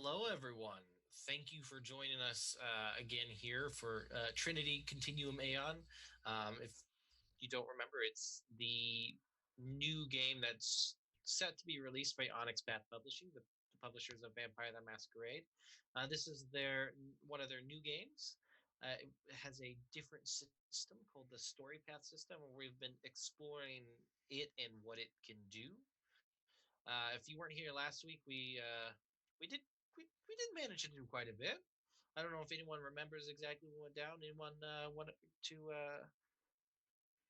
Hello, everyone. Thank you for joining us again here for Trinity Continuum Aeon. If you don't remember, it's the new game that's set to be released by Onyx Publishing, the publishers of Vampire the Masquerade. This is one of their new games. It has a different system called the Story Path system, where we've been exploring it and what it can do. If you weren't here last week, we did we did manage to do quite a bit. I don't know if anyone remembers exactly what went down. Anyone want to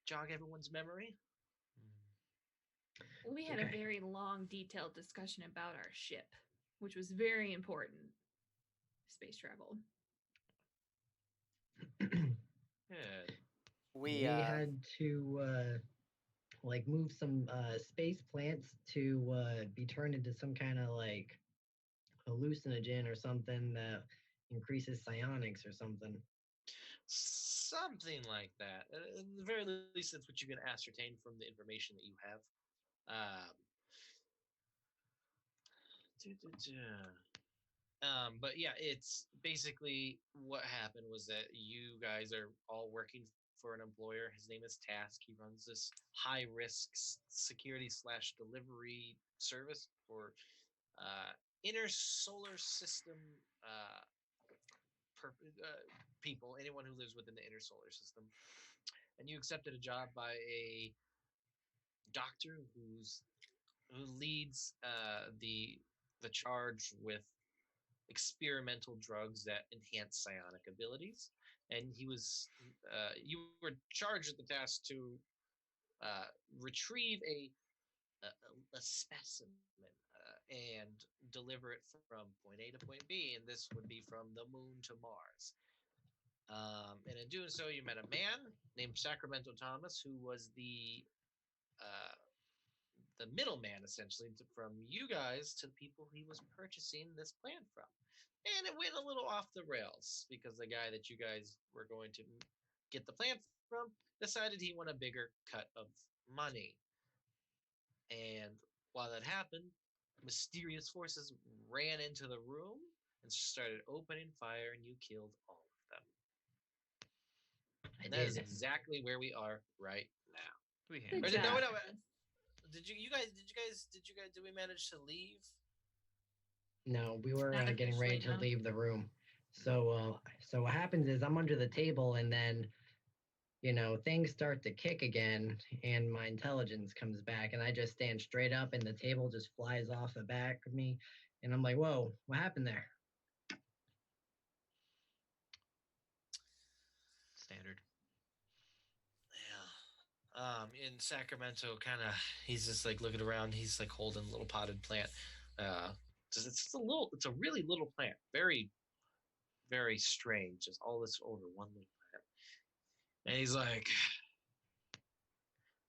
jog everyone's memory? We had a very long, detailed discussion about our ship, which was very important. Space travel. Good. We had to move some space plants to be turned into some kind of like hallucinogen or something that increases psionics or something. Something like that. At the very least, that's what you can ascertain from the information that you have. But yeah, it's basically what happened was that you guys are all working for an employer. His name is Task. He runs this high risk security / delivery service for inner solar system people, anyone who lives within the inner solar system. And you accepted a job by a doctor who leads the charge with experimental drugs that enhance psionic abilities, and you were charged with the task to retrieve a specimen and deliver it from point A to point B, and this would be from the moon to Mars. And in doing so, you met a man named Sacramento Thomas, who was the middleman, essentially, from you guys to the people he was purchasing this plant from. And it went a little off the rails because the guy that you guys were going to get the plant from decided he wanted a bigger cut of money. And while that happened, mysterious forces ran into the room and started opening fire, and you killed all of them. And that is exactly where we are right now. We did we manage to leave? No, we were getting ready to leave the room. So what happens is I'm under the table, and then things start to kick again, and my intelligence comes back, and I just stand straight up, and the table just flies off the back of me, and I'm like, whoa, what happened there? Standard. Yeah. In Sacramento, he's just like looking around. He's like holding a little potted plant. It's a really little plant. Very, very strange. Just all this over one little plant. And he's like,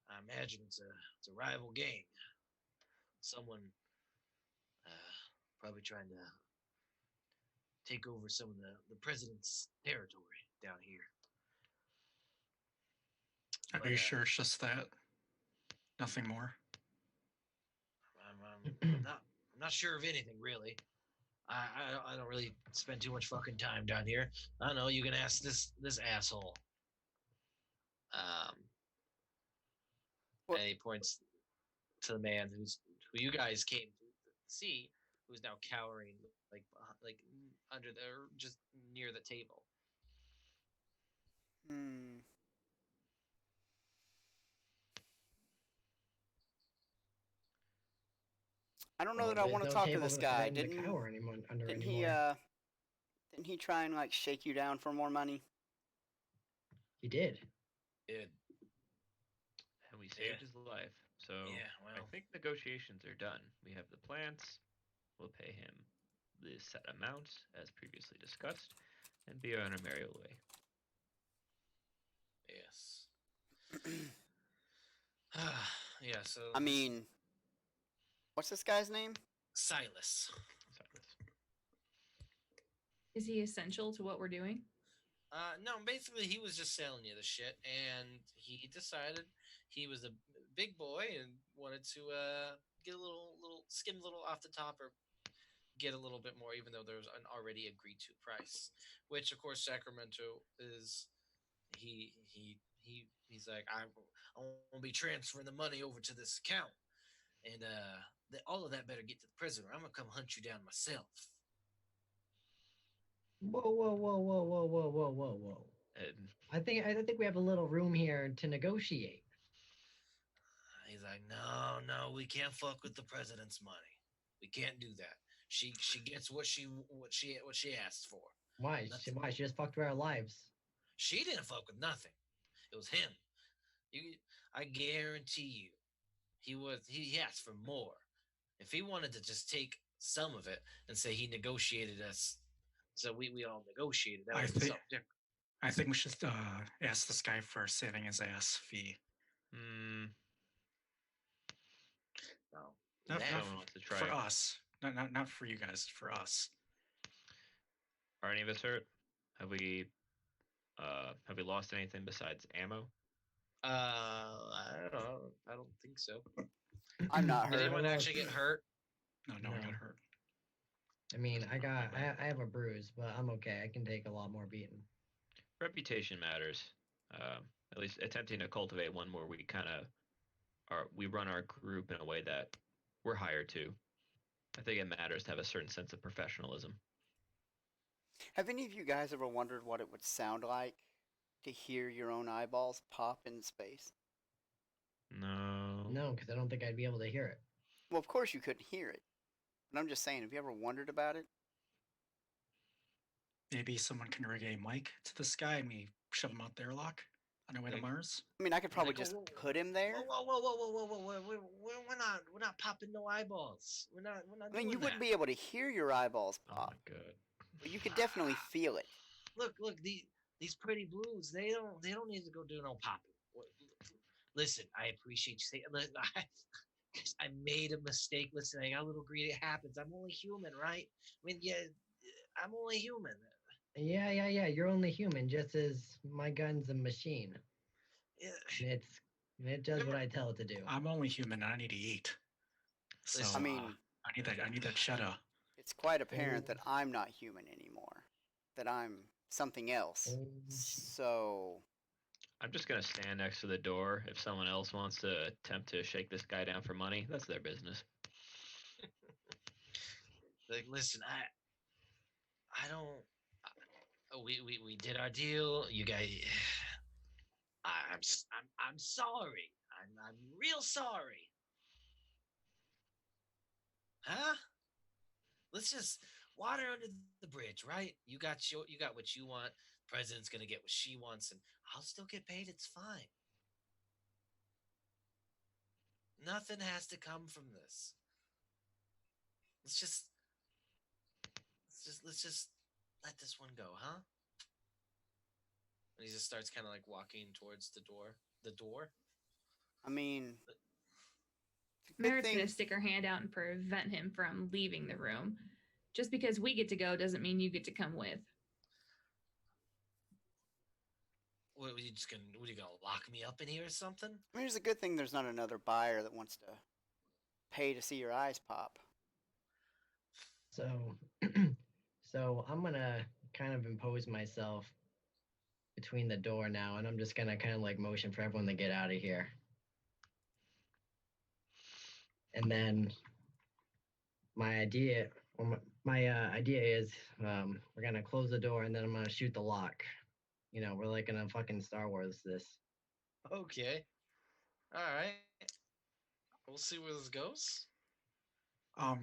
I imagine it's a rival gang. Someone probably trying to take over some of the president's territory down here. Are you sure it's just that? Nothing more? I'm not sure of anything, really. I don't really spend too much fucking time down here. I don't know. You can ask this asshole. And he points to the man who you guys came to see, who's now cowering like under just near the table. I don't know that I want to talk to this guy. Didn't he try and shake you down for more money? He did. And we saved his life. So I think negotiations are done. We have the plants. We'll pay him the set amount as previously discussed and be on our merry way. Yes. Yeah, so I mean, what's this guy's name? Silas. Is he essential to what we're doing? No, basically he was just selling you the shit, and he decided he was a big boy and wanted to get a little skim a little off the top, or get a little bit more, even though there's an already agreed to price. Which, of course, Sacramento is. He's like, I won't be transferring the money over to this account, and all of that better get to the prisoner. I'm gonna come hunt you down myself. Whoa. I think we have a little room here to negotiate. He's like, no, we can't fuck with the president's money. We can't do that. She gets what she asked for. Why? Why? She just fucked with our lives. She didn't fuck with nothing. It was him. I guarantee you, he asked for more. If he wanted to just take some of it and say he negotiated us, so we all negotiated. That would be something different. I think we should ask this guy for saving his ass fee. No, not for us. Not for you guys. For us. Are any of us hurt? Have we lost anything besides ammo? I don't think so. I'm not hurt. Did anyone actually get hurt? No one got hurt. I mean, I have a bruise, but I'm okay. I can take a lot more beating. Reputation matters. At least attempting to cultivate one where we run our group in a way that we're hired to. I think it matters to have a certain sense of professionalism. Have any of you guys ever wondered what it would sound like to hear your own eyeballs pop in space? No. No, because I don't think I'd be able to hear it. Well, of course you couldn't hear it. But I'm just saying, have you ever wondered about it? Maybe someone can rig a mic to this guy and we shove him out the airlock on our way to Mars. I mean, I could probably just put him there. Whoa! We're not popping no eyeballs. We're not. I mean, you wouldn't be able to hear your eyeballs pop. Oh my god. But you could definitely feel it. Look! These pretty blues. They don't need to go do no popping. Listen, I appreciate you saying. Listen, I made a mistake. Listen, I got a little greedy. It happens. I'm only human, right? I mean, yeah, I'm only human. Yeah. You're only human, just as my gun's a machine. Yeah. It does what I tell it to do. I'm only human and I need to eat. So I mean, I need that cheddar. It's quite apparent that I'm not human anymore. That I'm something else. So I'm just gonna stand next to the door. If someone else wants to attempt to shake this guy down for money, that's their business. Like, listen, I don't. We did our deal. You guys, I'm sorry. I'm real sorry. Huh? Let's just water under the bridge, right? You got what you want. The president's gonna get what she wants, and I'll still get paid. It's fine. Nothing has to come from this. Let's just let this one go, huh? And he just starts kind of like walking towards the door. The door. I mean, Merritt's going to stick her hand out and prevent him from leaving the room. Just because we get to go doesn't mean you get to come with. What are you gonna lock me up in here or something? I mean, it's a good thing there's not another buyer that wants to pay to see your eyes pop. So I'm gonna kind of impose myself between the door now, and I'm just gonna kind of like motion for everyone to get out of here. And then my idea is we're gonna close the door and then I'm gonna shoot the lock. You know, we're like in a fucking Star Wars this. Okay. All right. We'll see where this goes.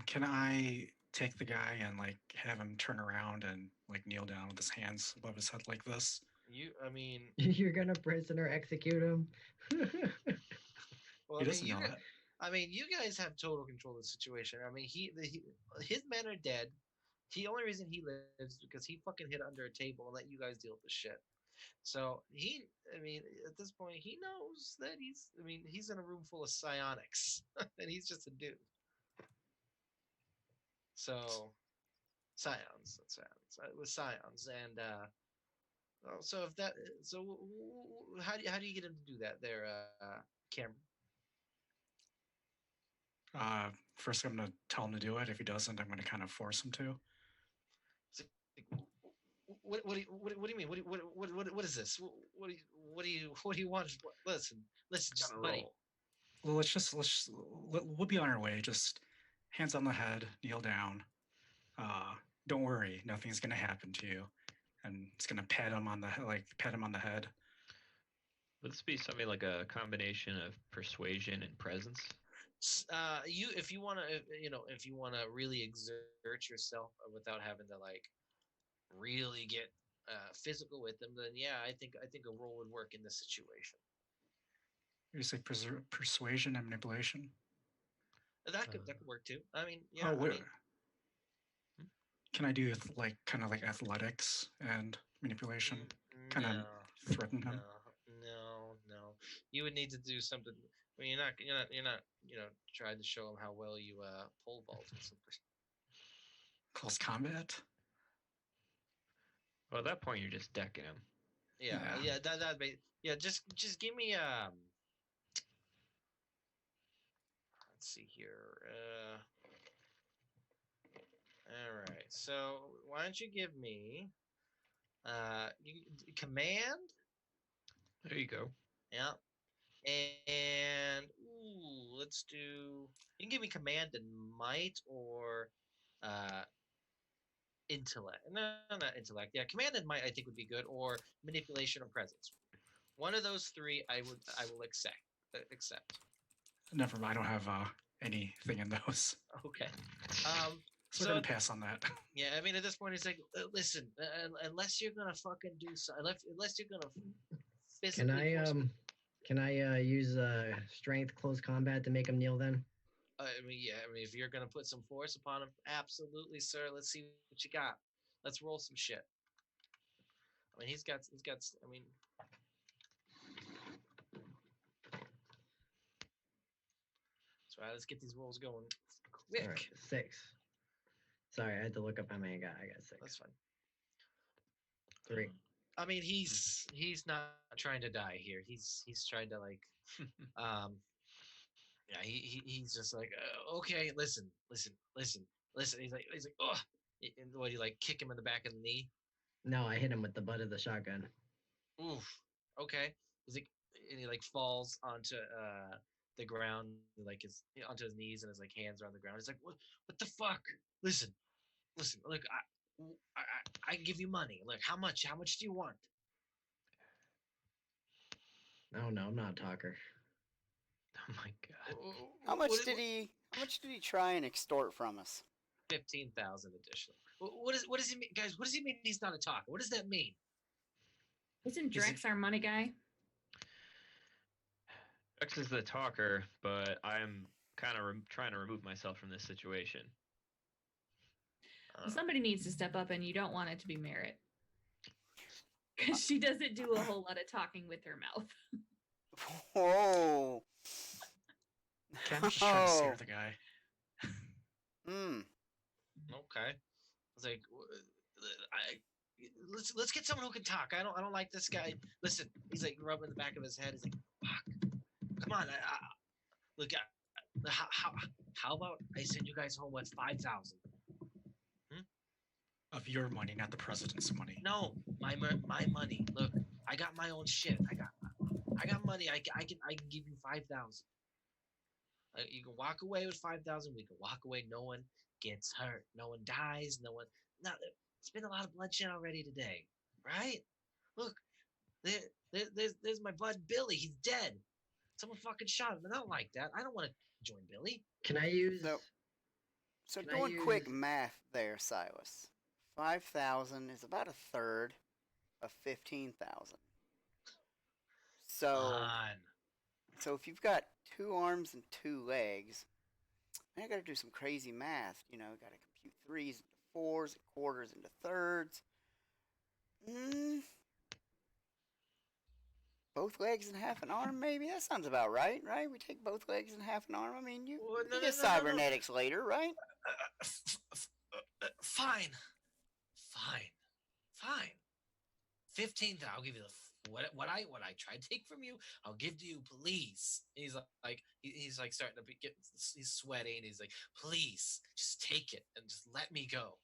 Can I take the guy and like have him turn around and like kneel down with his hands above his head like this? You're gonna prisoner execute him? Well, he doesn't know that. I mean, you guys have total control of the situation. I mean, his men are dead. The only reason he lives is because he fucking hid under a table and let you guys deal with the shit. So at this point, he knows that he's in a room full of psionics, and he's just a dude. So, scions, with scions, and how do you get him to do that, there, Cameron? first I'm gonna tell him to do it. If he doesn't, I'm gonna kind of force him to. What do you mean? What is this? What do you want? Listen, buddy. Well, we'll be on our way. Just hands on the head, kneel down. Don't worry, nothing's gonna happen to you. And it's gonna pat him on the head. Would this be something like a combination of persuasion and presence? If you want to really exert yourself without having to like really get physical with them, then yeah, I think a roll would work in this situation. You say persuasion and manipulation. That could work too. I mean, yeah. Can I do kind of like athletics and manipulation? Kind of threaten him. No. You would need to do something. I mean, you're not trying to show him how well you pole vault or something. Close combat. Well, at that point, you're just decking him. Yeah. That'd be Just give me let's see here. All right. So why don't you give me command? There you go. Yeah. And let's do. You can give me command and might or intellect. No, not intellect. Yeah, command and might I think would be good, or manipulation or presence. One of those three, I will accept. Never mind. I don't have anything in those. Okay. So we're gonna pass on that. Yeah, I mean, at this point, it's like, listen, unless you're gonna fucking do something, unless you're gonna physically. Can I use strength close combat to make him kneel then? I mean, yeah. I mean, if you're gonna put some force upon him, absolutely, sir. Let's see what you got. Let's roll some shit. I mean, he's got. I mean. That's right. Let's get these rolls going quick. Right, 6. Sorry, I had to look up how many I got. I got 6. That's fine. 3. I mean, he's not trying to die here. He's trying to like, yeah. He's just like, okay, listen. He's like, oh, and what, you like kick him in the back of the knee? No, I hit him with the butt of the shotgun. Oof. Okay. And he like falls onto the ground, like onto his knees, and his like hands are on the ground. He's like, what the fuck? Listen. Look, I give you money. Look, how much do you want? Oh no, I'm not a talker. Oh my god. How much did he try and extort from us? 15,000 additional. What does he mean, guys? What does he mean he's not a talker? What does that mean? Isn't Drex our money guy? Drex is the talker, but I'm kind of trying to remove myself from this situation. Well, somebody needs to step up, and you don't want it to be Merritt. Because she doesn't do a whole lot of talking with her mouth. Whoa. I'm just trying to scare the guy. Okay. I was like, let's get someone who can talk. I don't like this guy. Listen, he's like rubbing the back of his head. He's like, fuck. Come on. Look, how about I send you guys home with 5,000? Of your money, not the president's money. No, my money. Look, I got my own shit. I got money. I can give you 5,000. You can walk away with 5,000. We can walk away. No one gets hurt. No one dies. No one. No, it's been a lot of bloodshed already today, right? Look, there's my bud Billy. He's dead. Someone fucking shot him. I don't like that. I don't want to join Billy. Can I use? So doing quick math there, Silas. 5,000 is about a third of 15,000. So if you've got 2 arms and 2 legs, I got to do some crazy math. You know, got to compute 3s into 4s, and quarters into thirds. Both legs and half an arm, maybe? That sounds about right? We take both legs and half an arm. I mean, you get cybernetics later, right? Fine. 15,000. I'll give you what I try to take from you, I'll give to you, please. He's like starting to get, he's sweating. He's like, please, just take it and just let me go.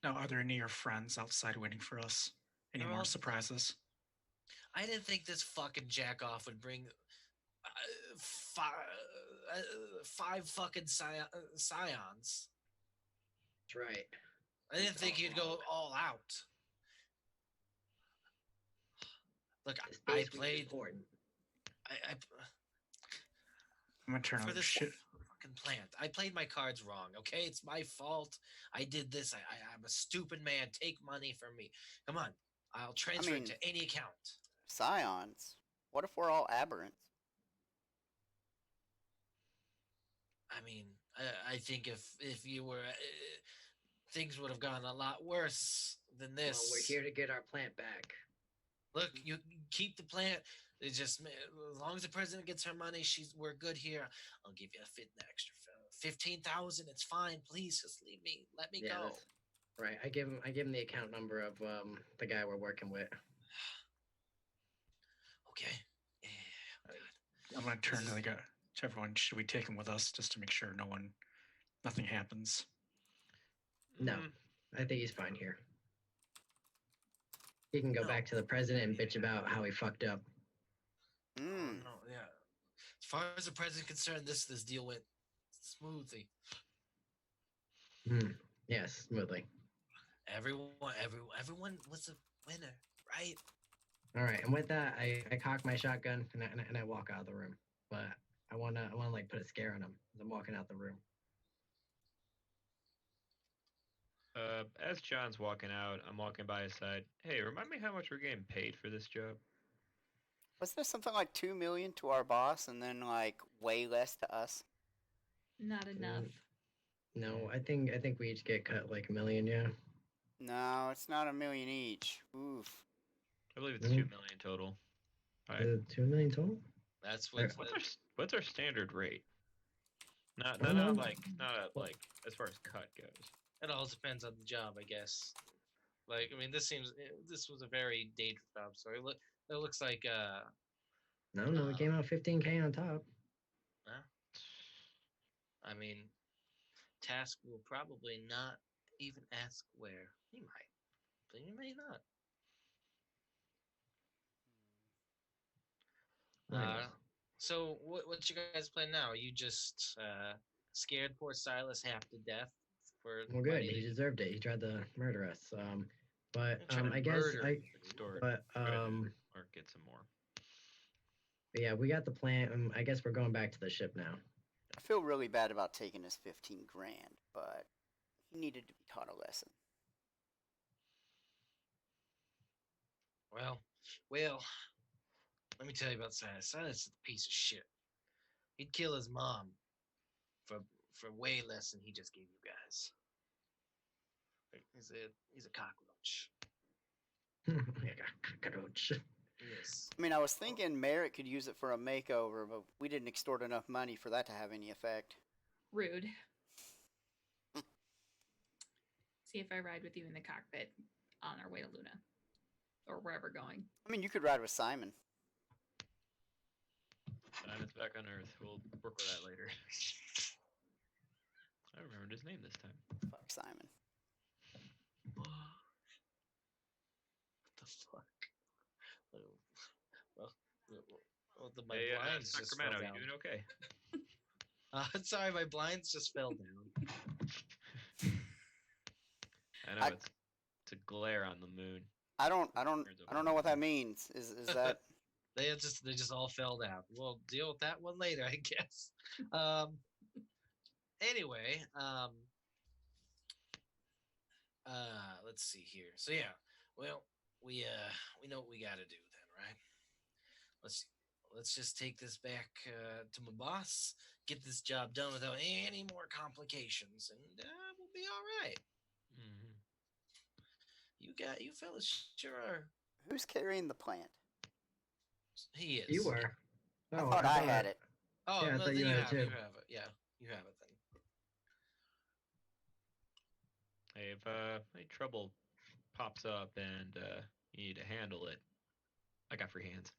Now, are there any of your friends outside waiting for us? Any more surprises? I didn't think this fucking jackoff would bring five fucking scions. That's right. I didn't think he'd go all out. Look, I played. I'm gonna turn for on this shit. fucking plant. I played my cards wrong. Okay, it's my fault. I did this. I'm a stupid man. Take money from me. Come on, I'll transfer it to any account. Scions. What if we're all aberrants? I mean, I think if you were, things would have gone a lot worse than this. Well, we're here to get our plant back. Look, you keep the plant. It's just as long as the president gets her money, we're good here. I'll give you an extra 15,000. It's fine. Please, just leave me. Let me go. Right. I give him the account number of the guy we're working with. Okay. I'm gonna turn to everyone. Should we take him with us just to make sure nothing happens? No, I think he's fine here. He can go back to the president and bitch about how he fucked up. No, yeah. As far as the president's concerned, this deal went smoothly. Yes, smoothly. Everyone was a winner, right? All right, and with that, I cock my shotgun and I walk out of the room. But I wanna like put a scare on him as I'm walking out the room. As John's walking out, I'm walking by his side. Hey, remind me how much we're getting paid for this job? Wasn't there something like $2 million to our boss and then like way less to us? Not enough. No, I think we each get cut like $1 million, yeah. No, it's not $1 million each. Oof. I believe it's $2 million total. Right. Is it $2 million total? That's what's our standard rate? Not like as far as cut goes. It all depends on the job, I guess. Like, I mean, this was a very dangerous job. So it looks like No, it came out 15K on top. I mean, Task will probably not even ask where. He might, but he may not. So what's your guys' plan now? Are you just scared poor Silas half to death for? Well, good. He deserved it. He tried to murder us. But I guess or get some more. But yeah, we got the plan. I guess we're going back to the ship now. I feel really bad about taking his 15 grand, but he needed to be taught a lesson. Well, let me tell you about Silas. Silas is a piece of shit. He'd kill his mom for way less than he just gave you guys. He's a cockroach. Cockroach. Yes. I mean, I was thinking Merritt could use it for a makeover, but we didn't extort enough money for that to have any effect. Rude. See if I ride with you in the cockpit on our way to Luna. Or wherever going. I mean, you could ride with Simon. Simon's back on Earth. We'll work with that later. I remembered his name this time. Fuck Simon. What the fuck? Well, my blinds just fell down. You doing okay? Sorry, my blinds just fell down. I know it's a glare on the moon. I don't know what that means. Is that they just all fell down. We'll deal with that one later, I guess. Anyway, let's see here. So yeah, well, we know what we got to do then, right? Let's just take this back to my boss, get this job done without any more complications, and we'll be all right. Mm-hmm. You fellas sure are. Who's carrying the plant? He is. You were. I thought I had it. Oh, yeah, I thought you had it too. You have it. Yeah, you have it then. Hey, if any trouble pops up and you need to handle it, I got free hands.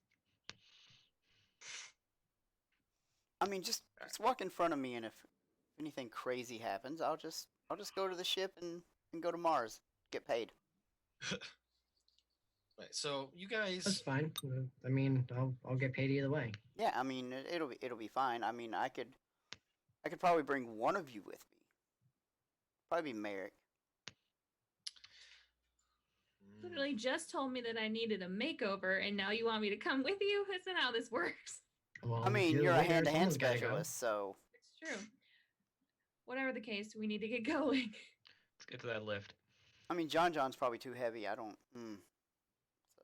I mean, just walk in front of me, and if anything crazy happens, I'll just go to the ship and go to Mars, get paid. Right, so you guys. That's fine. I mean, I'll get paid either way. Yeah, I mean, it'll be fine. I mean, I could probably bring one of you with me. Probably be Merrick. Literally just told me that I needed a makeover, and now you want me to come with you? That's not how this works. Well, I mean, you're a hand-to-hand someone's gotta go. specialist, so. It's true. Whatever the case, we need to get going. Let's get to that lift. I mean, John's probably too heavy. I don't.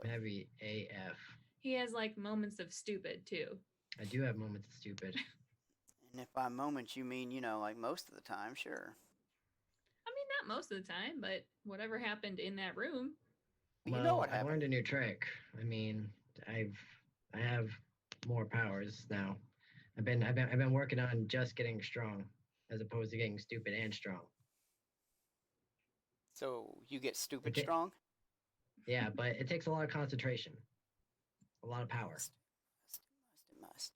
Heavy AF. He has like moments of stupid too. I do have moments of stupid. And if by moments you mean, like most of the time, sure. I mean, not most of the time, but whatever happened in that room. Well, you know what happened. I learned a new trick. I mean, I have more powers now. I've been working on just getting strong, as opposed to getting stupid and strong. So you get stupid strong? Yeah, but it takes a lot of concentration, a lot of power. It must.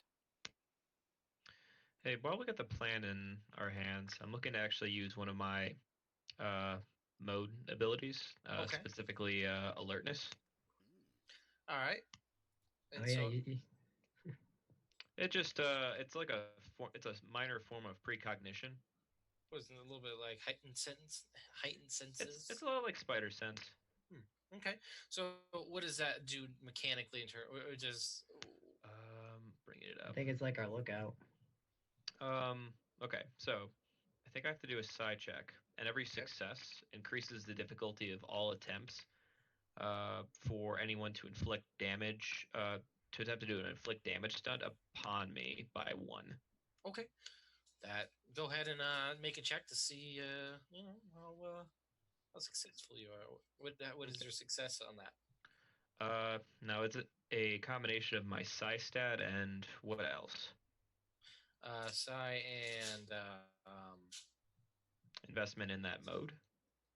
Hey, while we got the plan in our hands, I'm looking to actually use one of my mode abilities, specifically alertness. All right. And so, it just it's like it's a minor form of precognition. Wasn't it a little bit like heightened senses? It's a lot like spider sense. Okay. So what does that do mechanically in terms? Or just bring it up. I think it's like our lookout. Okay. So I think I have to do a side check, and every success increases the difficulty of all attempts for anyone to inflict damage. To attempt to do an inflict damage stunt upon me by 1. Okay. Go ahead and make a check to see how successful you are. What is your success on that? No, it's a combination of my psi stat and what else? Psi and investment in that mode.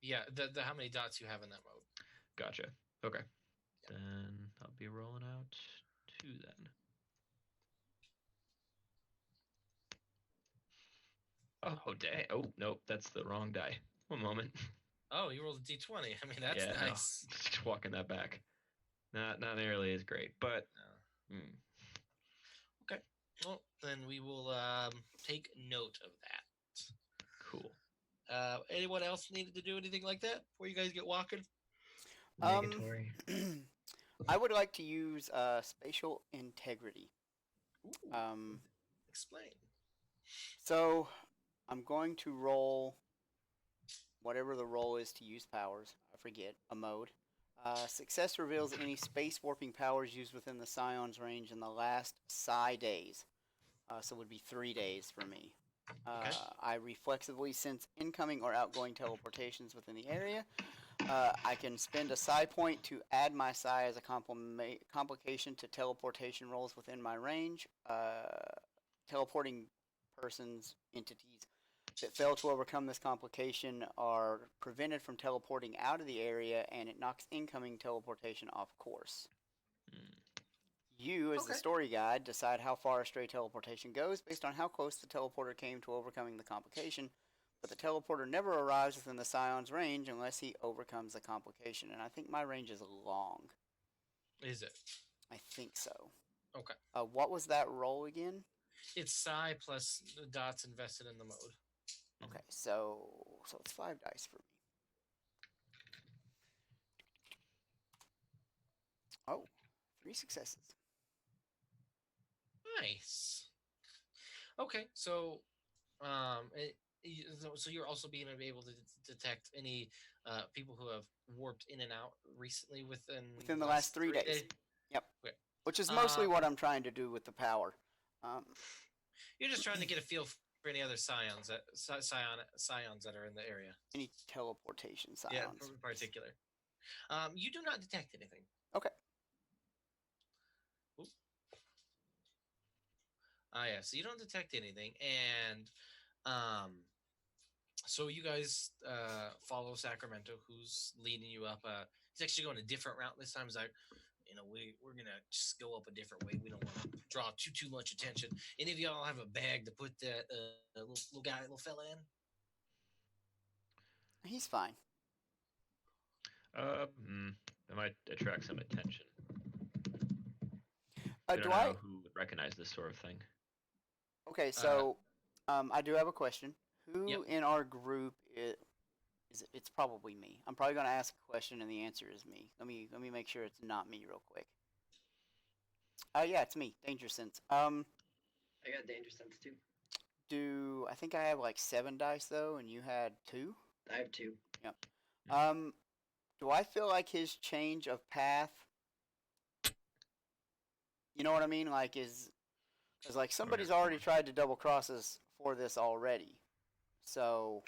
Yeah, the how many dots you have in that mode. Gotcha. Okay. Yep. Then I'll be rolling out 2 then. Oh, dang. Oh, nope, that's the wrong die. One moment. Oh, you rolled a d20. I mean, that's nice. No. Just walking that back. Not nearly as great, but... No. Okay. Well, then we will take note of that. Cool. Anyone else needed to do anything like that before you guys get walking? Negatory. I would like to use spatial integrity. Ooh. Explain. So, I'm going to roll whatever the roll is to use powers. I forget. A mode. Success reveals any space warping powers used within the Scion's range in the last psi days. So it would be 3 days for me. I reflexively sense incoming or outgoing teleportations within the area. I can spend a psi point to add my psi as a complication to teleportation rolls within my range. Teleporting persons, entities that fail to overcome this complication are prevented from teleporting out of the area, and it knocks incoming teleportation off course. You, as the story guide, decide how far a stray teleportation goes based on how close the teleporter came to overcoming the complication, but the teleporter never arrives within the Scion's range unless he overcomes the complication, and I think my range is long. Is it? I think so. Okay. What was that roll again? It's psi plus the dots invested in the mode. Okay, so it's 5 dice for me. Oh, 3 successes. Nice. Okay, so so you're also being able to detect any people who have warped in and out recently within the last 3 days. Yep. Okay. Which is mostly what I'm trying to do with the power. You're just trying to get a feel for any other scions that are in the area. Any teleportation scions. Yeah, in particular. You do not detect anything. Okay. Yeah, so you don't detect anything, and so you guys follow Sacramento, who's leading you up. He's actually going a different route this time. we're gonna just go up a different way. We don't want to draw too much attention. Any of y'all have a bag to put that little fella in? He's fine. That might attract some attention. Do don't know who would recognize this sort of thing. Okay, so I do have a question. Who in our group it's probably me. I'm probably going to ask a question and the answer is me. Let me make sure it's not me real quick. Yeah, it's me. Danger sense. I got danger sense too. I think I have like 7 dice though, and you had 2? I have 2. Yep. Do I feel like his change of path? You know what I mean? Like because like somebody's already tried to double cross us for this already. So.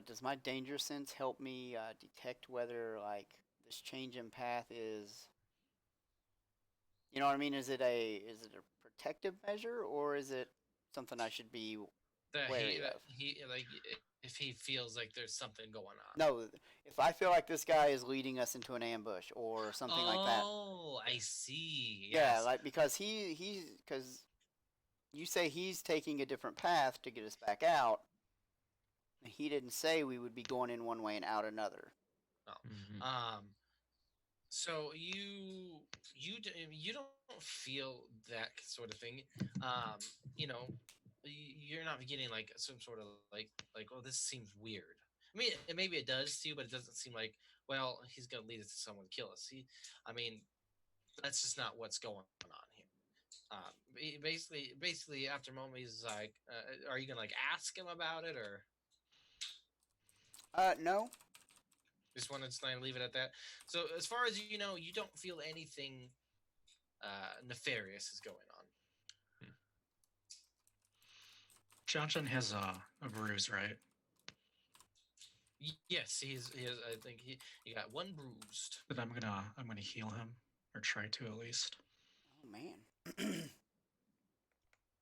Does my danger sense help me detect whether like this change in path is, you know what I mean? Is it a protective measure or is it something I should be wary of? If he feels like there's something going on. No, if I feel like this guy is leading us into an ambush or something like that. Oh, I see. Yeah, yes. Like because because you say he's taking a different path to get us back out. He didn't say we would be going in one way and out another. Oh. Mm-hmm. So you don't feel that sort of thing. You're not getting like some sort of like oh, this seems weird. I mean, maybe it does to you, but it doesn't seem like, well, he's gonna lead us to someone to kill us. That's just not what's going on here. Basically, after a moment, he's like, "Are you gonna like ask him about it or?" No. Just wanted to leave it at that. So, as far as you know, you don't feel anything nefarious is going on. John has a bruise, right? Yes, he has. I think he got 1 bruised. But I'm gonna heal him, or try to at least. Oh man.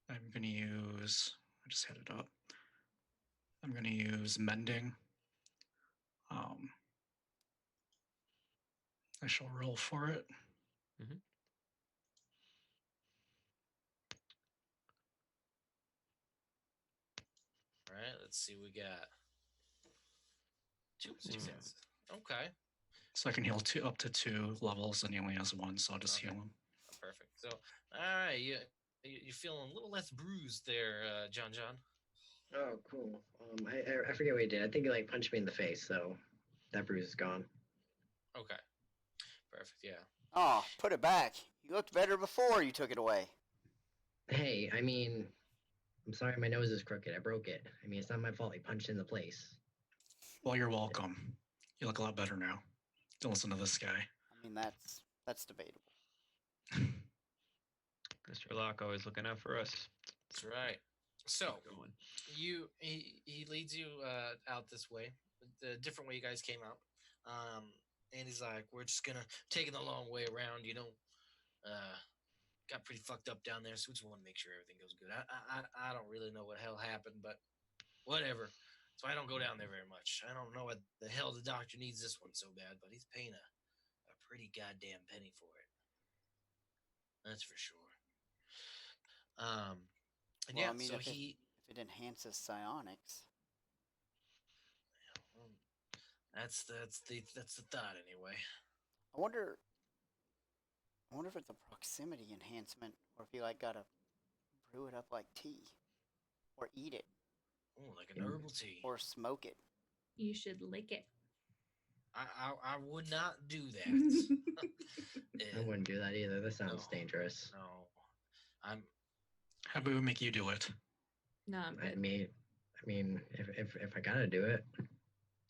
I'm gonna use. I just had it up. I'm gonna use mending. I shall roll for it. Mm-hmm. All right, let's see. We got 2 successes. Okay. So I can heal up to 2 levels, and he only has 1, so I'll just heal him. Oh, perfect. So, all right, you're feeling a little less bruised there, John. Oh, cool. I forget what he did. I think he like punched me in the face, so that bruise is gone. Okay. Perfect. Yeah. Oh, put it back. You looked better before you took it away. Hey, I mean, I'm sorry my nose is crooked. I broke it. I mean, it's not my fault he punched in the place. Well, you're welcome. You look a lot better now. Don't listen to this guy. I mean, that's debatable. Mr. Locke always looking out for us. That's right. So he leads you out this way, the different way you guys came out, and he's like, "We're just gonna take it the long way around. Got pretty fucked up down there, so we just want to make sure everything goes good. I don't really know what hell happened, but whatever. So I don't go down there very much. I don't know what the hell the doctor needs this one so bad, but he's paying a pretty goddamn penny for it. That's for sure. And well, yeah, I mean, so if it enhances psionics. That's the thought anyway. I wonder if it's a proximity enhancement, or if you like gotta brew it up like tea, or eat it. Oh, like an herbal tea, or smoke it. You should lick it. I would not do that. I wouldn't do that either. That sounds dangerous. No, How about we make you do it? No, I'm good. I mean, if I gotta do it.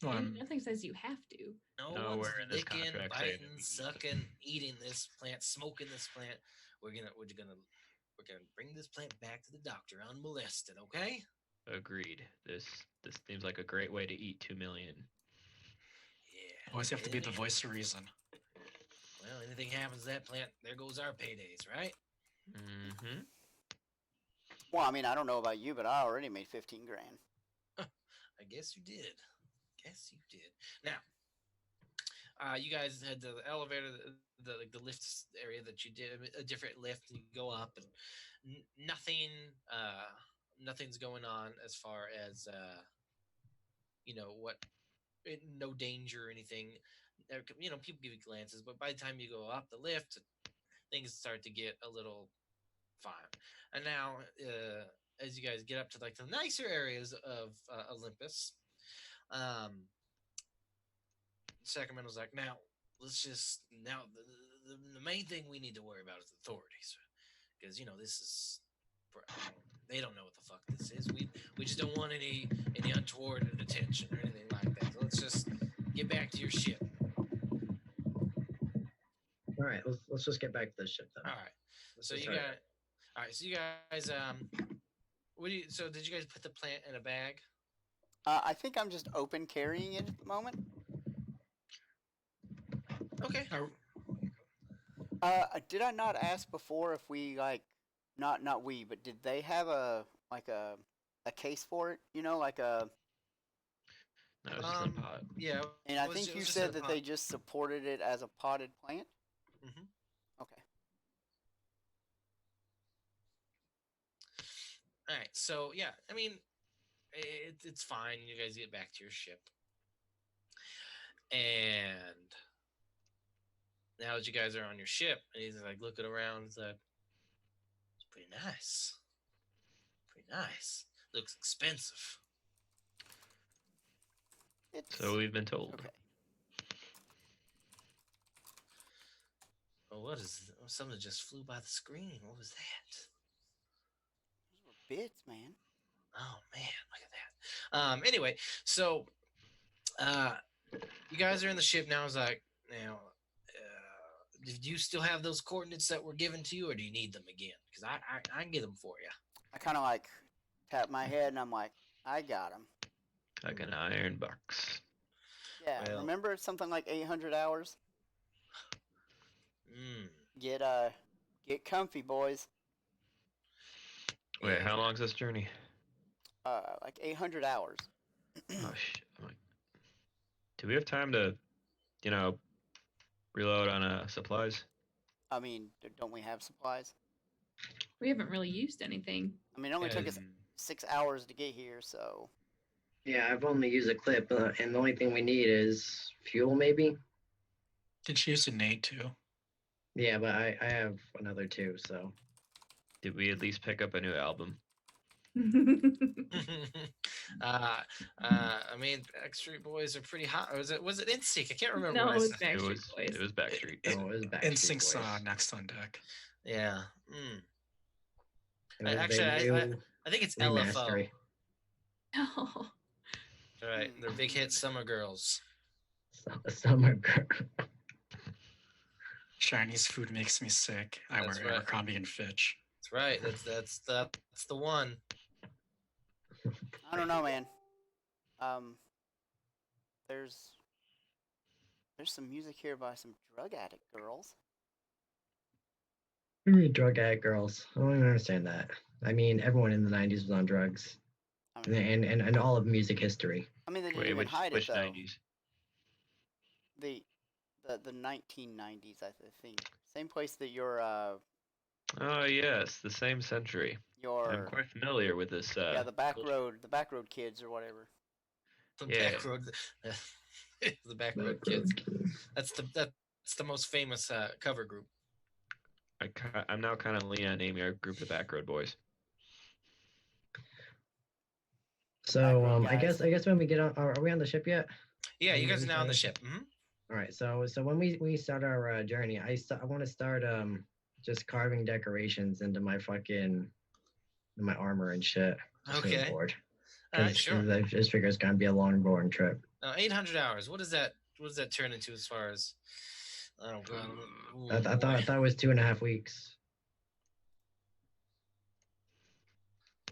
Well, nothing says you have to. No one's licking, biting, sucking, eating this plant, smoking this plant. We're gonna bring this plant back to the doctor unmolested. Okay? Agreed. This seems like a great way to eat 2 million. Yeah. Always have to be the voice of reason. Well, anything happens to that plant, there goes our paydays, right? Mm-hmm. Well, I mean, I don't know about you, but I already made 15 grand. I guess you did. guess you did. Now, you guys had the elevator, the lift area that you did a different lift. And you go up, and nothing's going on as far as what, no danger or anything. People give you glances, but by the time you go up the lift, things start to get a little fine. And now, as you guys get up to like the nicer areas of Olympus, Sacramento's like, now the main thing we need to worry about is authorities, because this is, they don't know what the fuck this is. We just don't want any untoward attention or anything like that. So let's just get back to your ship. All right, let's just get back to the ship then. All right. So you guys, so did you guys put the plant in a bag? I think I'm just open carrying it at the moment. Okay. Did I not ask before if we not we, but did they have a case for it? Like a. No, it's just in a pot. Yeah. And I think you said that they just supported it as a potted plant. Mm-hmm. Okay. All right. So yeah, I mean, it's fine. You guys get back to your ship, and now that you guys are on your ship, and he's like looking around, he's like, it's pretty nice. Pretty nice. Looks expensive. So we've been told. Okay. Well, what is it? Something just flew by the screen. What was that? Those were bits, man. Oh man, look at that. Anyway, so you guys are in the ship now. It's like, now, do you still have those coordinates that were given to you, or do you need them again? Because I can get them for you. I kind of tap my head and I'm like, I got them. Like an iron box. Yeah, Well, remember it's something like 800 hours? Get comfy, boys. Wait, how long's this journey? Like 800 hours. Oh shit! Do we have time to, reload on supplies? I mean, don't we have supplies? We haven't really used anything. I mean, it only took us 6 hours to get here, so. Yeah, I've only used a clip, and the only thing we need is fuel, maybe. Did you use a nade too? Yeah, but I have another two, so. Did we at least pick up a new album? I mean, Backstreet Boys are pretty hot. Or was it NSYNC? I can't remember. No, what it was I said. Backstreet Boys. It was Backstreet. No, it was Backstreet NSYNC's Boys. next on deck. Yeah. It was Actually, I think it's LFO. remastery. Oh. Right, their big hit "Summer Girls." Summer Girl. Chinese food makes me sick. I That's wear right. Abercrombie and Fitch. That's right. That's the one. I don't know, man. There's some music here by some drug addict girls. What do you mean drug addict girls? I don't even understand that. I mean, everyone in the 90s was on drugs. I mean, And all of music history. I mean, they didn't Wait, even hide which it, though. 90s? The 1990s, I think. Same place that your Oh yes, the same century. I'm quite familiar with this. yeah, the back culture. road kids or whatever. The Yeah. back road. The back road kids. That's the most famous cover group. I'm now kind of leaning on naming our group the Backroad Boys. So I guess when we get on, are we on the ship yet? Yeah, you guys are now on the ship. Mm-hmm. All right. So when we start our journey, I want to start just carving decorations into my my armor and shit. Okay. Board. All right, sure. I just figure it's gonna be a long, boring trip. 800 hours. What does that turn into as far as? Oh god. I thought it was 2.5 weeks.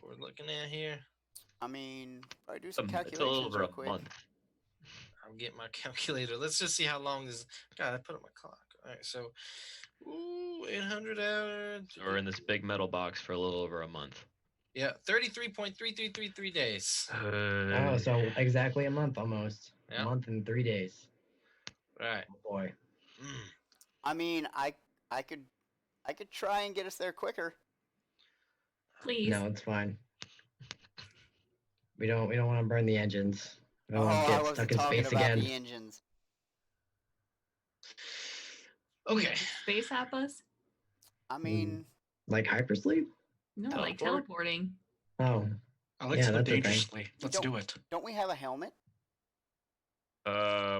What we're looking at here. I mean, I do some It's a calculations little over real a quick. month. I'm getting my calculator. Let's just see how long this. God, I put up my clock. All right, so 800 hours. So we're in this big metal box for a little over a month. Yeah, 33.3333 days. Oh, so exactly a month almost. Yeah. A month and 3 days. Right. Oh boy. I mean, I could try and get us there quicker. Please. No, it's fine. We don't want to burn the engines. We don't want to I get wasn't stuck in talking space about again. the engines. Okay. Space hop us? I mean, like hypersleep? No, Teleport? like teleporting. Oh, I like Yeah, to live that's a thing. dangerously. Let's do it. don't we have a helmet?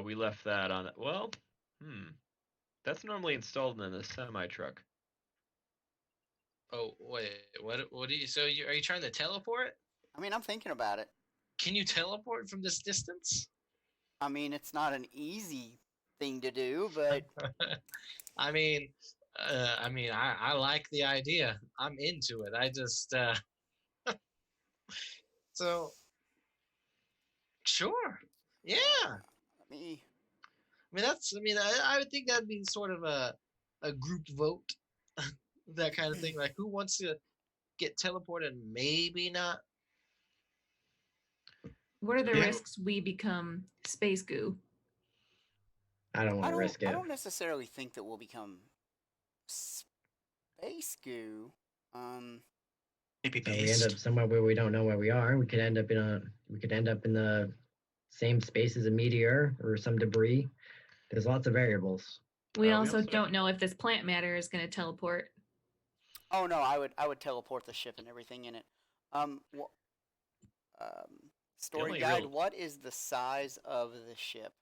We left that on. Well, that's normally installed in the semi truck. Oh wait, what do you? So are you trying to teleport? I mean, I'm thinking about it. Can you teleport from this distance? I mean, it's not an easy thing to do, but I mean, I like the idea. I'm into it. I just so sure, yeah. let me. I would think that'd be sort of a group vote, that kind of thing. Like, who wants to get teleported? Maybe not. What are the Yeah. risks we become space goo? I don't want to risk it. I don't necessarily think that we'll become space goo. Maybe So we end up beast. somewhere where we don't know where we are. We could end up in the same space as a meteor or some debris. There's lots of variables. We We also also- don't know if this plant matter is going to teleport. Oh no, I would teleport the ship and everything in it. Story only guide. real- What is the size of the ship?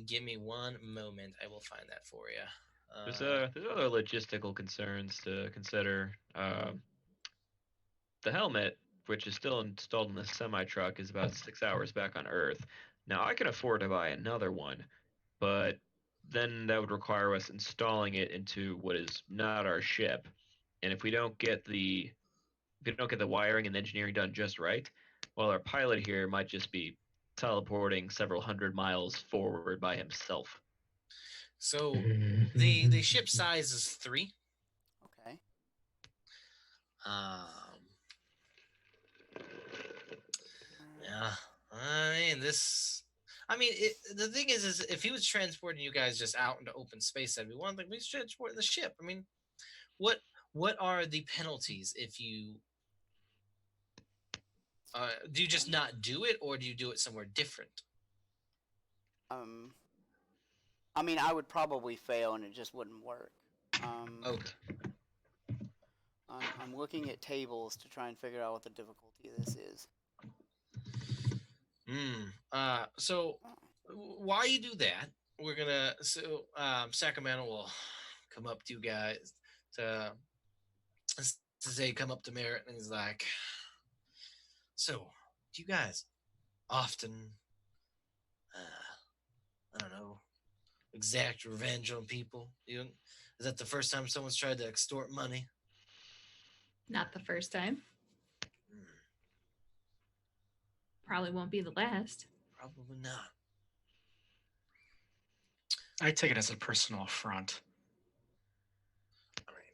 Give me one moment. I will find that for you. There's other logistical concerns to consider. The helmet, which is still installed in the semi truck, is about 6 hours back on Earth. Now I can afford to buy another one, but then that would require us installing it into what is not our ship. And if we don't get the wiring and engineering done just right, well, our pilot here might just be teleporting several hundred miles forward by himself. So the ship size is 3. Okay. Yeah. The thing is if he was transporting you guys just out into open space, that'd be one thing. He's transporting the ship. I mean, what are the penalties if you do you just not do it, or do you do it somewhere different? I mean, I would probably fail and it just wouldn't work. Okay. I'm looking at tables to try and figure out what the difficulty of this is. So while you do that, we're gonna Sacramento will come up to you guys to say, come up to Merritt, and he's like, so do you guys often I don't know, exact revenge on people? Is that the first time someone's tried to extort money? Not the first time. Probably won't be the last. Probably not. I take it as a personal affront.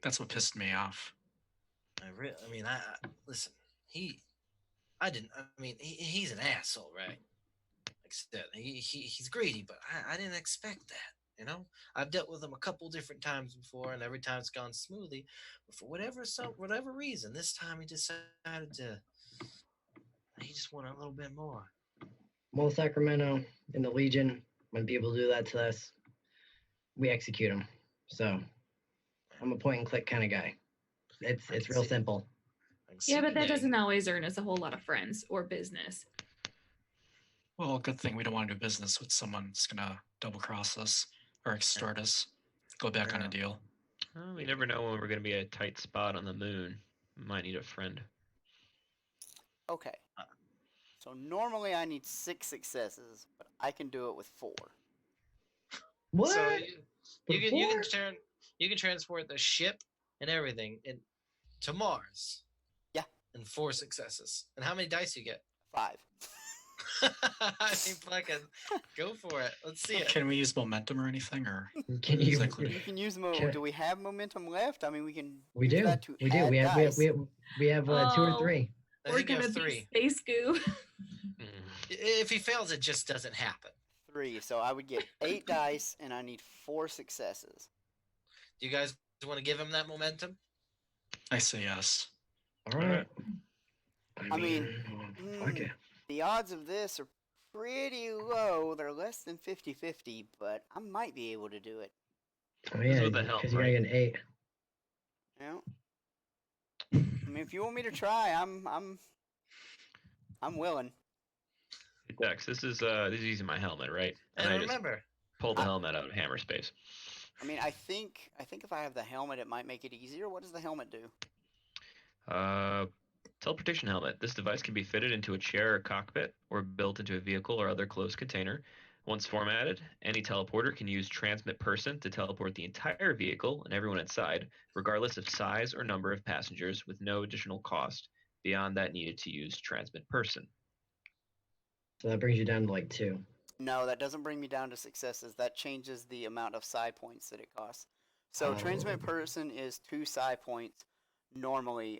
That's what pissed me off. Listen, he's an asshole, right? Like I said, he's greedy, but I didn't expect that. You know, I've dealt with him a couple different times before, and every time it's gone smoothly. But for whatever reason, this time he decided to. He just wanted a little bit more. Well, Sacramento in the Legion, when people do that to us, we execute them. So I'm a point and click kind of guy. It's real simple. Yeah, but that doesn't always earn us a whole lot of friends or business. Well, good thing we don't want to do business with someone that's going to double cross us or extort us. Go back on a deal. Well, we never know when we're going to be a tight spot on the moon. We might need a friend. Okay. So normally I need 6 successes, but I can do it with 4. What? So you can transport the ship and everything to Mars. Yeah. And 4 successes. And how many dice you get? 5. I mean, fucking go for it. Let's see it. Can we use momentum or anything, or Can you? You can use do we have momentum left? I mean, we can. We use do. That to We do. add We have. dice. We have 2 or 3. We're gonna be space goo. If he fails, it just doesn't happen. 3. So I would get 8 dice, and I need 4 successes. Do you guys want to give him that momentum? I say yes. All right. I mean, the odds of this are pretty low. They're less than 50-50, but I might be able to do it. Oh yeah, because you got an 8. Yeah. I mean, if you want me to try, I'm willing. Dex, this is using my helmet, right? And I remember, just pull the helmet out of hammer space. I mean, I think if I have the helmet, it might make it easier. What does the helmet do? Teleportation helmet. This device can be fitted into a chair or cockpit, or built into a vehicle or other closed container. Once formatted, any teleporter can use transmit person to teleport the entire vehicle and everyone inside, regardless of size or number of passengers, with no additional cost beyond that needed to use transmit person. So that brings you down to like 2. No, that doesn't bring me down to successes. That changes the amount of psi points that it costs. So transmit person is 2 psi points normally,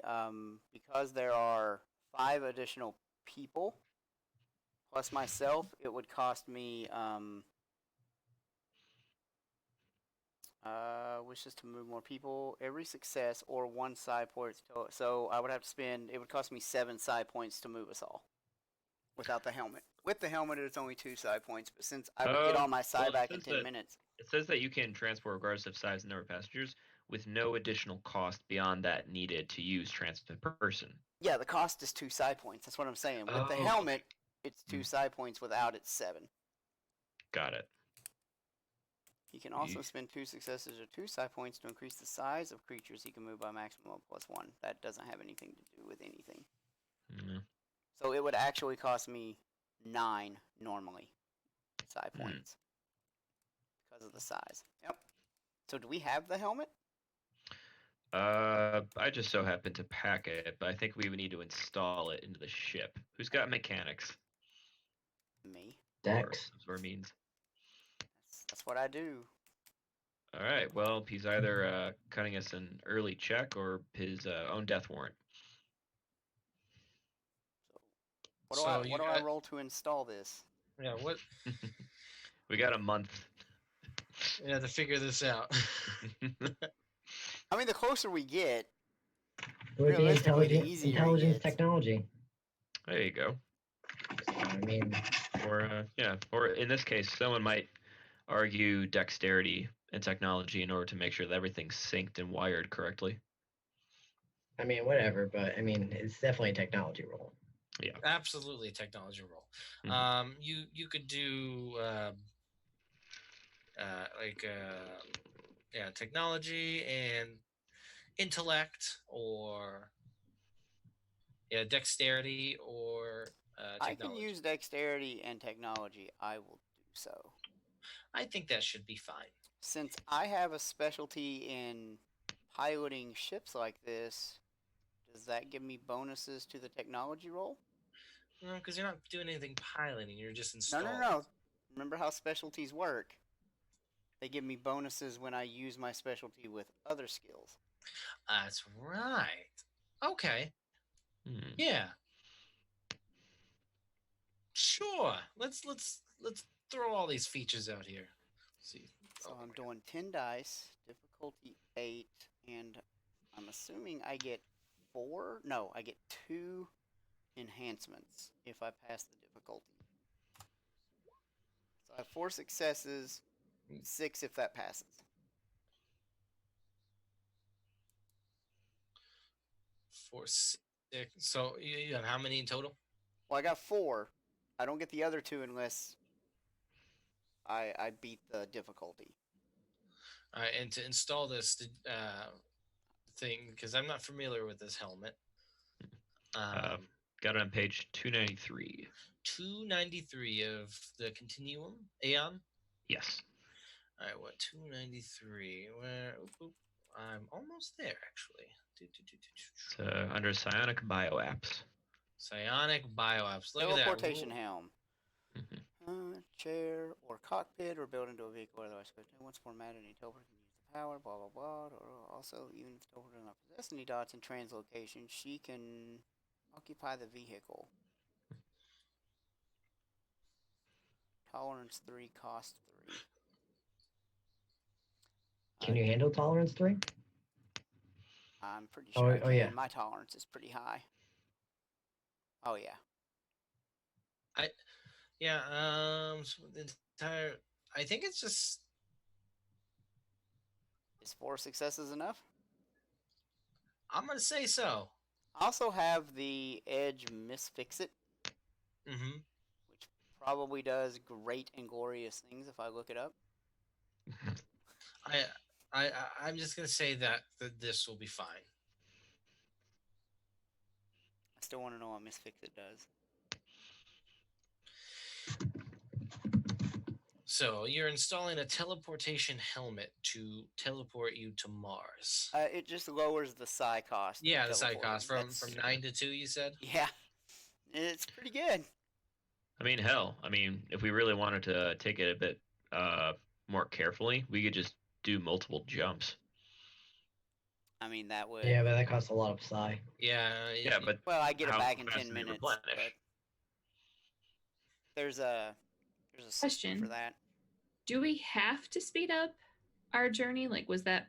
because there are 5 additional people plus myself. It would cost me wishes to move more people every success or 1 psi points. So I would have to spend. It would cost me 7 psi points to move us all. Without the helmet. With the helmet, it's only 2 psi points, but since I would get all my psi back in 10 minutes. It says that you can transport regardless of size and number of passengers with no additional cost beyond that needed to use transmit person. Yeah, the cost is 2 psi points. That's what I'm saying. With the helmet, it's 2 psi points. Without, it's 7. Got it. He can also spend 2 successes or 2 psi points to increase the size of creatures he can move by maximum of +1. That doesn't have anything to do with anything. Mm. So it would actually cost me 9 normally psi points because of the size. Yep. So do we have the helmet? I just so happen to pack it, but I think we would need to install it into the ship. Who's got mechanics? Me. Dex. Or means. That's what I do. All right. Well, he's either cutting us an early check or his own death warrant. What do I roll to install this? Yeah, what? We got a month. Yeah, to figure this out. I mean, the closer we get, it would be intelligence technology. There you go. So, I mean, or in this case, someone might argue dexterity and technology in order to make sure that everything's synced and wired correctly. I mean, whatever, but I mean, it's definitely a technology role. Yeah, absolutely a technology role. You could do technology and intellect, or dexterity or technology. I can use dexterity and technology. I will do so. I think that should be fine. Since I have a specialty in piloting ships like this, does that give me bonuses to the technology roll? No, because you're not doing anything piloting. You're just installing. No. Remember how specialties work? They give me bonuses when I use my specialty with other skills. That's right. Okay. Yeah. Sure. Let's throw all these features out here. Let's see. So I'm doing 10 dice, difficulty 8, and I'm assuming I get 4. No, I get 2 enhancements if I pass the difficulty. So I have 4 successes, 6 if that passes. 4, 6. So you have how many in total? Well, I got 4. I don't get the other 2 unless I beat the difficulty. All right, and to install this thing, because I'm not familiar with this helmet. Got it on page 293. 293 of the Continuum Aeon? Yes. All right, what, 293? Where? I'm almost there, actually. It's under Psionic Bio Apps. Psionic bioapps. Look Teleportation at that. helm. Chair or cockpit or built into a vehicle. Otherwise, once formatted, any teleporter can use the power. Blah blah blah. Or also, even if the teleporter does not possess any dots in translocation, she can occupy the vehicle. Tolerance 3, cost 3. Can you handle tolerance 3? I'm pretty sure I can. Yeah. My tolerance is pretty high. Oh yeah. So the entire. I think it's just. Is 4 successes enough? I'm gonna say so. I also have the Edge Misfix-It, Mm-hmm. which probably does great and glorious things if I look it up. I'm just gonna say that this will be fine. I still want to know what Misfix-It does. So you're installing a teleportation helmet to teleport you to Mars. It just lowers the psi cost. Yeah, the psi cost from 9 to 2. You said. Yeah, it's pretty good. I mean, hell. I mean, if we really wanted to take it a bit more carefully, we could just do multiple jumps. I mean, that would. Yeah, but that costs a lot of psi. Yeah. But well, I get it how back in fast 10 do they minutes. replenish? But there's a system Question. for that. Do we have to speed up our journey? Like, was that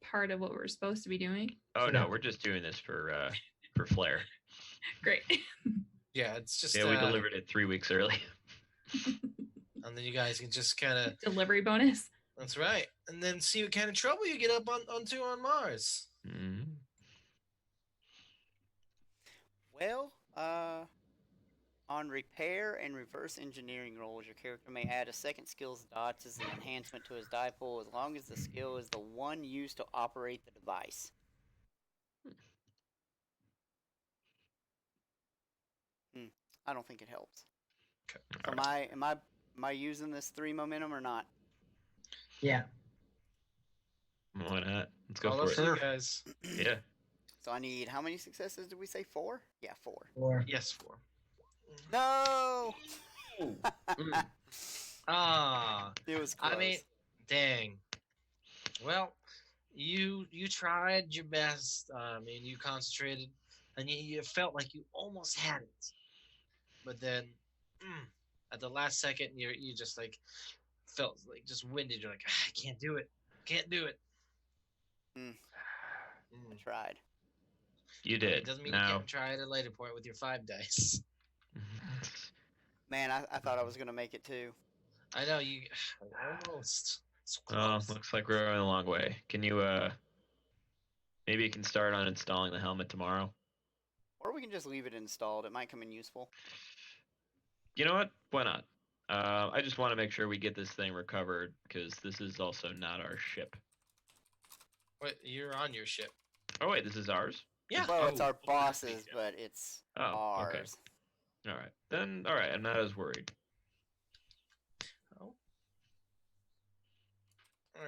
part of what we're supposed to be doing? Oh no, we're just doing this for flair. Great. Yeah, it's just. Yeah, we delivered it 3 weeks early. And then you guys can just kind of delivery bonus. That's right, and then see what kind of trouble you get up onto on Mars. Mm-hmm. Well, on repair and reverse engineering rolls, your character may add a second skill's dots as an enhancement to his die pool as long as the skill is the one used to operate the device. I don't think it helps. Okay. So am I using this 3 momentum or not? Yeah. Why not? Let's go All for up it. to you guys. Yeah. So I need how many successes did we say? 4? Yeah, 4. 4. Yes, 4. No. It was close. I mean, dang. Well, you tried your best. I mean, you concentrated, and you felt like you almost had it, but then at the last second, you just like felt like just winded. You're like, I can't do it. Can't do it. I tried. You did. It doesn't mean you can't try at a later point with your 5 dice. Man, I thought I was gonna make it too. I know you almost. So looks like we're going a long way. Can you maybe you can start on installing the helmet tomorrow? Or we can just leave it installed. It might come in useful. You know what? Why not? I just want to make sure we get this thing recovered because this is also not our ship. What? You're on your ship. Oh wait, this is ours? Yeah. Well, it's our boss's, but it's ours. Okay. All right. Then, all right. I'm not as worried. Oh. All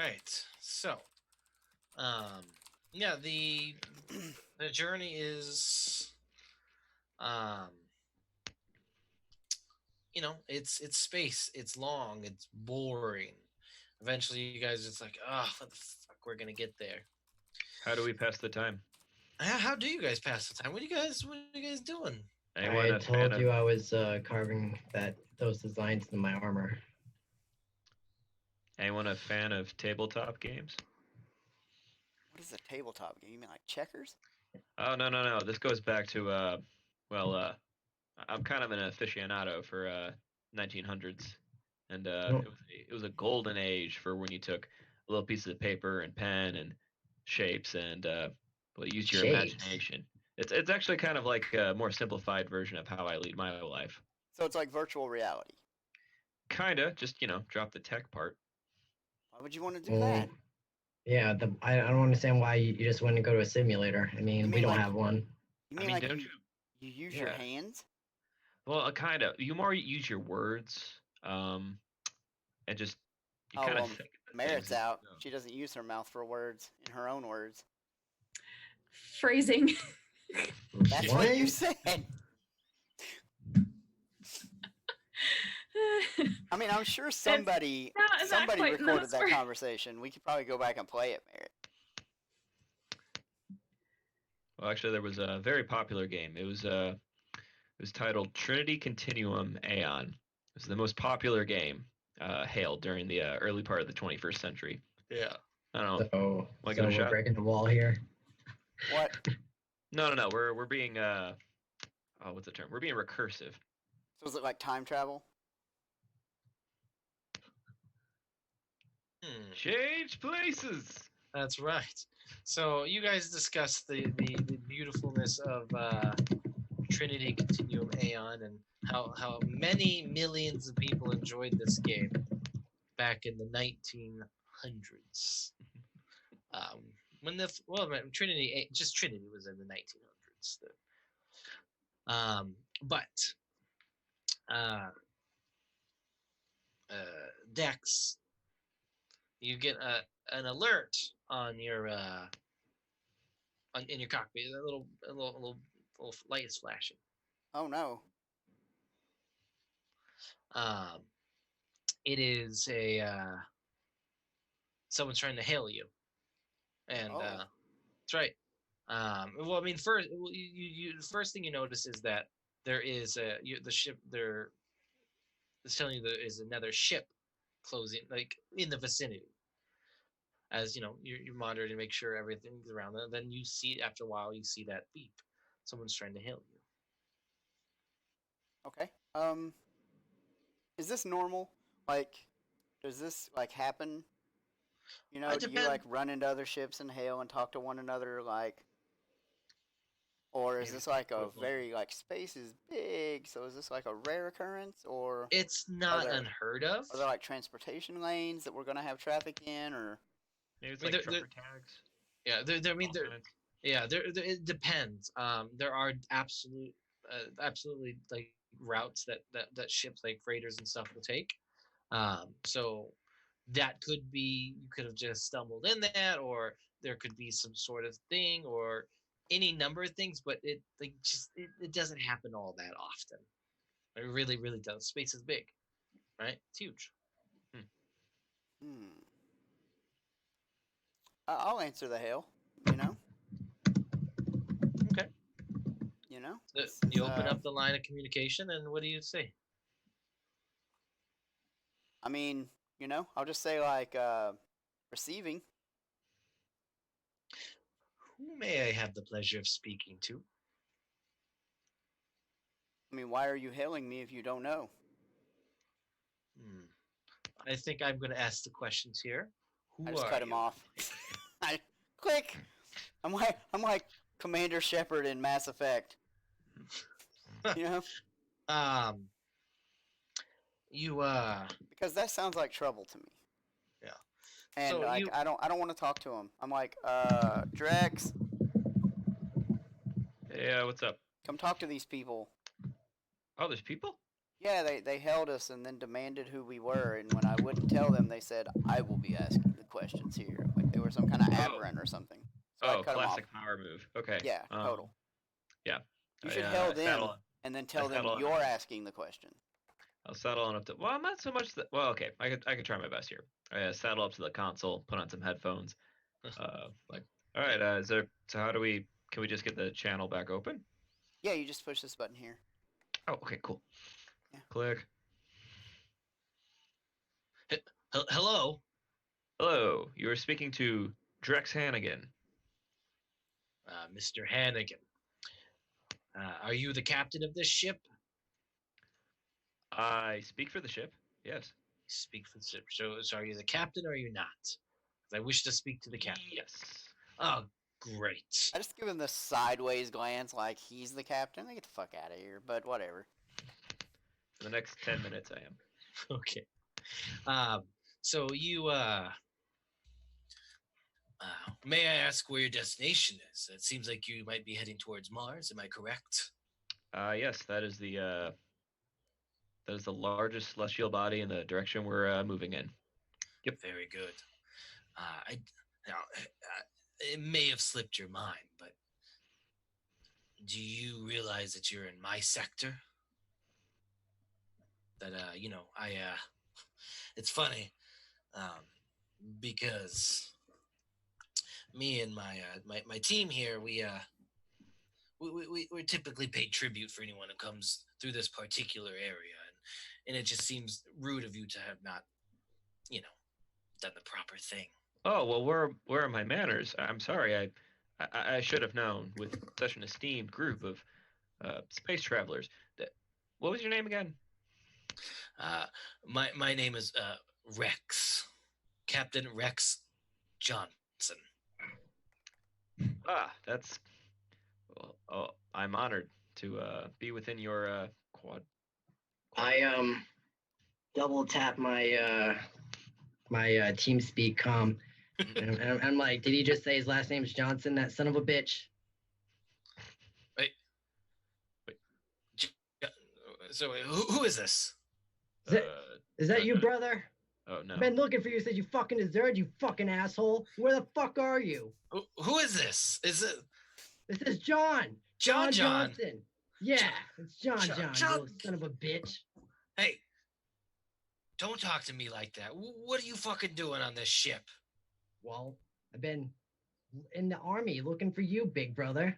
right. So, yeah, the journey is, it's space. It's long. It's boring. Eventually, you guys are just like, what the fuck? We're gonna get there. How do we pass the time? How do you guys pass the time? What are you guys doing? I told you I was carving those designs in my armor. Anyone a fan of tabletop games? What is a tabletop game? You mean like checkers? Oh no. This goes back to I'm kind of an aficionado for 1900s, and it was a golden age for when you took a little piece of paper and pen and shapes and use your imagination. It's actually kind of like a more simplified version of how I lead my life. So it's like virtual reality. Kinda, just drop the tech part. Why would you want to do that? Yeah, I don't understand why you just wouldn't go to a simulator. I mean, we don't have one. You mean you use your hands? Well, kind of. You more use your words, and just you kind of think. Merritt's out. She doesn't use her mouth for words in her own words. Phrasing. That's what you said. I mean, I'm sure somebody recorded that conversation. We could probably go back and play it, Merritt. Well, actually, there was a very popular game. It was titled Trinity Continuum Aeon. It was the most popular game hailed during the early part of the 21st century. Yeah. I don't know. So Wanna give it a we're shot? breaking the wall here. What? No. We're being what's the term? We're being recursive. So is it like time travel? Change places. That's right. So you guys discussed the beautifulness of Trinity Continuum Aeon and how many millions of people enjoyed this game back in the 1900s. When Trinity was in the 1900s. But Dex, you get an alert on your in your cockpit. A little light is flashing. Oh no. It is someone's trying to hail you, and that's right. Well, I mean, first, the first thing you notice is that there is the ship there. It's telling you there is another ship closing, like in the vicinity. As you know, you're monitoring to make sure everything's around. Then you see, after a while, you see that beep. Someone's trying to hail you. Okay. Is this normal? Like, does this like happen? You know, do you like run into other ships and hail and talk to one another like? Or is this like a very like space is big? So is this like a rare occurrence or? It's not unheard of. Are there like transportation lanes that we're gonna have traffic in, or? Maybe it's like trucker tags. Yeah, it depends. There are absolutely like routes that ships like freighters and stuff will take. So that could be, you could have just stumbled in that, or there could be some sort of thing, or any number of things. But it doesn't happen all that often. It really, really does. Space is big, right? It's huge. I'll answer the hail. You know. Okay. You know. You open up the line of communication, and what do you say? I mean, you know, I'll just say like receiving. Who may I have the pleasure of speaking to? I mean, why are you hailing me if you don't know? I think I'm going to ask the questions here. I just cut him off. Click. I'm like Commander Shepard in Mass Effect. You know? Because that sounds like trouble to me. Yeah. And so like I don't want to talk to him. I'm like, Drex. Hey, what's up? Come talk to these people. Oh, there's people? Yeah, they held us and then demanded who we were, and when I wouldn't tell them, they said, I will be asking the questions here. Like they were some kind of aberrant or something. So I cut classic power move. Okay. Yeah, total. Yeah. You should hail them and then tell them you're asking the question. I'll saddle on up to, well, not so much that, well, okay, I could try my best here. I saddle up to the console, put on some headphones. Like, all right, so how do can we just get the channel back open? Yeah, you just push this button here. Oh, okay, cool. Yeah. Click. Hello? Hello, you are speaking to Drex Hannigan. Mr. Hannigan. Are you the captain of this ship? I speak for the ship, yes. You speak for the ship. So are you the captain or are you not? I wish to speak to the captain. Yes. Oh, great. I just give him the sideways glance like he's the captain. Get the fuck out of here, but whatever. For the next 10 minutes, I am. Okay. So you, may I ask where your destination is? It seems like you might be heading towards Mars. Am I correct? Yes, that is the largest celestial body in the direction we're moving in. Yep. Very good. It may have slipped your mind, but do you realize that you're in my sector? That it's funny, because me and my team here, we're typically paid tribute for anyone who comes through this particular area, and it just seems rude of you to have not, done the proper thing. Oh well, where are my manners? I'm sorry. I should have known. With such an esteemed group of space travelers. What was your name again? My name is Rex, Captain Rex Johnson. That's. Well, oh, I'm honored to be within your quad. I double tap my my TeamSpeak comm, and I'm like, did he just say his last name's Johnson? That son of a bitch. Wait. So who is this? Is that you, brother? Oh no. I've been looking for you since you fucking deserted, you fucking asshole. Where the fuck are you? Who is this? Is it? This is John. John. Johnson. Yeah, it's John, you son of a bitch. Hey, don't talk to me like that. What are you fucking doing on this ship? Well, I've been in the army looking for you, big brother.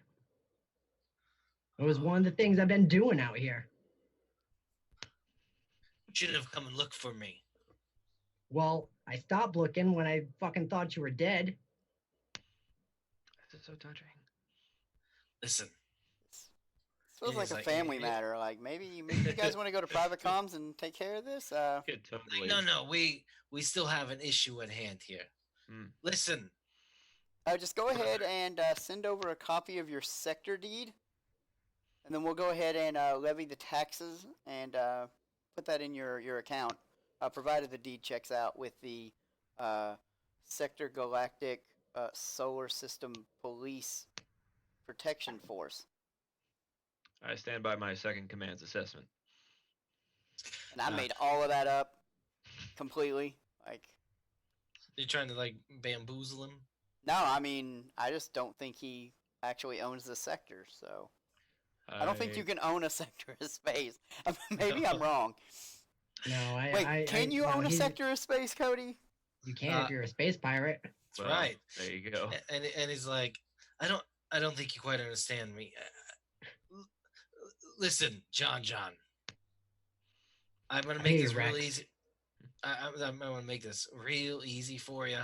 It was one of the things I've been doing out here. You shouldn't have come and looked for me. Well, I stopped looking when I fucking thought you were dead. This is so touching. Listen. Feels like a family matter. Like maybe you guys want to go to private comms and take care of this. Totally. No, we still have an issue at hand here. Listen. Just go ahead and send over a copy of your sector deed, and then we'll go ahead and levy the taxes and put that in your account, provided the deed checks out with the Sector Galactic Solar System Police Protection Force. I stand by my second command's assessment. And I made all of that up completely. Like, you're trying to like bamboozle him? No, I mean, I just don't think he actually owns the sector. So I don't think you can own a sector of space. Maybe I'm wrong. No, Wait, can you own a sector of space, Cody? You can if you're a space pirate. That's right. There you go. And he's like, I don't think you quite understand me. Listen, John. I'm gonna make this real easy. I'm gonna make this real easy for you.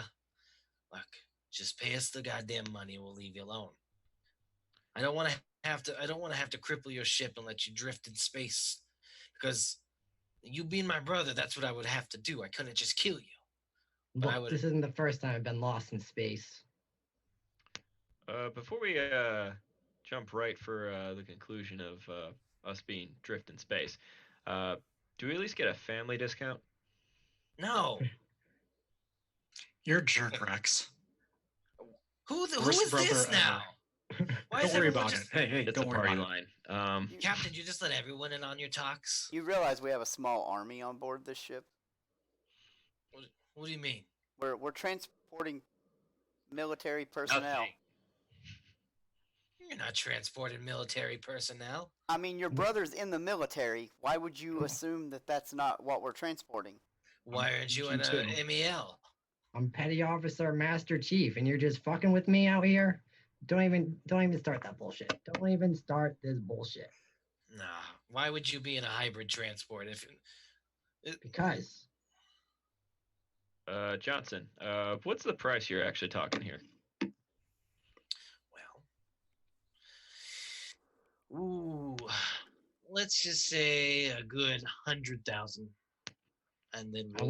Look, just pay us the goddamn money. We'll leave you alone. I don't want to have to cripple your ship and let you drift in space, because you being my brother, that's what I would have to do. I couldn't just kill you. Look, this isn't the first time I've been lost in space. Before we jump right for the conclusion of us being drift in space, do we at least get a family discount? No. You're a jerk, Rex. Who is this now? Don't worry about it. Hey, it's don't a worry party about line. Captain, you just let everyone in on your talks? You realize we have a small army on board this ship? What do you mean? We're transporting military personnel. Okay. You're not transporting military personnel. I mean, your brother's in the military. Why would you assume that that's not what we're transporting? Why aren't you in a MEL? I'm Petty Officer Master Chief, and you're just fucking with me out here? Don't even start that bullshit. Don't even start this bullshit. Nah. Why would you be in a hybrid transport Because. Johnson, what's the price you're actually talking here? Well, let's just say a good 100,000, and then I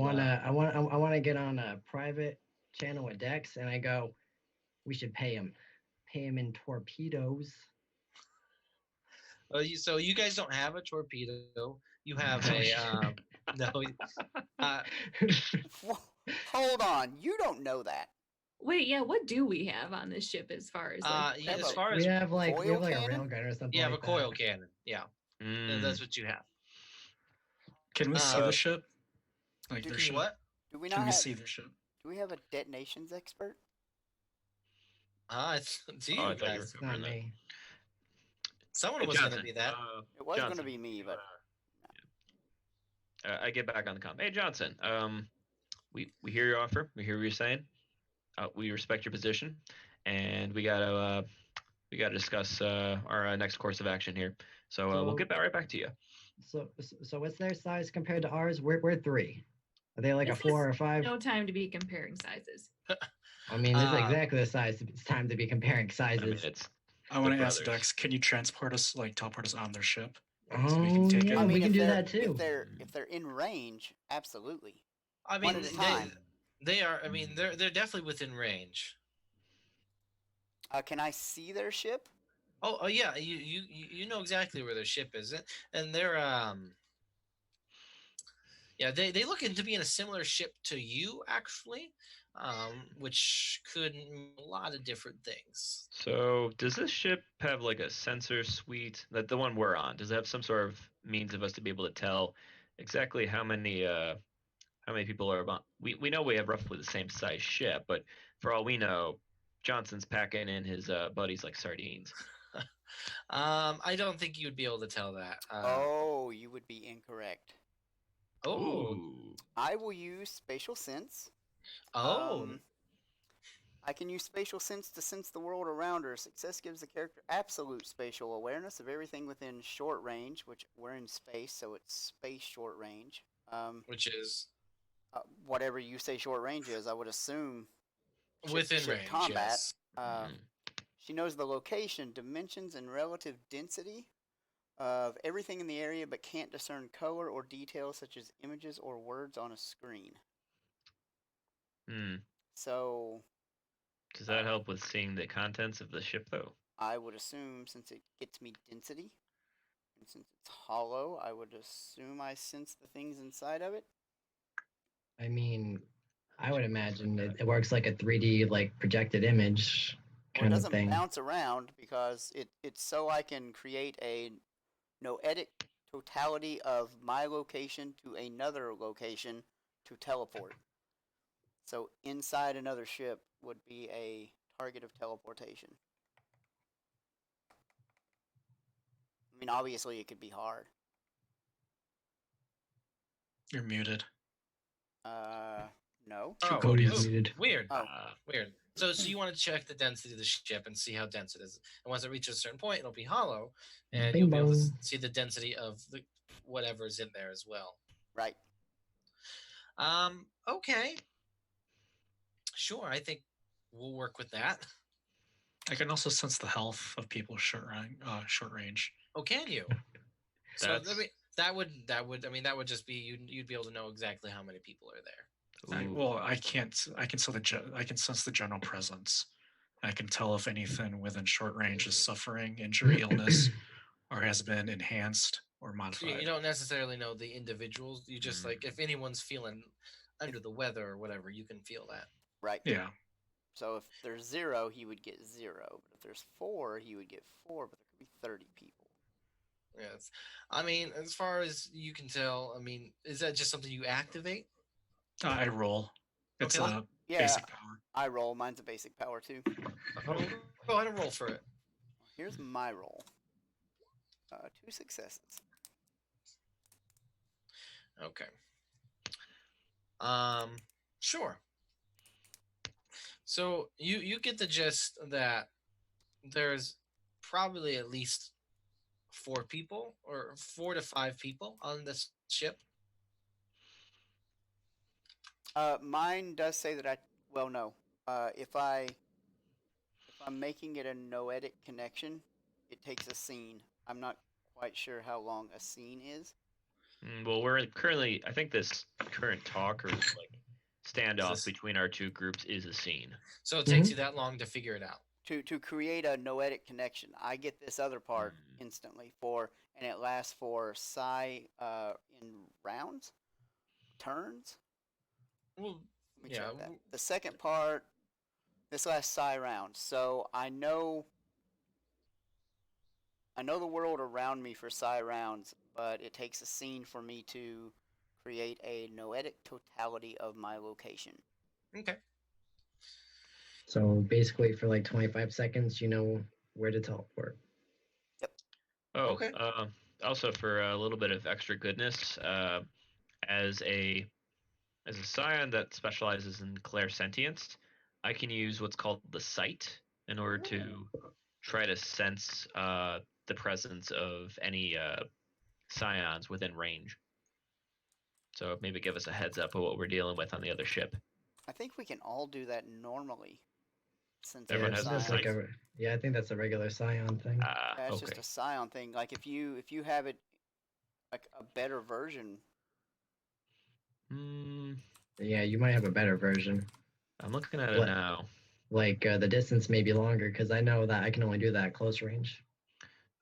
wanna get on a private channel with Dex, and I go, we should pay him in torpedoes. So you guys don't have a torpedo. You have a no. Hold on, you don't know that. Wait, yeah, what do we have on this ship as far as we have like a railgun or something. You have like a coil cannon. Yeah, that's what you have. Can we see the ship? Like do their ship? What? Do we not Can we have, see their ship? Do we have a detonations expert? It's you guys. Not me. Someone Hey, was going to be that. It was going to Johnson, be me, but I get back on the comm. Hey, Johnson. We hear your offer. We hear what you're saying. We respect your position, and we gotta discuss our next course of action here. So we'll get right back to you. So what's their size compared to ours? We're 3. Are they like This a 4 or is 5? No time to be comparing sizes. I mean, this is exactly the size. It's time to be comparing sizes. I mean, it's. I want to brothers. ask Dex, can you teleport us on their ship? So we can take it? yeah, I mean, we can if do they're- that too. If they're in range, absolutely. I mean, One at a time. they are. I mean, they're definitely within range. Can I see their ship? Oh yeah, you know exactly where their ship is, and they're yeah, they look to be in a similar ship to you actually, which could mean a lot of different things. So does this ship have like a sensor suite? That the one we're on, does it have some sort of means of us to be able to tell exactly how many people are on? We know we have roughly the same size ship, but for all we know, Johnson's packing in his buddies like sardines. I don't think you'd be able to tell that. Oh, you would be incorrect. Oh. Ooh. I will use spatial sense. Oh. I can use spatial sense to sense the world around her. Success gives the character absolute spatial awareness of everything within short range, which we're in space, so it's space short range. Which is whatever you say short range is, I would assume within ship range. combat. Yes. She knows the location, dimensions, and relative density of everything in the area, but can't discern color or details such as images or words on a screen. So does that help with seeing the contents of the ship, though? I would assume, since it gets me density, and since it's hollow, I would assume I sense the things inside of it. I mean, I would imagine it works like a 3D like projected image kind of thing. It doesn't bounce around because it's so I can create a noetic totality of my location to another location to teleport. So inside another ship would be a target of teleportation. I mean, obviously it could be hard. You're muted. No. Cody's muted. Weird. Oh. Weird. So you want to check the density of the ship and see how dense it is. And once it reaches a certain point, it'll be hollow, and Bing you'll be able to bong. see the density of the whatever's in there as well. Right. Okay. Sure, I think we'll work with that. I can also sense the health of people short range. Oh, can you? So that would just be you'd be able to know exactly how many people are there. I can't. I can sense the general presence. I can tell if anything within short range is suffering injury, illness, or has been enhanced or modified. So you don't necessarily know the individuals. You just like if anyone's feeling under the weather or whatever, you can feel that. Right. Yeah. So if there's 0, he would get 0. But if there's 4, he would get 4. But there could be 30 people. Yes. I mean, as far as you can tell, I mean, is that just something you activate? I roll. It's Okay. a basic power. I roll. Mine's a basic power too. Go ahead and roll for it. Here's my roll. 2 successes. Okay. Sure. So you get the gist that there's probably at least 4 people or 4 to 5 people on this ship. Mine does say that no. If I'm making it a noetic connection, it takes a scene. I'm not quite sure how long a scene is. Well, we're currently. I think this current talk or like standoff between our two groups is a scene. So it takes you that long to figure it out. To create a noetic connection, I get this other part instantly and it lasts for in rounds, turns. Well, Let me check that. The second part, this lasts rounds, so I know the world around me for rounds, but it takes a scene for me to create a noetic totality of my location. Okay. So basically, for like 25 seconds, you know where to teleport. Yep. Oh, Okay. Also for a little bit of extra goodness, as a scion that specializes in clairsentience, I can use what's called the sight in order to try to sense the presence of any scions within range. So maybe give us a heads up of what we're dealing with on the other ship. I think we can all do that normally. Since Everyone has that's sight. yeah, I think that's a regular scion thing. Yeah, it's Okay. just a scion thing. Like if you have it like a better version. Yeah, you might have a better version. I'm looking at it now. Like the distance may be longer because I know that I can only do that at close range.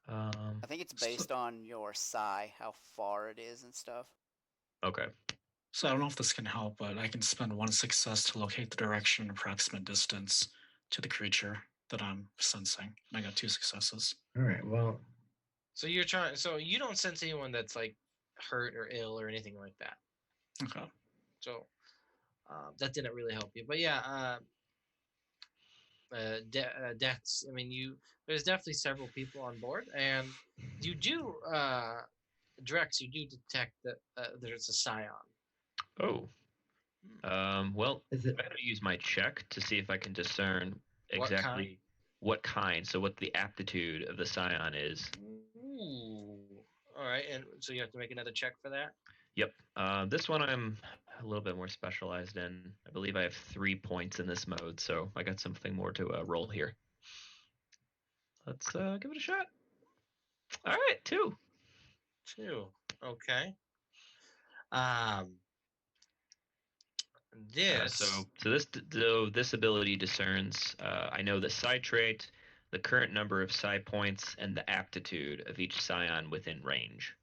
I think it's based on your psi, how far it is and stuff. Okay. So I don't know if this can help, but I can spend 1 success to locate the direction and approximate distance to the creature that I'm sensing. And I got 2 successes. All right, well. So you're trying. So you don't sense anyone that's like hurt or ill or anything like that. Okay. So that didn't really help you. But yeah, deaths. I mean, there's definitely several people on board, and you do, Drex, you do detect that there's a scion. Oh. Well, Is it? I'm going to use my check to see if I can discern exactly what kind. So what the aptitude of the scion is. Ooh. All right, and so you have to make another check for that? Yep. This one I'm a little bit more specialized in. I believe I have 3 points in this mode, so I got something more to roll here. Let's give it a shot. All right, 2. 2. Okay. This ability discerns. I know the psi trait, the current number of psi points, and the aptitude of each scion within range.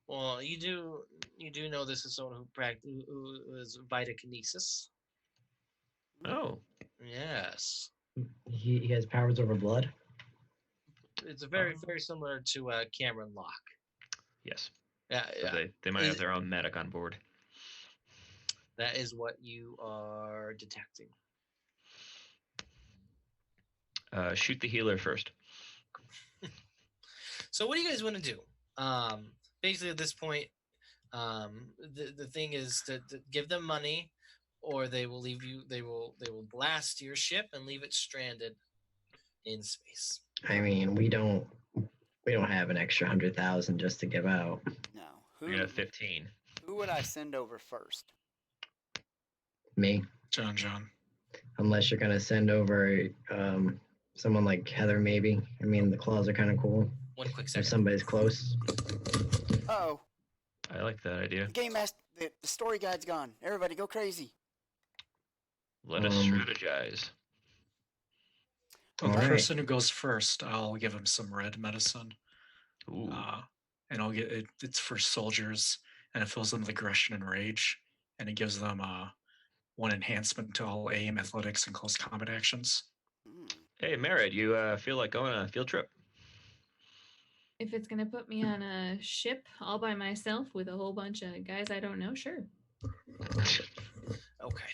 Well, you do know this is someone who is vitakinesis. Oh. Yes. He has powers over blood. It's very similar to Cameron Locke. Yes. Yeah, so yeah. They might have their own medic on board. That is what you are detecting. Shoot the healer first. So what do you guys want to do? Basically, at this point, the thing is to give them money, or they will leave you. They will blast your ship and leave it stranded in space. I mean, we don't have an extra 100,000 just to give out. No. We have 15. Who would I send over first? Me. John. Unless you're gonna send over someone like Heather, maybe. I mean, the claws are kind of cool. One quick second. If somebody's close. Oh. I like that idea. The game master, the story guide's gone. Everybody go crazy. Let us strategize. Well, the person who goes first, I'll give him some red medicine. Ooh. And I'll get it. It's for soldiers, and it fills them with aggression and rage, and it gives them 1 enhancement to all aim, athletics, and close combat actions. Hey, Merritt, you feel like going on a field trip? If it's gonna put me on a ship all by myself with a whole bunch of guys I don't know, sure. Okay.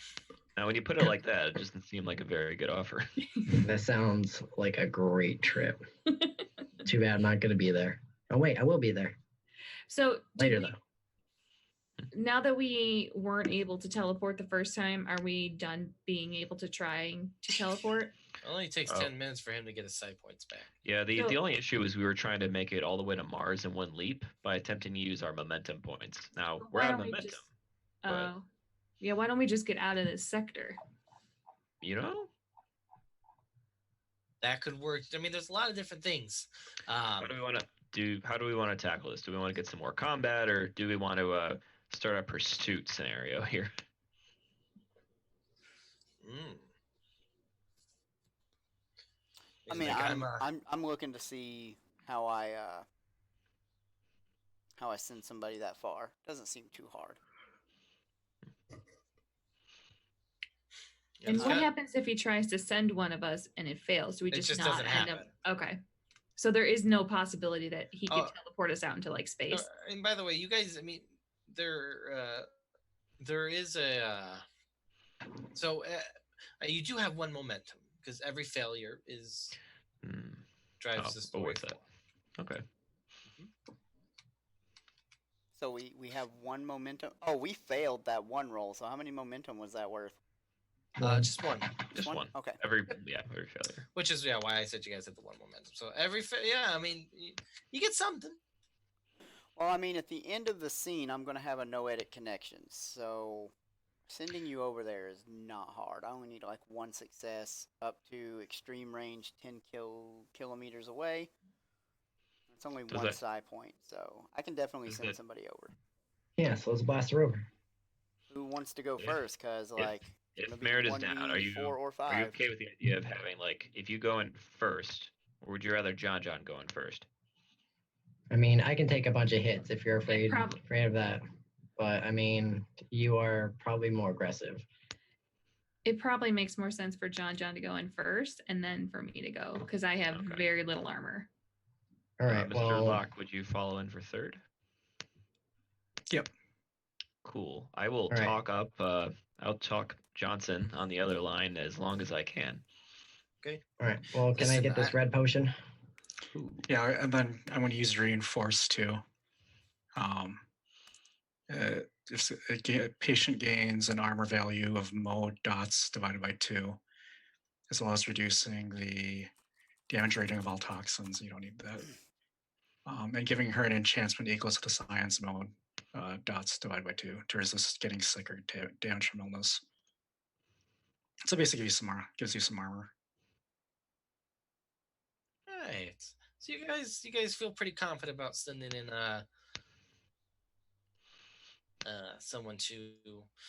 Now, when you put it like that, it doesn't seem like a very good offer. That sounds like a great trip. Too bad I'm not going to be there. Oh, wait, I will be there. So later, though. Now that we weren't able to teleport the first time, are we done being able to trying to teleport? It only takes 10 minutes for him to get his psi points back. Yeah, the only issue is we were trying to make it all the way to Mars in 1 leap by attempting to use our momentum points. Now, we're out of momentum. Yeah, why don't we just get out of this sector? You know? That could work. I mean, there's a lot of different things. What do we want to do? How do we want to tackle this? Do we want to get some more combat, or do we want to start a pursuit scenario here? I mean, I'm looking to see how I send somebody that far. Doesn't seem too hard. And what happens if he tries to send one of us and it fails? Do we just not end up? Okay. So there is no possibility that he could teleport us out into like space. And by the way, you guys, I mean, there is a you do have 1 momentum because every failure is drives the story. Okay. So we have 1 momentum. Oh, we failed that one roll. So how many momentum was that worth? Just one. Just one. Okay. Every failure. Which is why I said you guys had the 1 momentum. So I mean, you get something. Well, I mean, at the end of the scene, I'm going to have a no edit connection. So sending you over there is not hard. I only need like 1 success up to extreme range 10 kilometers away. It's only one psi point, so I can definitely send somebody over. Yeah, so let's blast her over. Who wants to go first? Because if Merritt is down, are you 4 or 5? Are you okay with the idea of having like if you go in first, or would you rather John go in first? I mean, I can take a bunch of hits if you're afraid of that, but I mean, you are probably more aggressive. It probably makes more sense for John to go in first, and then for me to go because I have very little armor. All right, Mr. Locke, would you follow in for third? Yep. Cool. I will talk up. I'll talk Johnson on the other line as long as I can. Okay. All right. Well, can I get this red potion? Ooh. Yeah, and then I'm going to use reinforce too. Patient gains an armor value of mode dots divided by 2, as well as reducing the damage rating of all toxins. You don't need that. And giving her an enchantment equal to the science mode dots divided by 2 to resist getting sick or damage from illness. So basically, gives you some armor. Right. So you guys feel pretty confident about sending in someone to.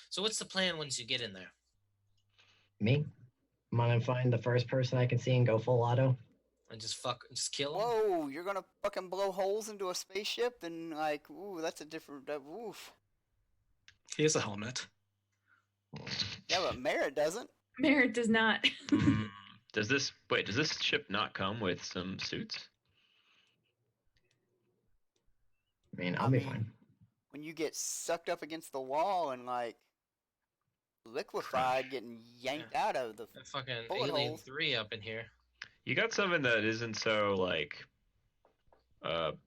So what's the plan once you get in there? Me? I'm gonna find the first person I can see and go full auto. And just kill him? Whoa, you're gonna fucking blow holes into a spaceship? Then ooh, that's a different oof. He has a helmet. Yeah, but Merritt doesn't. Merritt does not. Does this ship not come with some suits? I mean, I'll be fine. When you get sucked up against the wall and liquefied, getting yanked out of the fucking Alien holes. 3 up in here. You got something that isn't so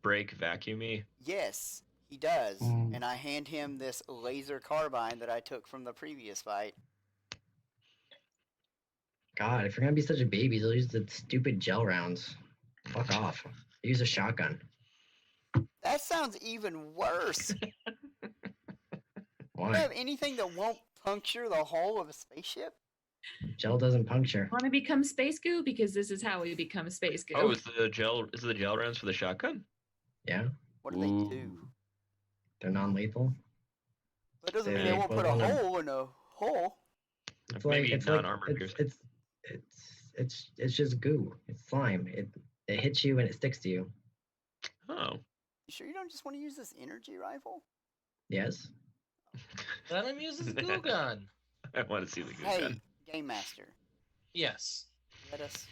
break vacuumy? Yes, he does. And I hand him this laser carbine that I took from the previous fight. God, if you're gonna be such a baby, they'll use the stupid gel rounds. Fuck off. Use a shotgun. That sounds even worse. Why? Do you have anything that won't puncture the hull of a spaceship? Gel doesn't puncture. Want to become space goo? Because this is how we become space goo. Oh, is the gel rounds for the shotgun? Yeah. What do they do? They're non-lethal. That doesn't mean they won't put a hole in a hole. It's maybe like non-armor it's just goo. It's slime. It hits you and it sticks to you. Oh. You sure you don't just want to use this energy rifle? Yes. Let him use his goo gun. I want to see the goo gun. Hey, Game Master. Yes. Let it.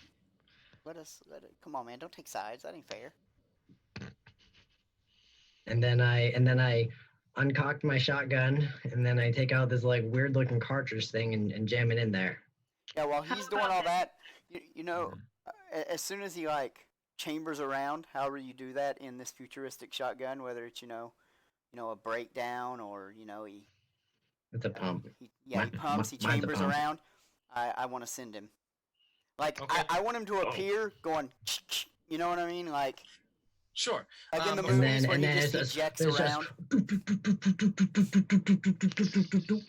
Come on, man. Don't take sides. That ain't fair. And then I uncocked my shotgun, and then I take out this weird looking cartridge thing and jam it in there. Yeah, while he's doing all that, you know, as soon as he chambers around, however you do that in this futuristic shotgun, whether it's a breakdown or he. It's a pump. He pumps. He chambers around. I want to send him. I want him to appear going. You know what I mean? Sure. Like in the movies where he just ejects around.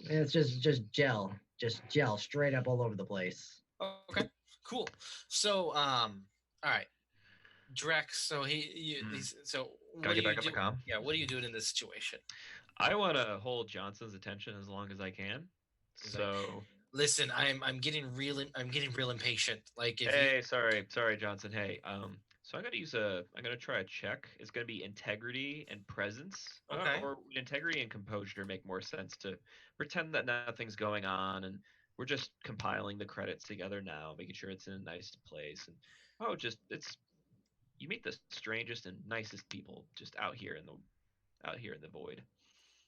It's just gel straight up all over the place. Okay, cool. So, all right, Drex. So he's so. Gotta get back up the comm. Yeah, what are you doing in this situation? I want to hold Johnson's attention as long as I can. So. Listen, I'm getting real impatient. Sorry, Johnson. Hey, so I'm gonna try a check. It's gonna be integrity and presence. Okay. Or integrity and composure make more sense to pretend that nothing's going on and we're just compiling the credits together now, making sure it's in a nice place. And you meet the strangest and nicest people just out here in the void.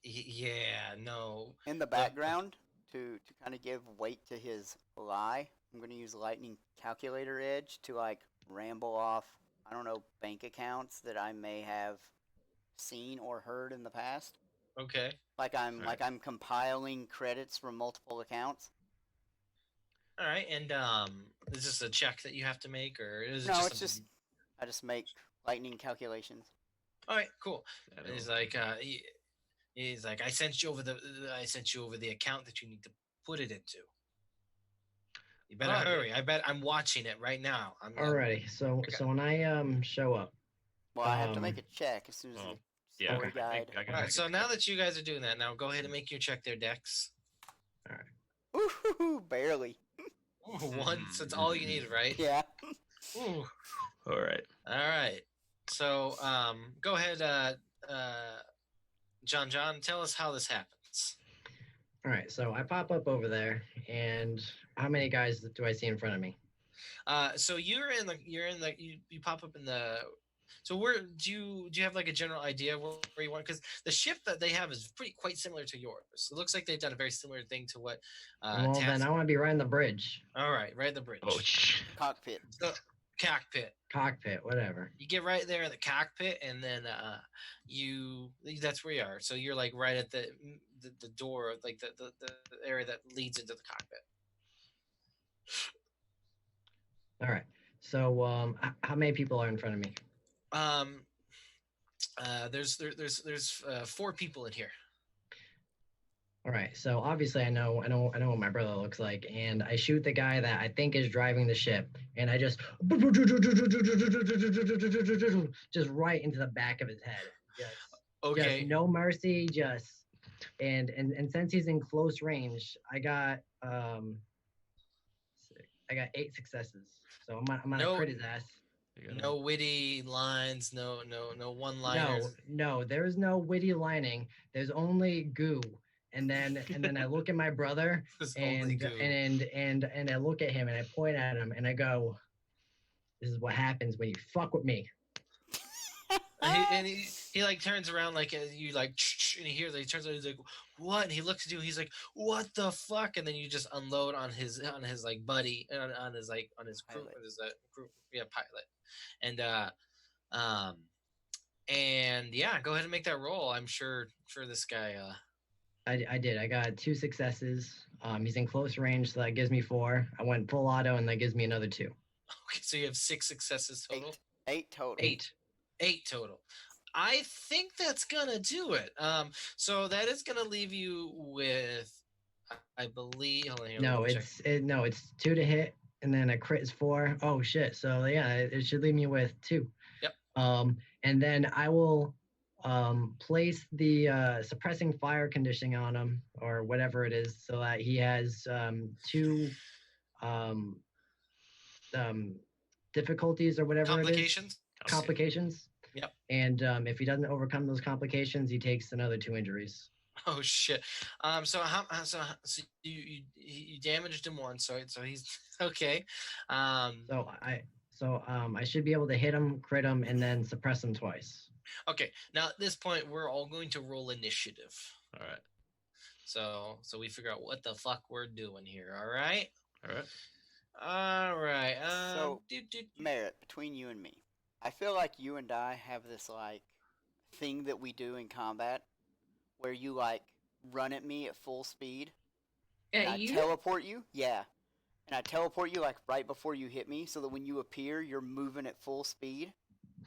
Yeah, no. In the background, to kind of give weight to his lie, I'm going to use Lightning Calculator Edge to ramble off, I don't know, bank accounts that I may have seen or heard in the past. Okay. Like I'm compiling credits from multiple accounts. All right, and is this a check that you have to make, or is it No, just it's just I just make lightning calculations. All right, cool. He's like, he's like, I sent you over the account that you need to put it into. You better hurry. I bet I'm watching it right now. Alrighty. So when I show up. Well, I have to make a check as soon as the story guide. All right. So now that you guys are doing that, now go ahead and make your check there, Dex. All right. Ooh, barely. One. That's all you need, right? Yeah. Ooh. All right. So go ahead, John. Tell us how this happens. All right. So I pop up over there, and how many guys do I see in front of me? So you pop up in the. So where do you have like a general idea where you want? Because the ship that they have is quite similar to yours. It looks like they've done a very similar thing to what. Well, then I want to be riding the bridge. All right, ride the bridge. Oh, cockpit. Cockpit, whatever. You get right there in the cockpit, and then that's where you are. So you're like right at the door, like the area that leads into the cockpit. All right. So how many people are in front of me? There's 4 people in here. All right. So obviously I know what my brother looks like, and I shoot the guy that I think is driving the ship, and I just right into the back of his head. Just no mercy. And since he's in close range, I got 8 successes. So I'm gonna crit his ass. No witty lines, no one-liners. No, there's no witty lining. There's only goo. And then I look at my brother and I look at him and I point at him and I go, "This is what happens when you fuck with me." He like turns around like you like and he hears he turns around, he's like, "What?" And he looks at you, he's like, "What the fuck?" And then you just unload on his like buddy on his crew, pilot. And yeah, go ahead and make that roll. I'm sure this guy I did. I got 2 successes. He's in close range, so that gives me 4. I went full auto, and that gives me another 2. Okay, so you have 6 successes total. 8 total. 8 total. I think that's gonna do it. So that is gonna leave you with, I believe. Hold on, no, it's 2 to hit, and then a crit is 4. Oh shit! So yeah, it should leave me with 2. Yep. And then I will place the suppressing fire conditioning on him or whatever it is, so that he has 2 difficulties or whatever it is. Complications. Yep. And if he doesn't overcome those complications, he takes another 2 injuries. Oh shit. So you damaged him once, so he's okay. So I should be able to hit him, crit him, and then suppress him twice. Okay. Now at this point, we're all going to roll initiative. All right. So we figure out what the fuck we're doing here. All right. All right. So Merritt, between you and me, I feel like you and I have this like thing that we do in combat where you like run at me at full speed. And I teleport you. Yeah. And I teleport you like right before you hit me so that when you appear, you're moving at full speed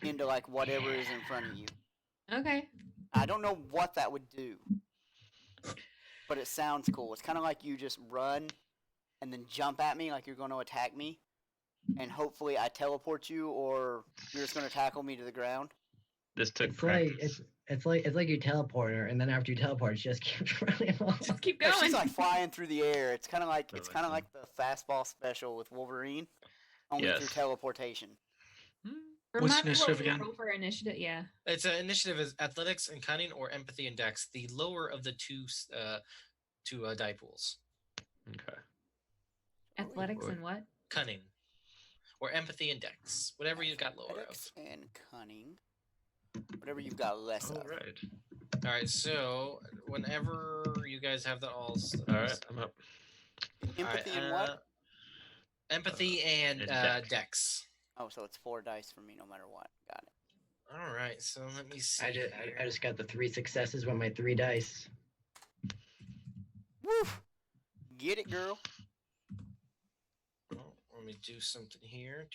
into like whatever is in front of you. Okay. I don't know what that would do, but it sounds cool. It's kind of like you just run and then jump at me like you're going to attack me. And hopefully I teleport you, or you're just going to tackle me to the ground. This took practice. It's like you teleport her, and then after you teleport, she just keeps running off. Just keep going. She's like flying through the air. It's kind of like the fastball special with Wolverine, only through teleportation. What's initiative again? Roll for initiative, yeah. It's initiative is athletics and cunning, or empathy and dex. The lower of the two die pools. Okay. Athletics and what? Cunning. Or empathy and dex. Whatever you've got lower of. And cunning. Whatever you've got less of. All right, so whenever you guys have that all... All right, I'm up. Empathy and what? Empathy and dex. Oh, so it's 4 dice for me no matter what. Got it. All right, so let me see. I just got the 3 successes with my 3 dice. Woo! Get it, girl. Oh, let me do something here.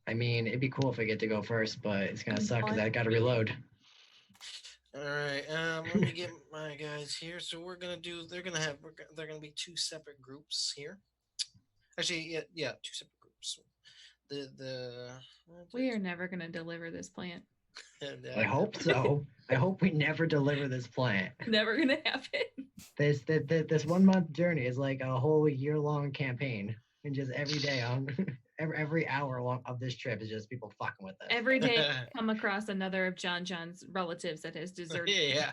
I mean, it'd be cool if I get to go first, but it's gonna suck because I gotta reload. All right, let me get my guys here. So we're gonna do. They're gonna be 2 separate groups here. Actually, yeah, 2 separate groups. We are never gonna deliver this plant. I hope so. I hope we never deliver this plant. Never gonna happen. This 1 month journey is like a whole year-long campaign, and just every day on every hour long of this trip is just people fucking with us. Every day come across another of John's relatives that has deserted. Yeah.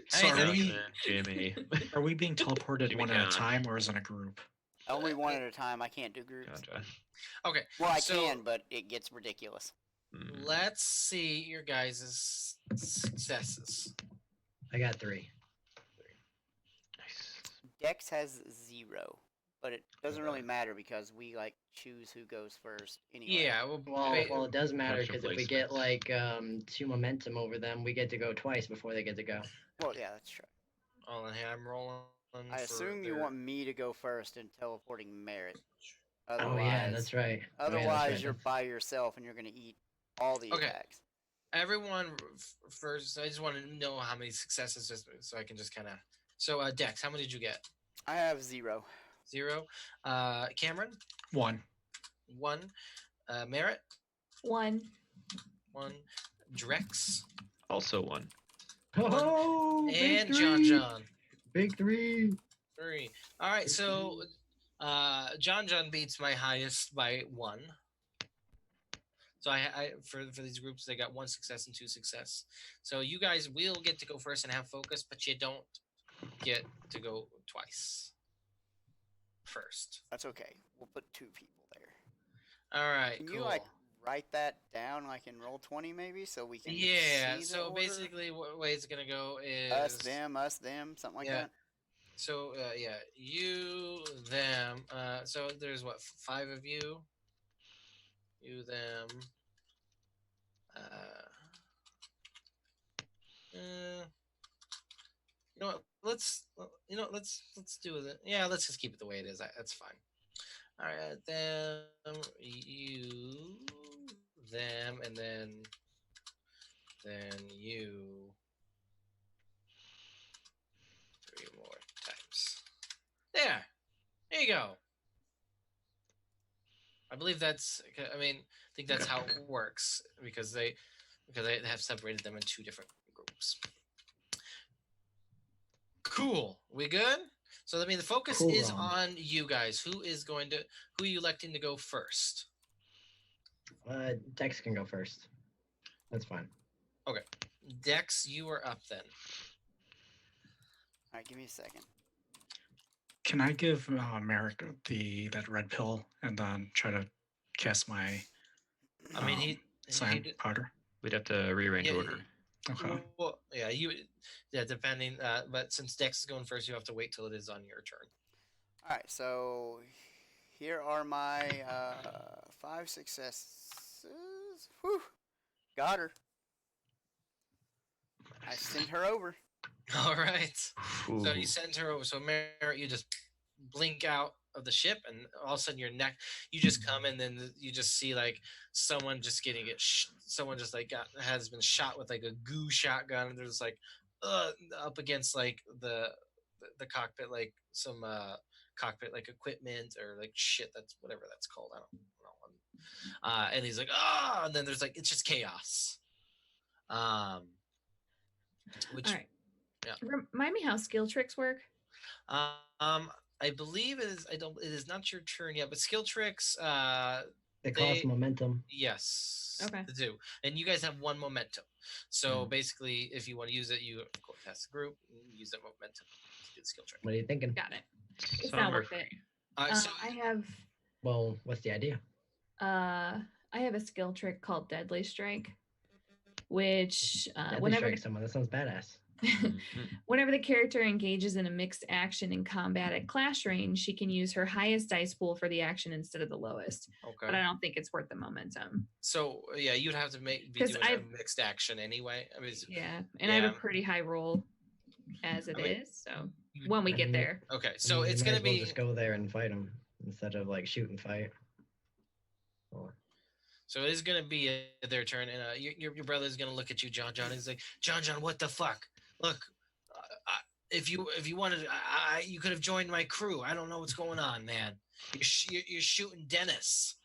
Sorry, Jimmy. Are we being teleported Jimmy one at a John. time, or is it a group? Only one at a time. I can't do groups. John. Okay. Well, I can, but it gets ridiculous. Let's see your guys' successes. I got 3. Nice. Dex has 0, but it doesn't really matter because we like choose who goes first anyway. Yeah. Well, it does matter Extra because if we placements. get like 2 momentum over them, we get to go twice before they get to go. Well, yeah, that's true. Oh, and I'm rolling. I assume you want me to go first in teleporting merit. Oh yeah, that's right. Otherwise, you're by yourself and you're going to eat all the attacks. Everyone first. I just want to know how many successes, just so I can just kind of. So, Dex, how many did you get? I have 0. 0. Cameron. 1. 1. Merritt. 1. 1. Drex. Also 1. Oh, and big 3. John. Big 3. 3. All right, so John beats my highest by 1. So I for these groups, they got 1 success and 2 success. So you guys will get to go first and have focus, but you don't get to go twice. First. That's okay. We'll put 2 people there. All right. Can cool. you write that down like in Roll20 maybe so we can Yeah. see the So order? basically, what way it's gonna go is us, them, something like that. So you, them. So there's 5 of you. You, them. You know what? Let's do it. Yeah, let's just keep it the way it is. That's fine. All right, them, you, them, and then you. 3 more times. There you go. I believe that's. I think that's how it works because they have separated them in 2 different groups. Cool. We good? So the focus is on you guys. Who are you electing to go first? Dex can go first. That's fine. Okay. Dex, you are up then. All right, give me a second. Can I give Merrick that red pill and then try to cast my sand powder? We'd have to rearrange order. Okay. Well, depending. But since Dex is going first, you have to wait till it is on your turn. All right, so here are my 5 successes. Whew. Got her. I sent her over. All right. Ooh. So you send her over. So Merritt, you just blink out of the ship, and all of a sudden you just come, and then you just see like someone just someone just like has been shot with like a goo shotgun, and there's like up against like the cockpit, like some cockpit like equipment or like shit, that's whatever that's called, I don't know. And he's like, and then there's like, it's just chaos. Which, all right. Yeah. Remind me how skill tricks work. I believe it is. It is not your turn yet, but skill tricks. They cost momentum. Yes. Okay. They do, and you guys have 1 momentum. So basically, if you want to use it, you of course has the group use that momentum to do the skill trick. What are you thinking? Got it. It's not worth it. So I have. Well, what's the idea? I have a skill trick called Deadly Strike, which Deadly Strike someone. That sounds badass. Whenever the character engages in a mixed action in combat at clash range, she can use her highest dice pool for the action instead of the lowest. Okay. But I don't think it's worth the momentum. So yeah, you'd have to be doing a mixed action anyway. I mean, I have a pretty high roll as it is. So when we get there. Okay, so it's gonna be just go there and fight them instead of like shoot and fight. So it is going to be their turn, and your brother's going to look at you, John. He's like, John, what the fuck? Look, if you wanted, you could have joined my crew. I don't know what's going on, man. You're shooting Dennis.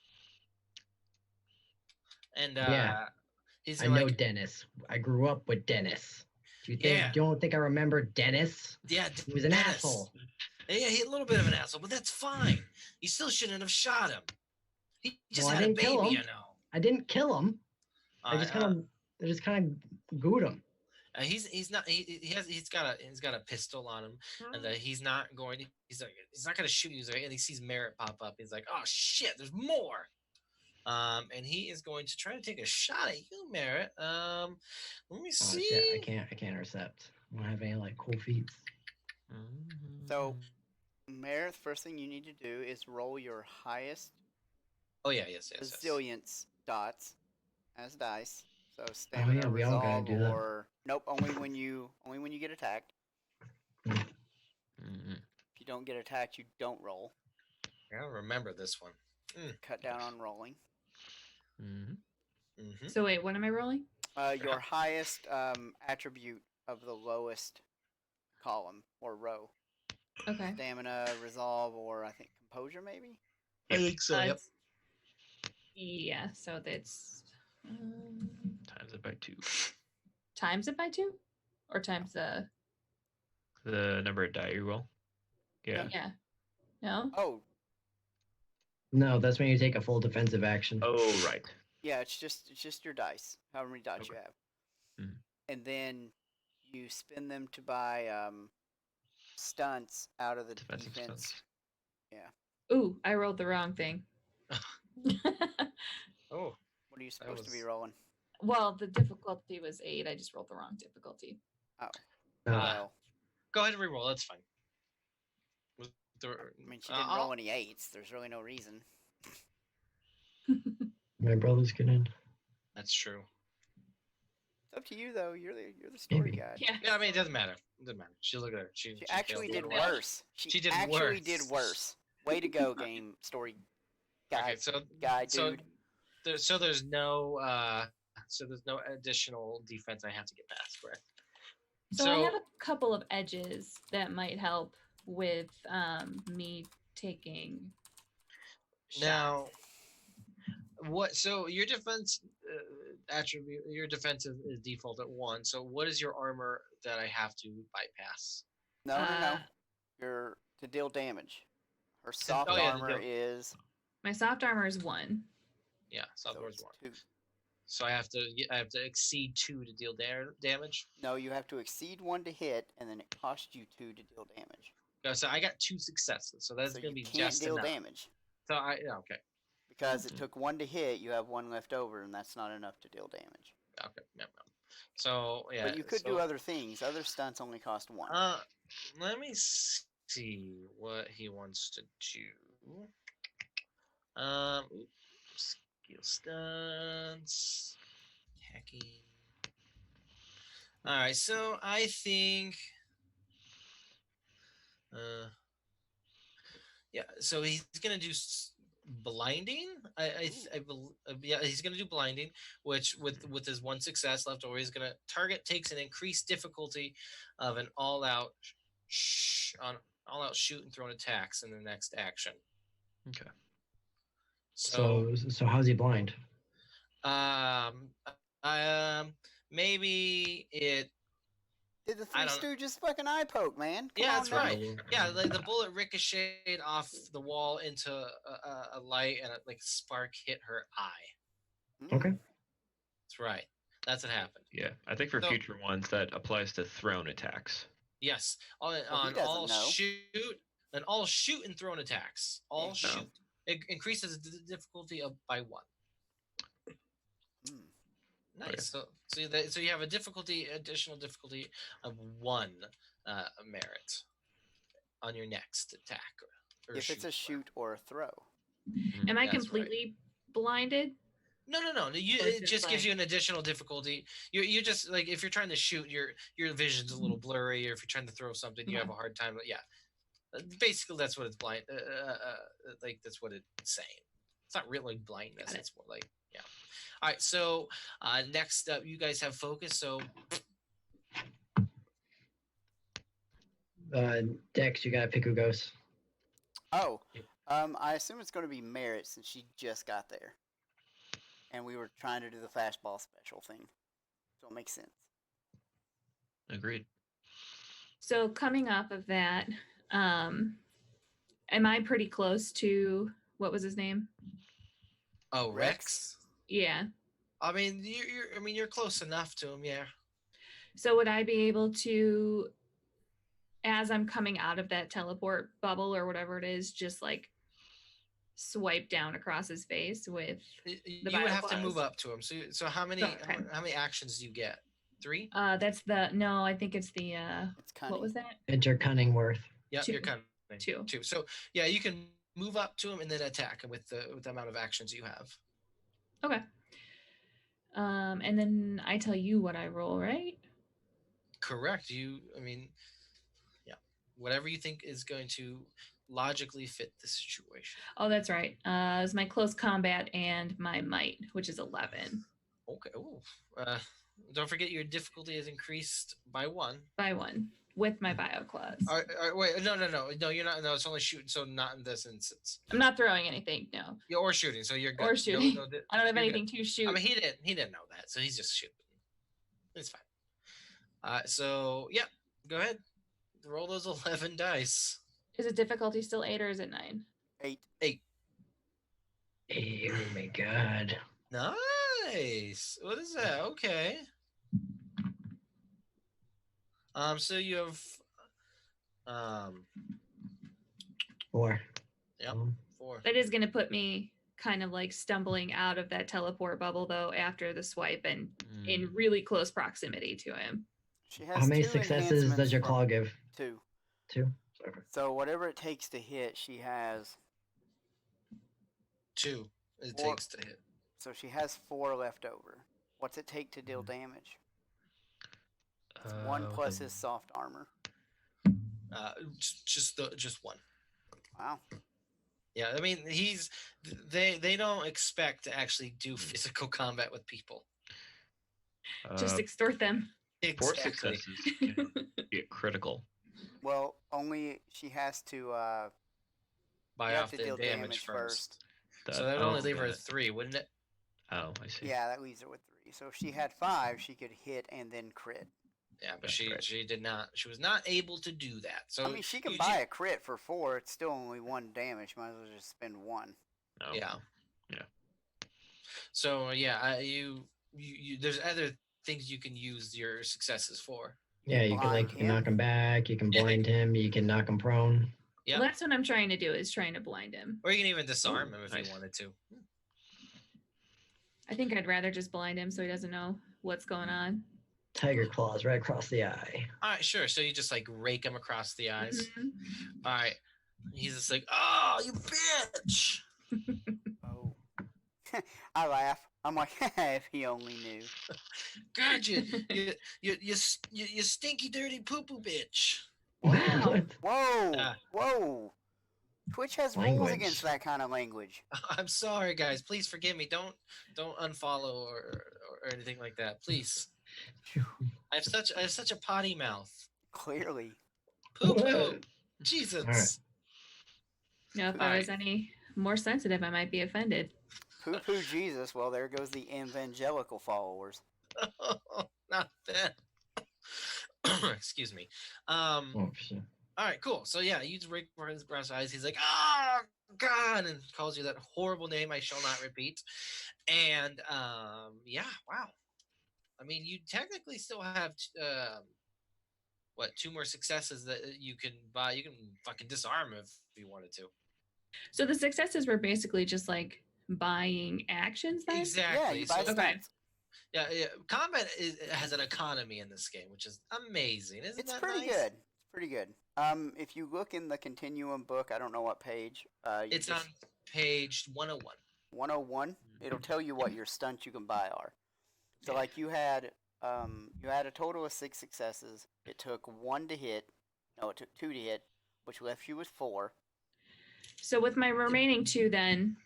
And yeah, I know Dennis. I grew up with Dennis. Do you don't think I remember Dennis? Yeah, he was an asshole. Yeah, he's a little bit of an asshole, but that's fine. You still shouldn't have shot him. He just had a baby, you know. I didn't kill him. I just kind of gooed him. He's got a pistol on him, and he's not going to shoot you. And he sees Merritt pop up. He's like, oh shit, there's more. And he is going to try to take a shot at you, Merritt. Let me see. Shit, I can't intercept. I don't have any like cool feats. So, Merritt, first thing you need to do is roll your highest. Oh yeah, yes. Resilience dots as dice. So stamina, resolve, or nope. Only when you get attacked. If you don't get attacked, you don't roll. I don't remember this one. Cut down on rolling. So wait, what am I rolling? Your highest attribute of the lowest column or row. Okay. Stamina, resolve, or I think composure, maybe. I think so. Yep. Yeah, so that's times it by 2. Times it by 2, or times the number of die you roll. Yeah. Yeah. No. Oh. No, that's when you take a full defensive action. Oh, right. Yeah, it's just your dice, however many dots you have, and then you spin them to buy stunts out of the defense. Stunts. Yeah. Ooh, I rolled the wrong thing. Oh. What are you supposed to be rolling? Well, the difficulty was 8. I just rolled the wrong difficulty. Oh. Well. Go ahead and reroll. That's fine. I mean, she didn't roll any 8s. There's really no reason. My brother's getting. That's true. It's up to you, though. You're the story guy. Yeah. I mean, it doesn't matter. It doesn't matter. She looked at her. She actually did worse. She actually did worse. Way to go, game story guy. Okay, dude. So there's no additional defense I have to get past, correct? So I have a couple of edges that might help with me taking shots. Now, what? So your defense attribute, your defense is default at 1. So what is your armor that I have to bypass? No. You're to deal damage. Her soft armor is. My soft armor is 1. Yeah, soft armor is 1. 2. So I have to exceed 2 to deal damage. No, you have to exceed 1 to hit, and then it costs you 2 to deal damage. So I got 2 successes, so that's going to be just enough. Can't deal damage. So okay. Because it took 1 to hit, you have 1 left over, and that's not enough to deal damage. Okay, no. So yeah. But you could do other things. Other stunts only cost 1. Let me see what he wants to do. Skill stunts. Hacking. All right, so I think. Yeah, so he's gonna do blinding. He's gonna do blinding, which with his 1 success left over, he's gonna target takes an increased difficulty of an all-out shoot and thrown attacks in the next action. Okay. So how's he blind? Maybe it. Did the Three Stooges fucking eye poke, man? Come yeah, on that's now. right. Yeah, like the bullet ricocheted off the wall into a light, and a spark hit her eye. Okay. That's right. That's what happened. Yeah, I think for future ones that applies to thrown attacks. Yes, on all shoot and thrown attacks. All shoot. It increases the difficulty by 1. Nice. Okay. So you have additional difficulty of 1 merit on your next attack. Or if it's a shoot or a throw. Am I completely blinded? No. It just gives you an additional difficulty. You just like if you're trying to shoot, your vision's a little blurry, or if you're trying to throw something, you have a hard time. But yeah, basically that's what it's blind. Like that's what it's saying. It's not really blindness. It's more like All right. So next up, you guys have focus. So Dex, you gotta pick who goes. Oh, I assume it's going to be Merit since she just got there, and we were trying to do the fastball special thing, so it makes sense. Agreed. So coming off of that, am I pretty close to what was his name? Oh, Rex. Yeah. I mean, you're close enough to him, yeah. So would I be able to, as I'm coming out of that teleport bubble or whatever it is, just like swipe down across his face with the You would have to move up to him. So how many actions do you get? 3? That's no, I think it's the it's cunning. What was that? It's your cunning worth. Yep, your cunning. 2. So yeah, you can move up to him and then attack him with the amount of actions you have. Okay. And then I tell you what I roll, right? Correct. Whatever you think is going to logically fit the situation. Oh, that's right. It's my close combat and my might, which is 11. Okay. Ooh. Don't forget your difficulty is increased by 1. By 1 with my bio claws. Wait, no, you're not. No, it's only shooting, so not in this instance. I'm not throwing anything. No. Yeah, or shooting, so you're good. Or shooting. I don't have anything to shoot. I mean, he didn't know that, so he's just shooting. It's fine. So yeah, go ahead. Roll those 11 dice. Is it difficulty still 8 or is it 9? 8. 8. Oh my god. Nice. What is that? Okay. So you have 4. Yep. 4. That is going to put me kind of like stumbling out of that teleport bubble though after the swipe and in really close proximity to him. She has How many successes does your claw give? 2. 2. So whatever it takes to hit, she has 2. It takes to hit. So she has 4 left over. What's it take to deal damage? It's 1 plus his soft armor. Just 1. Wow. Yeah, I mean they don't expect to actually do physical combat with people. Just extort them. Exactly. 4 successes can be critical. Well, only she has to buy off the damage first. So that would only leave her at 3, wouldn't it? Oh, I see. Yeah, that leaves her with 3. So if she had 5, she could hit and then crit. Yeah, but she did not. She was not able to do that. So I mean, she can buy a crit for 4. It's still only 1 damage. Might as well just spend 1. Oh. Yeah. So yeah, you there's other things you can use your successes for. Yeah, you can knock him back. You can blind him. You can knock him prone. Yeah, well, that's what I'm trying to do. Is trying to blind him. Or you can even disarm him if you wanted to. I think I'd rather just blind him so he doesn't know what's going on. Tiger claws right across the eye. All right, sure. So you just like rake him across the eyes. Mm-hmm. All right. He's just like, oh, you bitch. Oh. I laugh. I'm like, if he only knew. God, you stinky, dirty poo-poo bitch. Wow. Whoa. Twitch has rules against that kind of language. I'm sorry, guys. Please forgive me. Don't unfollow or anything like that. Please. I have such a potty mouth. Clearly. Poo-poo. Jesus. Right. No, if I was any more sensitive, I might be offended. Poo-poo Jesus. Well, there goes the evangelical followers. Not that. Excuse me. Oh, shit. All right, cool. So yeah, you just rake for his brass eyes. He's like, "Oh God," and calls you that horrible name I shall not repeat. And yeah, wow. I mean, you technically still have 2 more successes that you can buy. You can fucking disarm if you wanted to. So the successes were basically just like buying actions then? Exactly. Yeah, you buy okay. Yeah. Combat has an economy in this game, which is amazing. Isn't It's that pretty nice? good. It's pretty good. If you look in the Continuum book, I don't know what page. It's on page 101. 101. It'll tell you what your stunts you can buy are. So like you had a total of 6 successes. It took 1 to hit. No, it took 2 to hit, which left you with 4. So with my remaining 2, then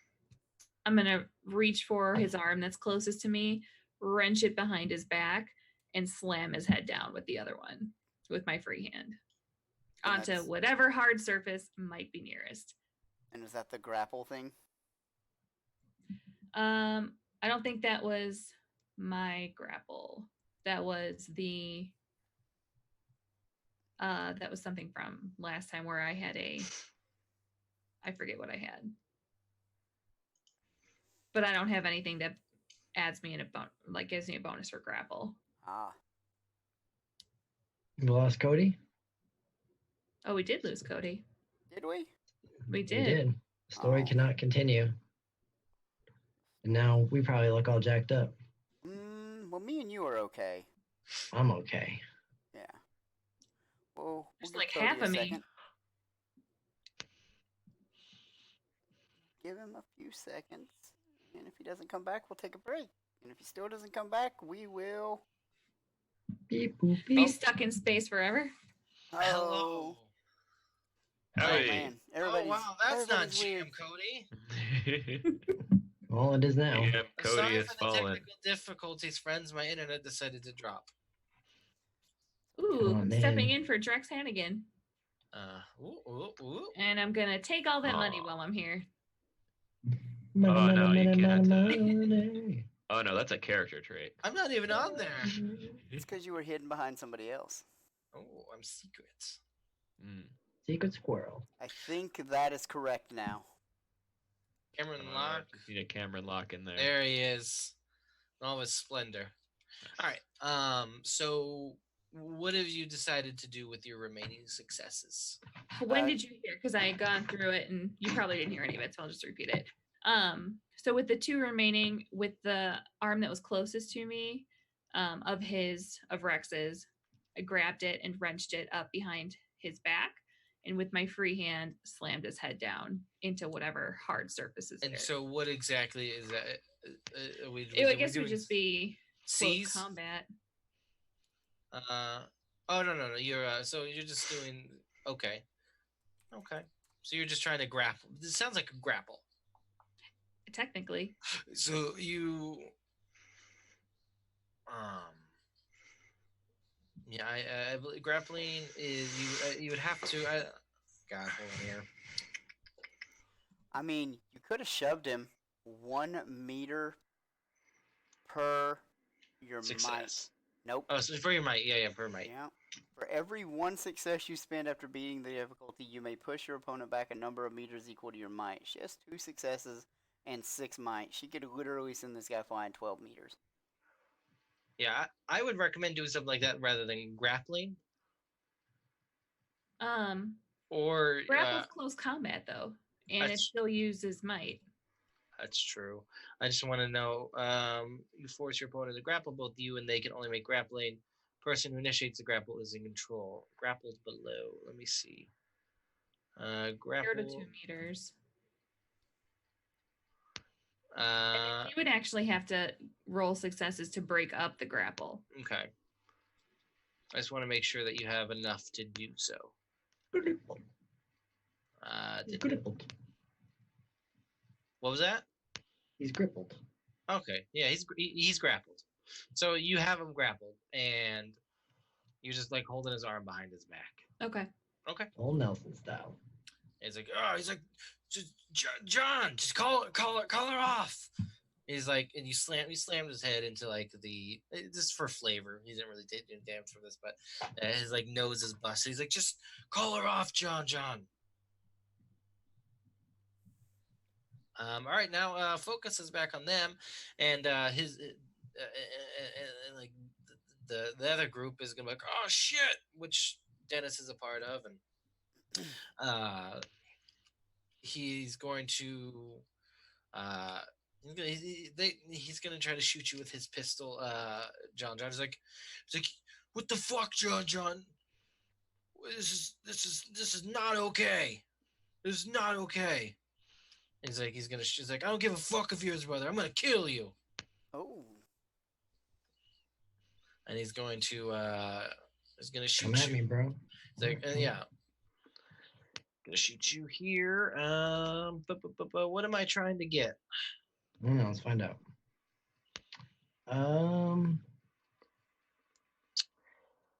I'm gonna reach for his arm that's closest to me, wrench it behind his back, and slam his head down with the other one with my free hand onto whatever hard surface might be nearest. And is that the grapple thing? I don't think that was my grapple. That was that was something from last time where I had I forget what I had. But I don't have anything that adds me gives me a bonus for grapple. Ah. We lost Cody? Oh, we did lose Cody. Did we? We did. We did. The story cannot continue. And now we probably look all jacked up. Well, me and you are okay. I'm okay. Yeah. Well, just like half of me. Give him a few seconds. And if he doesn't come back, we'll take a break. And if he still doesn't come back, we will... Beep, boop, beep. Be stuck in space forever. Hello. Oh, man. Oh, wow. That's not GM Cody. Well, it is now. GM Cody has fallen. Technical difficulties, friends. My internet decided to drop. Ooh, stepping in for Drex Hannigan. Ooh. And I'm going to take all that money while I'm here. Oh, no, you can't. Oh, no, that's a character trait. I'm not even on there. It's because you were hidden behind somebody else. Oh, I'm secret. Secret squirrel. I think that is correct now. Cameron Locke. Just need a Cameron Locke in there. There he is. In all his splendor. All right. So what have you decided to do with your remaining successes? When did you hear? Because I had gone through it and you probably didn't hear any of it, so I'll just repeat it. So with the 2 remaining, with the arm that was closest to me, of Rex's, I grabbed it and wrenched it up behind his back, and with my free hand, slammed his head down into whatever hard surfaces. And so, what exactly is that? I guess it would just be close combat. Oh no! You're so you're just doing okay. So you're just trying to grapple. This sounds like a grapple. Technically. So you, yeah, I believe grappling is you would have to. God, hold on here. I mean, you could have shoved him 1 meter per your might. Nope. Oh, so for your might, yeah, per might. Yeah. For every 1 success you spend after beating the difficulty, you may push your opponent back a number of meters equal to your might. She has 2 successes and 6 might. She could literally send this guy flying 12 meters. Yeah, I would recommend doing something like that rather than grappling. Or grapple's close combat though, and it still uses might. That's true. I just want to know. You force your opponent to grapple both you, and they can only make grappling. Person who initiates the grapple is in control. Grappled below. Let me see. Grapple 0 to 2 meters. You would actually have to roll successes to break up the grapple. Okay. I just want to make sure that you have enough to do so. What was that? He's grappled. Okay. Yeah, he's grappled. So you have him grappled, and you're just like holding his arm behind his back. Okay. Old Nelson style. He's like, just, John, just call her off. He's like, and you slammed his head into like just for flavor. He didn't really do damage for this, but his like nose is busted. He's like, just call her off, John. All right, now focus is back on them, and his like the other group is gonna be like, oh shit, which Dennis is a part of, and he's going to He's gonna try to shoot you with his pistol. John. He's like, what the fuck, John? This is not okay. This is not okay. He's like, I don't give a fuck if you're his brother. I'm gonna kill you. Oh. And he's going to shoot Come at you. me, bro. He's like, yeah. Gonna shoot you here. What am I trying to get? I don't know. Let's find out.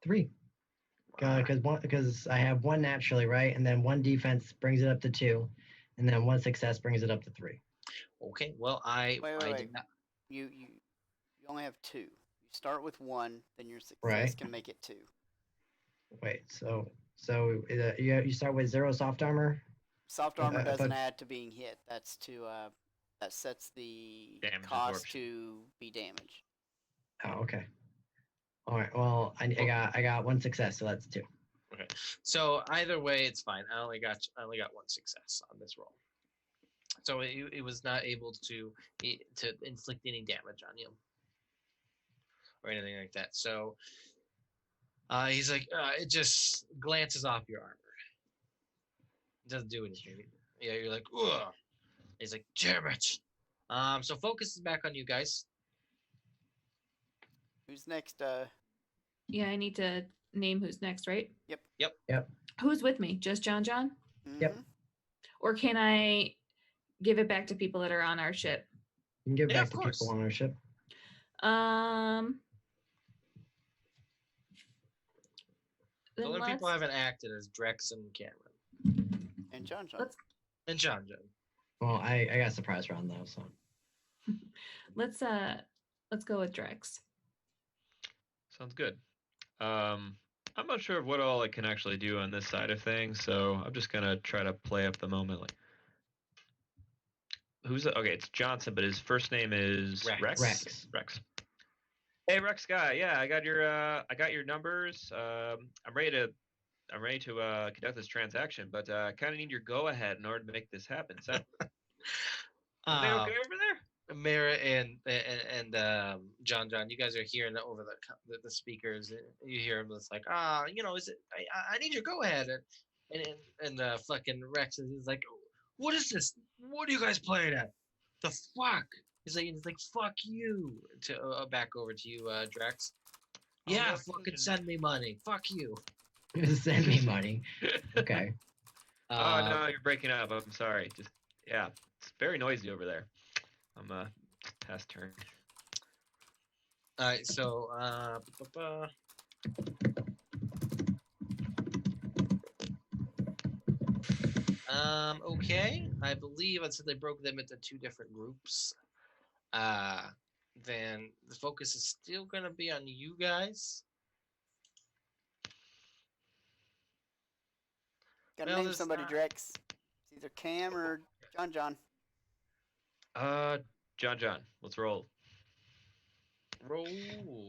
3. Because I have 1 naturally, right? And then 1 defense brings it up to 2. And then 1 success brings it up to 3. Okay, well, I Wait. did not. You only have 2. You start with 1, then your success Right. can make it 2. Wait, so you start with 0 soft armor? Soft armor I doesn't thought- add to being hit. That's to that sets the Damage cost absorption. to be damaged. Oh, okay. All right. Well, I got 1 success, so that's 2. Okay, so either way, it's fine. I only got 1 success on this roll, so it was not able to inflict any damage on you or anything like that. So he's like, it just glances off your armor. It doesn't do anything. Yeah, you're like, ugh. He's like, damn it. So focus is back on you guys. Who's next? Yeah, I need to name who's next, right? Yep. Who's with me? Just John? Yep. Mhm. Or can I give it back to people that are on our ship? You can give it Yeah, back of to course. people on our ship. The Then only people let's- haven't acted as Drex and Cameron. And John. Let's And John. Well, I got a surprise round though, so let's go with Drex. Sounds good. I'm not sure of what all I can actually do on this side of things, so I'm just gonna try to play up the moment. Like, okay? It's Johnson, but his first name is Rex. Rex. Hey, Rex guy. Yeah, I got your numbers. I'm ready to conduct this transaction, but I kind of need your go ahead in order to make this happen. So, everything okay over there? Mara and John, you guys are hearing over the speakers. You hear him. It's like, is it? I need your go ahead. And fucking Rex is like, what is this? What are you guys playing at? The fuck? He's like, fuck you. To back over to you, Drex. Yeah, Rex, fucking listen. send me money. Fuck you. Send me money. Okay. Oh no, you're breaking up. I'm sorry. Just it's very noisy over there. I'm past turn. All right, so okay. I believe I said they broke them into 2 different groups. Then the focus is still gonna be on you guys. Gotta Well, name there's somebody, not- Drex. It's either Cam or John. John, let's roll. Roll.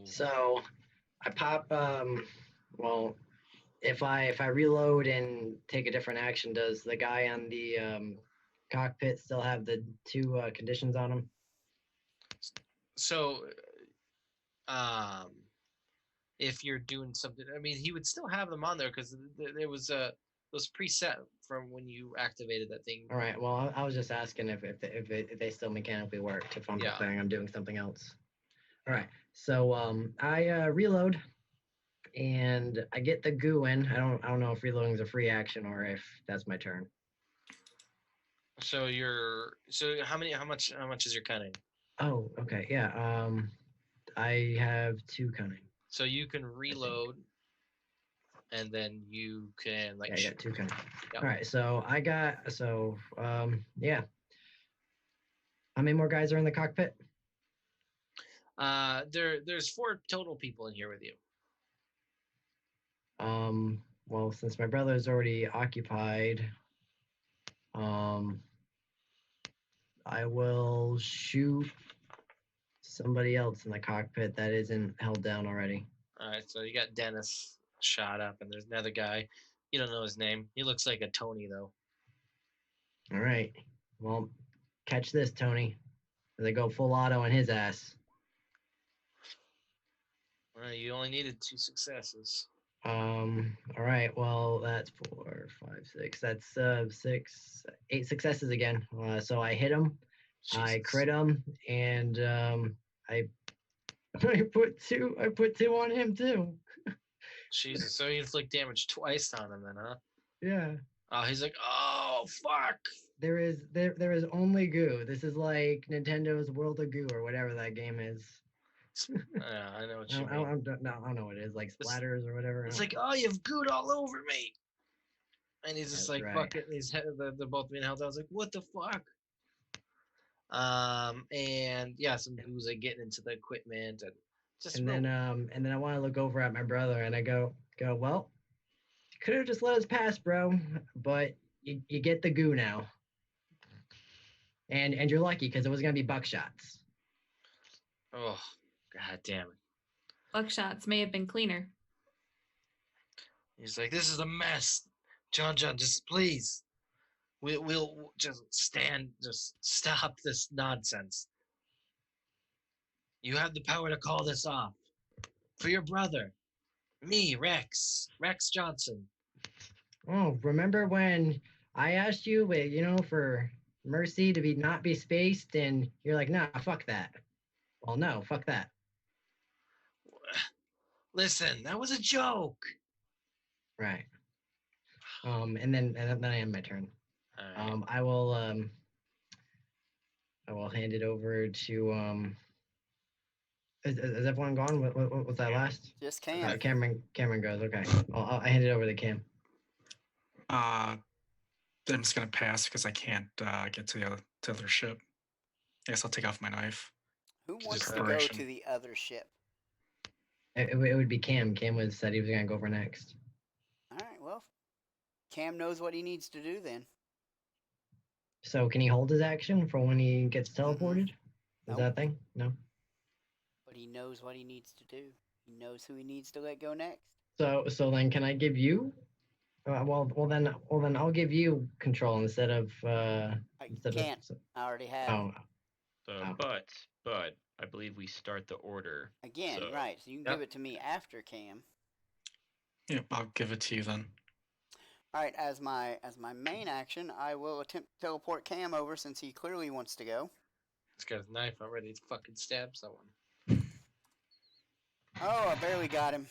So I pop. Well, if I reload and take a different action, does the guy on the cockpit still have the 2 conditions on him? So, if you're doing something, I mean, he would still have them on there because there was preset from when you activated that thing. All right. Well, I was just asking if they still mechanically worked. If I'm planning on doing something else. All right. So I reload, and I get the goo in. I don't know if reloading is a free action or if that's my turn. So how much is your cunning? Oh, okay. Yeah. I have 2 cunning. So you can reload, and then you can Yeah, I got 2 cunning. Yep. All right. So yeah. How many more guys are in the cockpit? There's 4 total people in here with you. Well, since my brother is already occupied, I will shoot somebody else in the cockpit that isn't held down already. All right, so you got Dennis shot up, and there's another guy. You don't know his name. He looks like a Tony, though. All right. Well, catch this, Tony. as I go full auto on his ass. Well, you only needed 2 successes. All right. Well, that's 4, 5, 6. That's 6, 8 successes again. So I hit him, I Jesus. crit him, and I I put 2. I put 2 on him too. Jesus. So you inflict damage twice on him then, huh? Yeah. Oh, he's like, oh fuck. There is only goo. This is like Nintendo's World of Goo or whatever that game is. Yeah, I know what you I mean. don't know what it is, like splatters or whatever. It's like, oh, you've gooed all over me. And he's just That's like, right. fuck it. He's they're both being held. I was like, what the fuck? And yeah, some goos like getting into the equipment and just and then I want to look over at my brother and I go, well, you could have just let us pass, bro, but you get the goo now. And you're lucky because it was gonna be buckshots. oh, god damn it. Buckshots may have been cleaner. He's like, this is a mess. John, just please. We'll just stop this nonsense. You have the power to call this off. For your brother. Me, Rex Johnson. Oh, remember when I asked you, for Mercy to not be spaced, and you're like, nah, fuck that. Well, no, fuck that. Listen, that was a joke. Right. And then I end my turn. All right. I will hand it over to Is everyone gone? What was that last? Just Cam. Cameron goes. Okay. I hand it over to Cam. I'm just gonna pass because I can't get to the other ship. I guess I'll take off my knife. Who wants to go preparation. to the other ship? It would be Cam. Cam said he was gonna go over next. All right, well, Cam knows what he needs to do then. So can he hold his action for when he gets teleported? Is Nope. that a thing? No. But he knows what he needs to do. He knows who he needs to let go next. So then, can I give you? Well then I'll give you control instead of. I can't. I already have. Oh. So, Oh. but I believe we start the order. Again, so. right. So you can give it to me after Cam. Yep, I'll give it to you then. All right, as my main action, I will attempt to teleport Cam over since he clearly wants to go. He's got his knife already to fucking stab someone. Oh, I barely got him.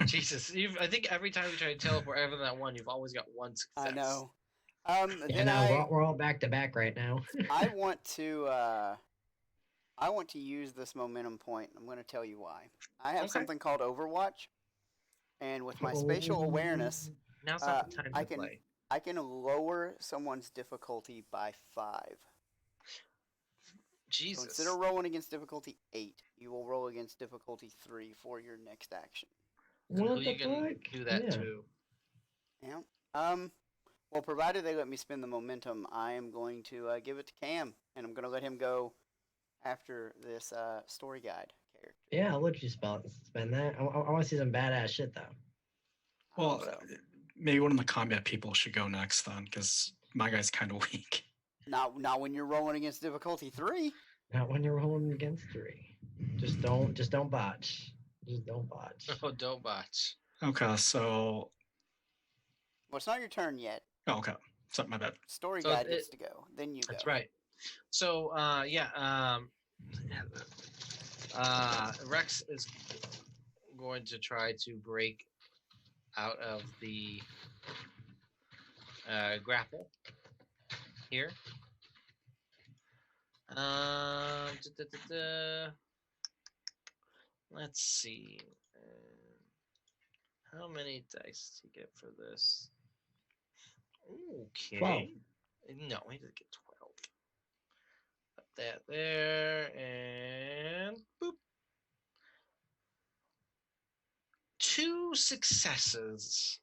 Jesus, I think every time you try to teleport other than that one, you've always got one success. I know. Yeah, no, we're all back to back right now. I want to use this momentum point. I'm going to tell you why. I have something called Overwatch, and with my spatial awareness, now's not the time to play. I can lower someone's difficulty by 5. Jesus. So instead of rolling against difficulty 8, you will roll against difficulty 3 for your next action. What you the can fuck? do that too. Yeah. Well, provided they let me spend the momentum, I am going to give it to Cam, and I'm going to let him go after this story guide character. Yeah, I'll let you spend that. I want to see some badass shit though. Well, maybe one of the combat people should go next then, because my guy's kind of weak. Not when you're rolling against difficulty 3. Not when you're rolling against 3. Just don't botch. Just don't botch. Oh, don't botch. Okay, so. Well, it's not your turn yet. Oh, okay. Sorry, my bad. Story guide gets to go. Then you go. That's right. So, Rex is going to try to break out of the grapple here. Let's see. How many dice does he get for this? Okay. 12. No, he doesn't get 12. Put that there, and boop. 2 successes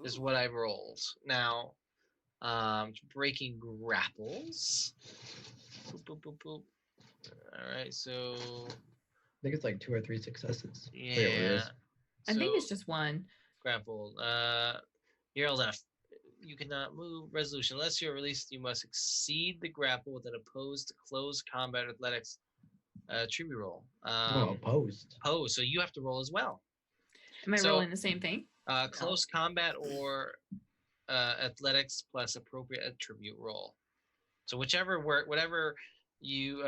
is what I rolled. Now, breaking grapples. Boop, boop, boop, boop. All right, so I think it's like 2 or 3 successes. yeah. I think it's just 1. Grapple. You're left. You cannot move. Resolution. Unless you're released, you must exceed the grapple with an opposed close combat athletics tribute roll. Opposed. Opposed. So you have to roll as well. Am I rolling the same thing? Close combat or athletics plus appropriate attribute roll. So whatever you.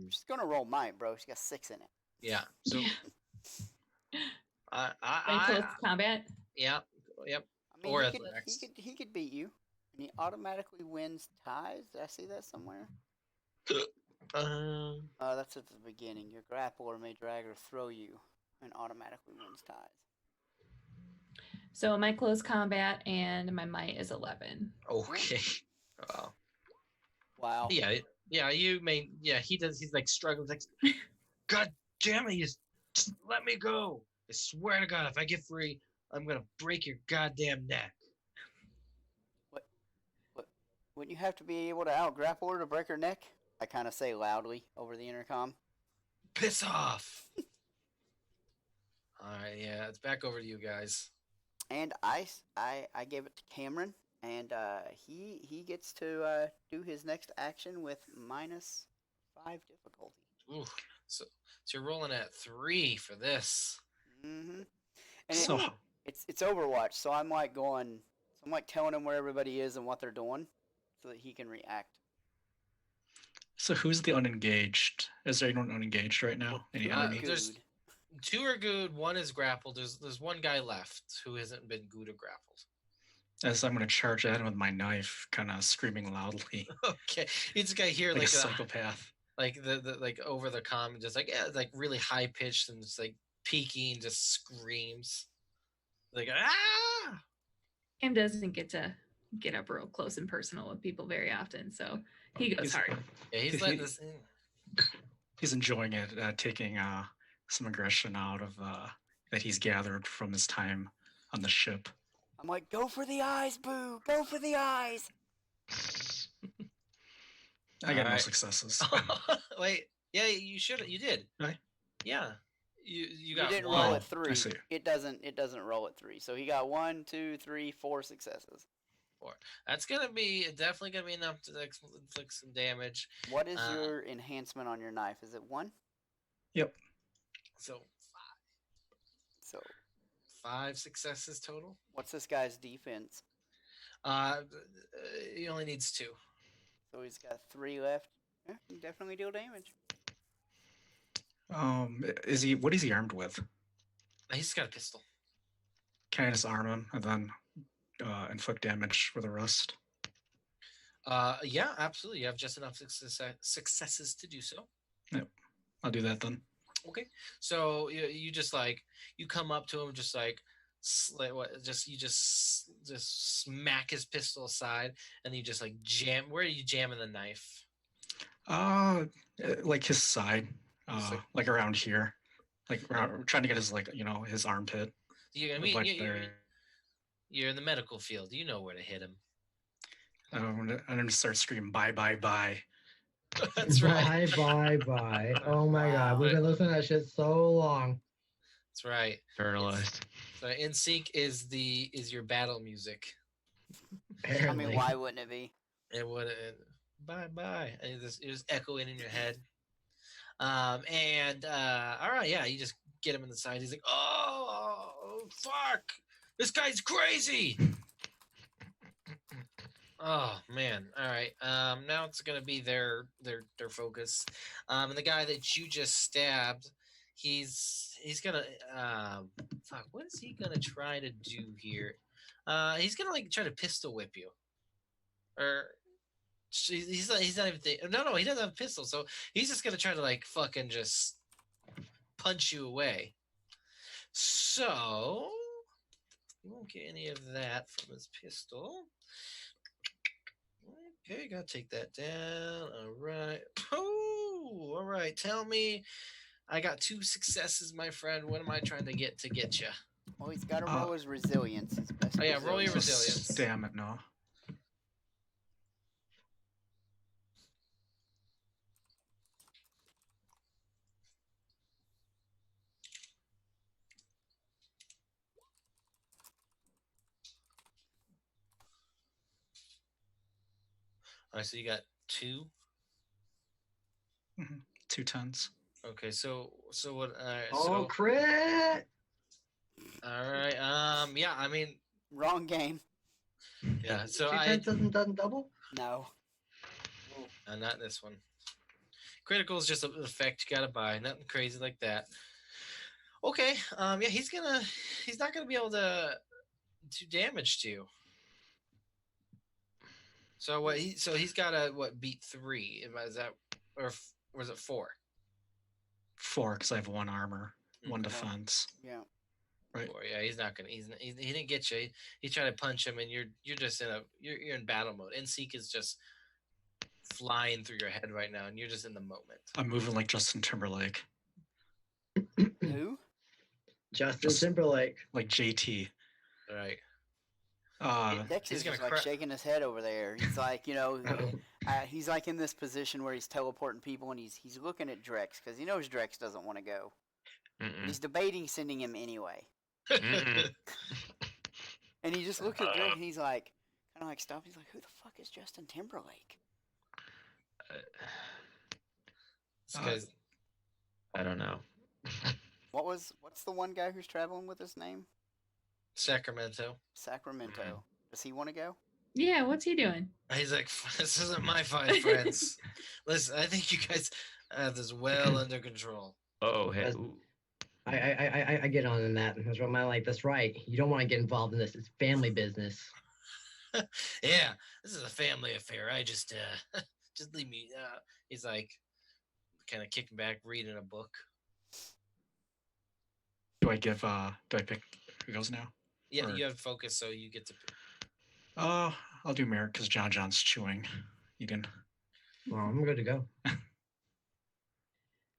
She's gonna roll mine, bro. She got 6 in it. Yeah. So. Close combat. Yeah. Yep. I mean, Or he athletics. he could beat you, and he automatically wins ties. Did I see that somewhere? That's at the beginning. Your grappler may drag or throw you, and automatically wins ties. So my close combat and my might is 11. Okay. Wow. Yeah. You may. Yeah. He does. He's like struggling. Like, God damn it! You just let me go. I swear to God, if I get free, I'm gonna break your goddamn neck. What? Wouldn't you have to be able to out-grapple her to break her neck? I kind of say loudly over the intercom. Piss off! Alright, yeah, it's back over to you guys. And I gave it to Cameron, and he gets to do his next action with -5 difficulty. Ooh, so you're rolling at 3 for this. Mm-hmm. And it's Overwatch, so I'm like telling him where everybody is and what they're doing, so that he can react. So who's the unengaged? Is there anyone unengaged right now? Any enemies? There's 2 are good, 1 is grappled. There's 1 guy left who hasn't been good or grappled. As I'm going to charge at him with my knife, kind of screaming loudly. Okay, you just gotta hear like a psychopath. Like the like over the comm, just like really high pitched and just like peaking, just screams. Like ah! Cam doesn't get to get up real close and personal with people very often, so he goes hard. Yeah, he's letting this in. He's enjoying it, taking some aggression out of that he's gathered from his time on the ship. I'm like, go for the eyes, Boo! Go for the eyes! I got no successes. Wait, yeah, you did. Right? Yeah, you got. You didn't 1. roll at 3. I see. It doesn't roll at 3. So he got 1, 2, 3, 4 successes. 4. That's definitely gonna be enough to inflict some damage. What is your enhancement on your knife? Is it 1? Yep. So 5. So 5 successes total. What's this guy's defense? He only needs 2. So he's got 3 left. Yeah, he can definitely deal damage. What is he armed with? He's got a pistol. Can I just arm him and then inflict damage for the rest? Yeah, absolutely. You have just enough successes to do so. Yep, I'll do that then. Okay, so you just like you come up to him, just like you just smack his pistol aside, and you just like jam. Where are you jamming the knife? Like his side, like around here, like trying to get his his armpit. You're in the medical field. You know where to hit him. I'm gonna start screaming bye bye bye. That's right. Bye. Oh my God, we've been listening to that shit so long. That's right. Internalized. So NSYNC is your battle music. Apparently. I mean, why wouldn't it be? It would. Bye. And it was echoing in your head. All right, yeah, you just get him in the side. He's like, oh fuck, this guy's crazy. Oh man. All right. Now it's gonna be their focus. And the guy that you just stabbed, he's gonna fuck. What is he gonna try to do here? He's gonna like try to pistol whip you, or he's not even no, he doesn't have a pistol, so he's just gonna try to like fucking just punch you away. So you won't get any of that from his pistol. Okay, gotta take that down. All right. Oh, all right. Tell me, I got 2 successes, my friend. What am I trying to get you? Well, he's got to roll his resilience. His best Oh yeah, roll your resilience. Damn it, no. All right, so you got 2. 2 tons. Okay, so what? Oh, crit! All right. Yeah. I mean, Wrong game. yeah. So 2 tens doesn't double? No. Not this one. Critical is just an effect you gotta buy. Nothing crazy like that. Okay. Yeah, he's not gonna be able to do damage to you. So what? He's gotta beat 3. Is that or was it 4? 4 because I have 1 armor, 1 defense. Yeah. Right. 4. Yeah, he's not gonna. He didn't get you. He's trying to punch him, and you're just you're in battle mode. And Seek is just flying through your head right now, and you're just in the moment. I'm moving like Justin Timberlake. Who? Justin Timberlake. Like JT. All right. Dex is just like shaking his head over there. He's like, he's like in this position where he's teleporting people, and he's looking at Drex because he knows Drex doesn't want to go. He's debating sending him anyway. And he just looks at Drex and he's like, kind of like stops. He's like, who the fuck is Justin Timberlake? I don't know. What's the one guy who's traveling with his name? Sacramento. Does he want to go? Yeah, what's he doing? He's like, this isn't my fight, friends. Listen, I think you guys have this well under control. Oh, hey. I get on in that. That's what like. That's right. You don't want to get involved in this. It's family business. Yeah, this is a family affair. I just leave me. He's like, kind of kicking back, reading a book. Do I pick who goes now? Yeah, you have focus, so you get to pick. I'll do Merrick because John's chewing. You can. Well, I'm good to go.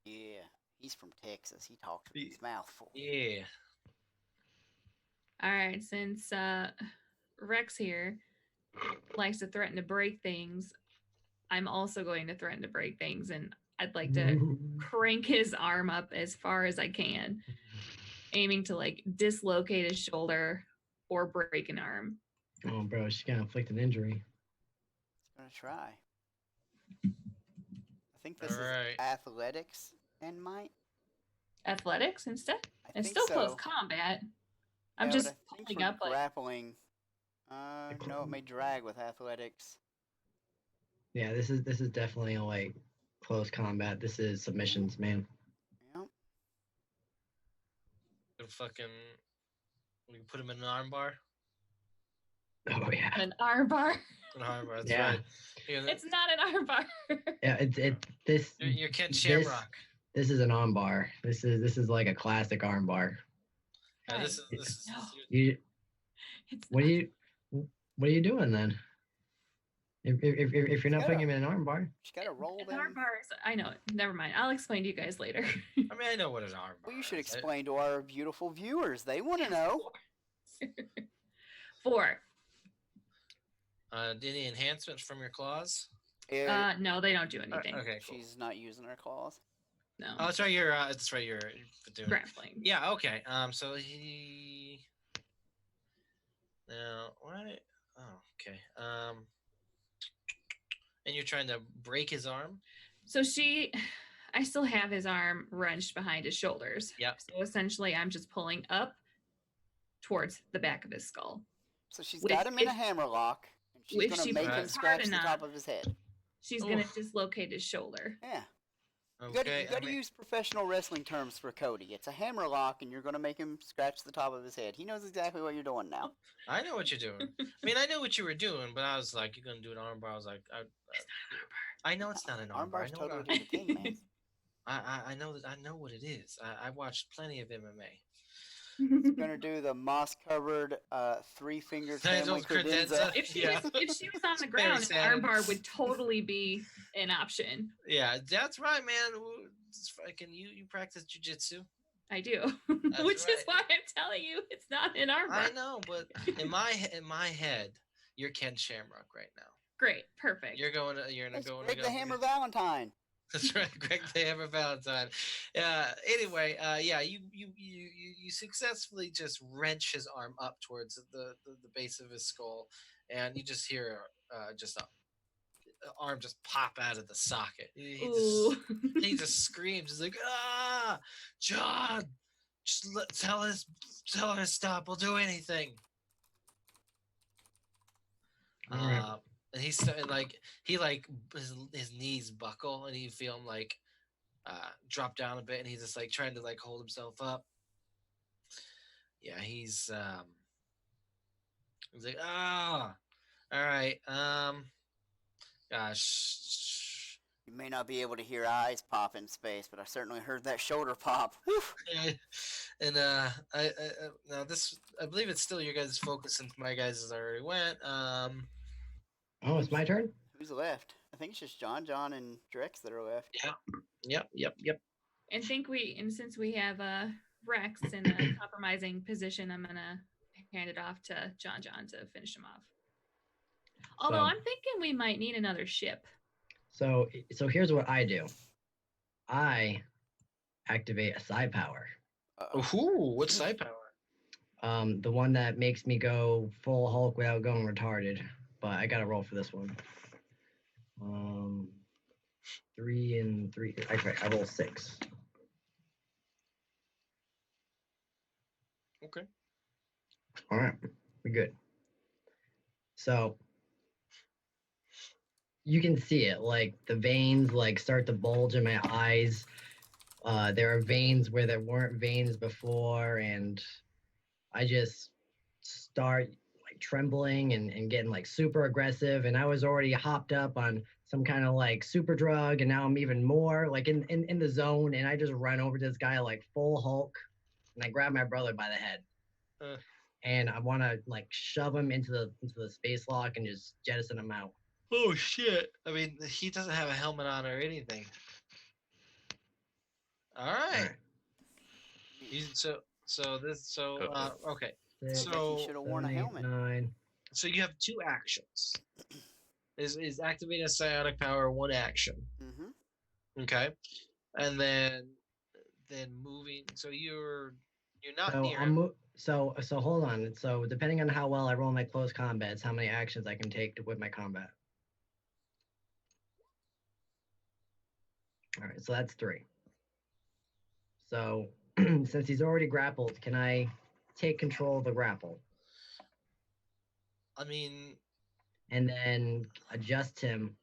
Yeah, he's from Texas. He talks with his mouth full. Yeah. All right, since Rex here likes to threaten to break things, I'm also going to threaten to break things, and I'd like to crank his arm up as far as I can, aiming to like dislocate his shoulder or break an arm. Oh, bro, she's gonna inflict an injury. He's gonna try. I think this is athletics and might. Athletics instead? It's still so. close combat. I'm just pulling up grappling. No, it may drag with athletics. Yeah, this is definitely like close combat. This is submissions, man. Yep. We put him in an armbar. Oh yeah. An armbar. An armbar. That's right. It's not an armbar. Yeah, this. You're Ken Shamrock. This is an armbar. This is like a classic armbar. Yeah, What are you doing then? If you're not putting him in an armbar, you gotta roll them. Armbars. I know. Never mind. I'll explain to you guys later. I mean, I know what an armbar. Well, you should explain to our beautiful viewers. They want to know. 4. Any enhancements from your claws? No, they don't do anything. Okay, cool. She's not using her claws. No. Oh, that's right. You're doing grappling. Yeah. Okay. So he. Now what? Oh, okay. And you're trying to break his arm. So I still have his arm wrenched behind his shoulders. Yeah. So essentially, I'm just pulling up towards the back of his skull. So she's got him in a hammerlock, and she's going to make him scratch the top of his head. She's going to dislocate his shoulder. Yeah. Okay. You got to use professional wrestling terms for Cody. It's a hammerlock, and you're going to make him scratch the top of his head. He knows exactly what you're doing now. I know what you're doing. I mean, I know what you were doing, but I was like, you're going to do an armbar. I was like, I know it's not an armbar. Armbar's totally different thing, man. I know that. I know what it is. I watched plenty of MMA. He's gonna do the moss-covered three-fingered family credenza. If she was on the ground, an armbar would totally be an option. Yeah, that's right, man. You practice jujitsu? I do, which is why I'm telling you it's not an armbar. I know, but in my head, you're Ken Shamrock right now. Great, perfect. You're going to Greg the Hammer Valentine. That's right, Greg the Hammer Valentine. Anyway, you successfully just wrench his arm up towards the base of his skull, and you just hear arm just pop out of the socket. He just screams. He's like, "Ah, John, just tell her to stop. We'll do anything." All right. And he's like his knees buckle, and you feel him like drop down a bit, and he's just like trying to like hold himself up. Yeah, he's like, all right, gosh. You may not be able to hear eyes pop in space, but I certainly heard that shoulder pop. And I now this, I believe it's still your guys' focus since my guys' already went. Oh, it's my turn? Who's left? I think it's just John, and Drex that are left. Yeah. Yep. And since we have Rex in a compromising position, I'm gonna hand it off to John to finish him off. Although I'm thinking we might need another ship. So here's what I do. I activate a psi power. Ooh, what psi power? The one that makes me go full Hulk without going retarded. But I gotta roll for this one. 3 and 3. I roll 6. Okay. All right, we're good. So you can see it, like the veins like start to bulge in my eyes. There are veins where there weren't veins before, and I just start like trembling and getting like super aggressive. And I was already hopped up on some kind of like super drug, and now I'm even more like in the zone. And I just run over to this guy like full Hulk, and I grab my brother by the head. And I want to like shove him into the space lock and just jettison him out. Oh shit! I mean, he doesn't have a helmet on or anything. All right. Okay. Six, So you should have worn a 7, 8, helmet. 9. So you have 2 actions. Is activating a psionic power 1 action? Mm-hmm. Okay, and then moving. So you're not So near. So hold on. So depending on how well I roll my close combats, how many actions I can take with my combat. All right, so that's 3. So since he's already grappled, can I take control of the grapple? I mean, and then adjust him.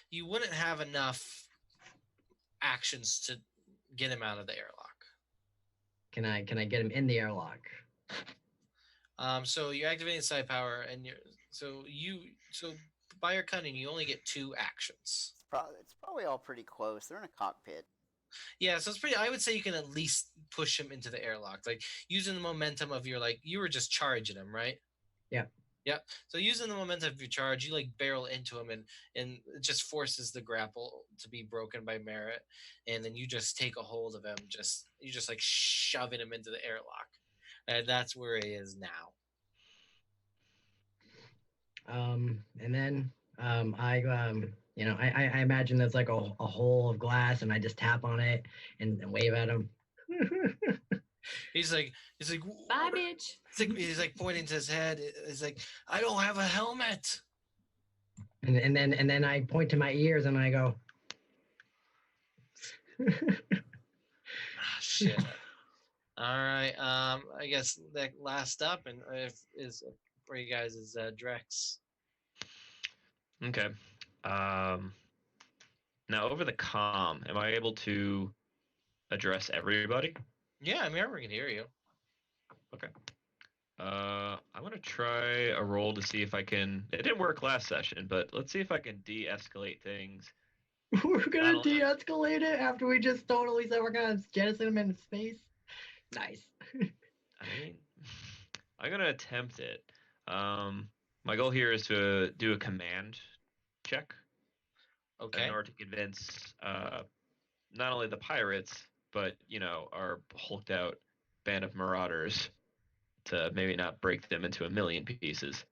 You wouldn't have enough actions to get him out of the airlock. Can I get him in the airlock? So you're activating psi power, and so by your cunning, you only get 2 actions. It's probably all pretty close. They're in a cockpit. Yeah, so it's pretty. I would say you can at least push him into the airlock, like using the momentum of your you were just charging him, right? Yeah. Yeah. So using the momentum of your charge, you like barrel into him, and it just forces the grapple to be broken by Merit, and then you just take a hold of him. You just like shoving him into the airlock, and that's where he is now. And then I imagine there's like a hole of glass, and I just tap on it and wave at him. He's like, bye, bitch. He's like pointing to his head. He's like, I don't have a helmet. And then I point to my ears and I go. Shit. All right. I guess that last up and is for you guys is Drex. Okay. Now over the comm, am I able to address everybody? Yeah, I mean, everyone can hear you. Okay. I'm gonna try a roll to see if I can. It didn't work last session, but let's see if I can de-escalate things. We're gonna de-escalate it after we just totally said we're gonna jettison him into space. Nice. I mean, I'm gonna attempt it. My goal here is to do a command check. Okay. In order to convince not only the pirates, but our hulked out band of marauders to maybe not break them into a million pieces.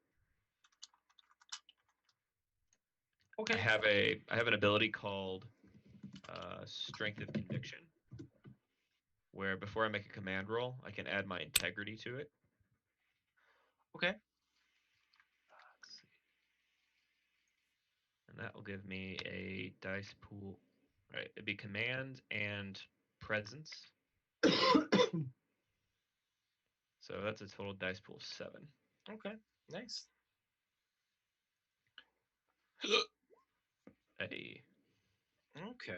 Okay. I have an ability called Strength of Conviction, where before I make a command roll, I can add my integrity to it. Okay. Let's see. And that will give me a dice pool. Right, it'd be command and presence. So that's a total dice pool of 7. Okay, nice. Hey. Okay.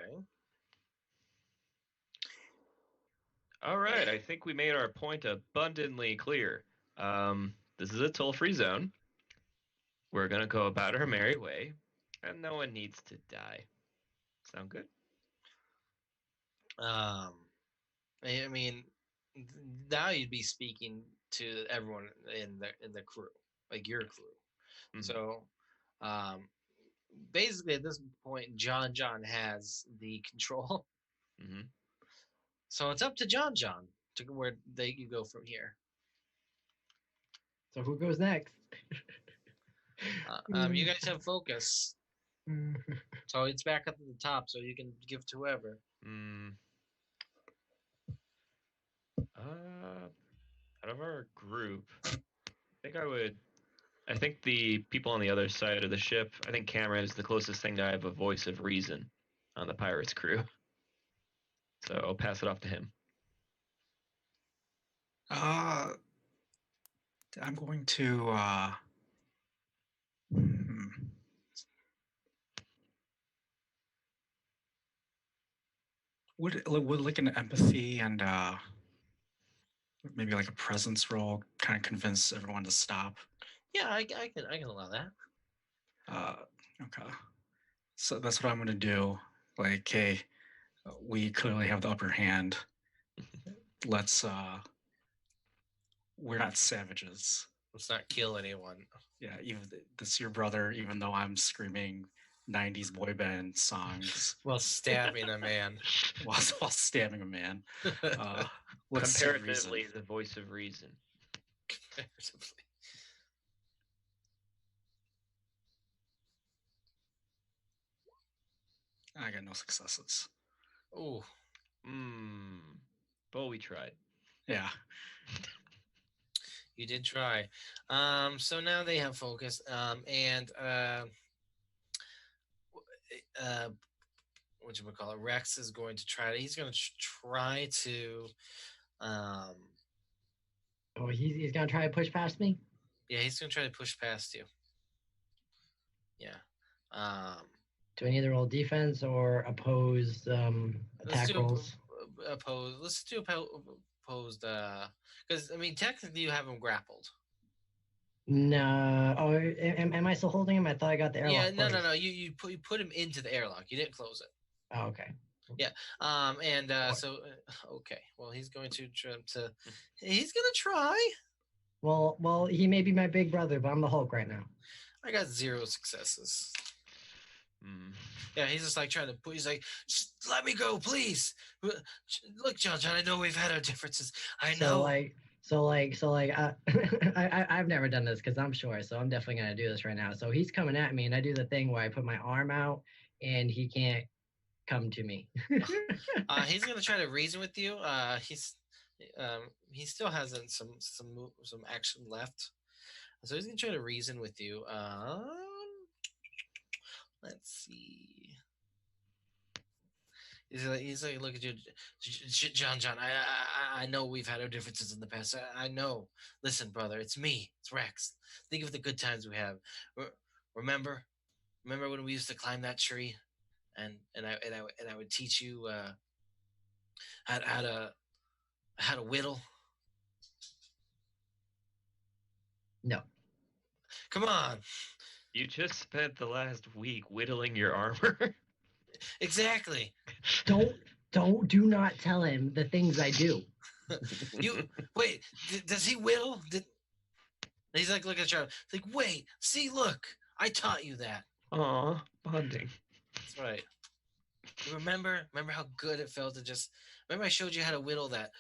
All right, I think we made our point abundantly clear. This is a toll-free zone. We're gonna go about our merry way, and no one needs to die. Sound good? I mean, now you'd be speaking to everyone in the crew, like your crew. Mhm. So, basically at this point, John has the control. Mm-hmm. So it's up to John to where you go from here. So who goes next? You guys have focus, so it's back up at the top, so you can give to whoever. Out of our group, I think the people on the other side of the ship, I think Cameron is the closest thing to have a voice of reason on the pirates crew. So I'll pass it off to him. I'm going to would like an empathy and maybe like a presence role kind of convince everyone to stop? Yeah, I can allow that. Okay. So that's what I'm going to do. Like, hey, we clearly have the upper hand. Let's we're not savages. Let's not kill anyone. Yeah, even this is your brother, even though I'm screaming 90s boy band songs while stabbing a man. while stabbing a man. Comparatively, the voice of reason. Comparatively. I got no successes. Ooh. But we tried. Yeah. You did try. So now they have focus. And whatchamacallit, Rex is going to try to. He's going to try to. Oh, he's going to try to push past me? Yeah, he's going to try to push past you. Yeah. Do I need to roll defense or opposed attack rolls? Let's do opposed. Because I mean, technically, you have him grappled. No. Oh, am I still holding him? I thought I got the airlock. Yeah, no. You put him into the airlock. You didn't close it. Oh, okay. Yeah. So okay. Well, he's going to He's going to try. Well, he may be my big brother, but I'm the Hulk right now. I got 0 successes. Yeah, he's just like trying to put. He's like, just let me go, please. Look, John, I know we've had our differences. I know. I've never done this because I'm short, so I'm definitely gonna do this right now. So he's coming at me, and I do the thing where I put my arm out, and he can't come to me. He's gonna try to reason with you. He still has some action left, so he's gonna try to reason with you. Let's see. He's like, look at you, John. I know we've had our differences in the past. I know. Listen, brother, it's me. It's Rex. Think of the good times we have. Remember when we used to climb that tree, and I would teach you how to whittle. No. Come on. You just spent the last week whittling your armor. Exactly. Do not tell him the things I do. You wait. Does he whittle? He's like, look at you. Like, wait, see, look, I taught you that. Aw, bonding. That's right. You remember how good it felt to just. Remember, I showed you how to whittle that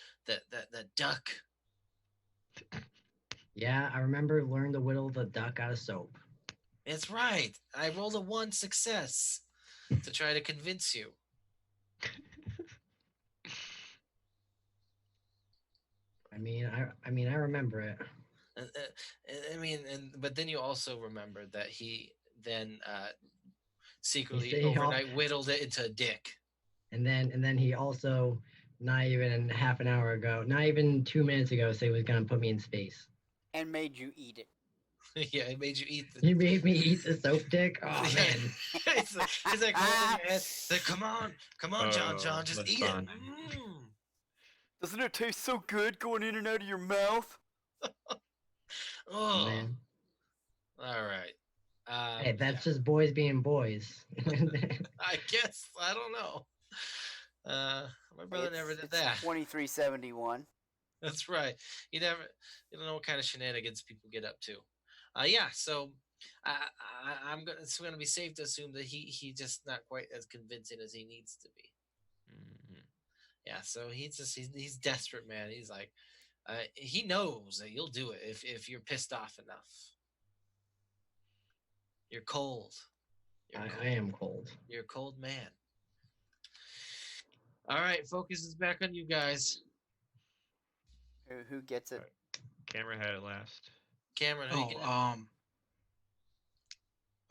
duck. Yeah, I remember learn to whittle the duck out of soap. That's right. I rolled a 1 success to try to convince you. I remember it. But then you also remembered that he then secretly He overnight whittled it into a dick. And then he also, not even half an hour ago, not even 2 minutes ago, said he was gonna put me in space. And made you eat it. Yeah, it made you eat the. He made me eat the soap dick. Oh Yeah. man. it's like holding your head. It's like, come on, John, just that's eat fun. it. Doesn't it taste so good going in and out of your mouth? Oh Man. All right. Hey, that's just boys being boys. I guess I don't know. My brother never did that. 2371. That's right. You don't know what kind of shenanigans people get up to. Yeah. So it's gonna be safe to assume that he just not quite as convincing as he needs to be. Mhm. Yeah. So he's desperate, man. He's like, he knows that you'll do it if you're pissed off enough. You're cold. I am cold. You're a cold man. All right, focus is back on you guys. Who gets it? Camera had it last. Cameron, who you get? I'll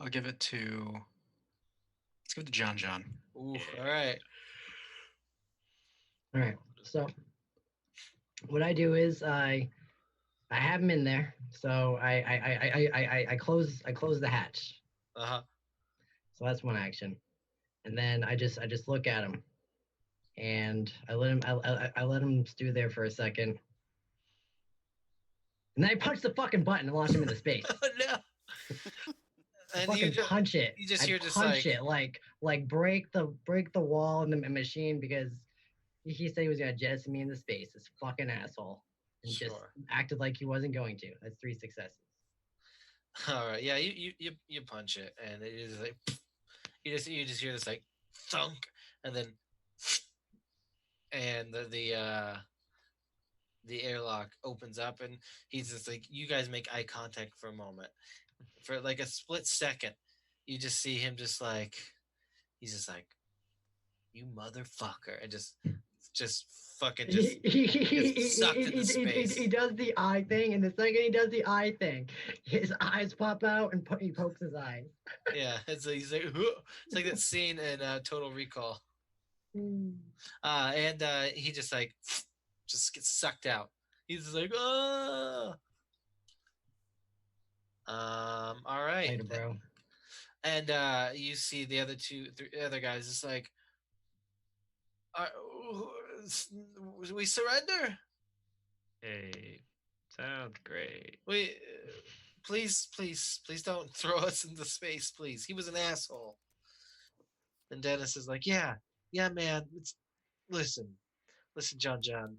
give it to. Let's give it to John. Ooh, Yeah. all right. All right. So what I do is I have him in there. So I close the hatch. Uh-huh. So that's one action. And then I just look at him. And I let him stew there for a second. And then I punch the fucking button and launch him into space. Oh, no. And fucking punch it. You just I hear just punch it like break the wall in the machine because he said he was gonna jettison me into space. This fucking asshole, and just acted like he wasn't going to. That's 3 successes. All right. Yeah, you punch it, and it is like you just hear this like thunk, and then and the airlock opens up, and he's just like, you guys make eye contact for a moment. For like a split second, you just see him he's just like, you motherfucker, and just fucking just sucked into space. He does the eye thing, and the second he does the eye thing, his eyes pop out and he pokes his eyes. Yeah, he's like, it's like that scene in Total Recall. And he just like just gets sucked out. He's just like, oh. All right. Later, bro. And you see the other other guys just like, we surrender. Hey, sounds great. We please don't throw us into space, please. He was an asshole. And Dennis is like, yeah, man. Listen, John.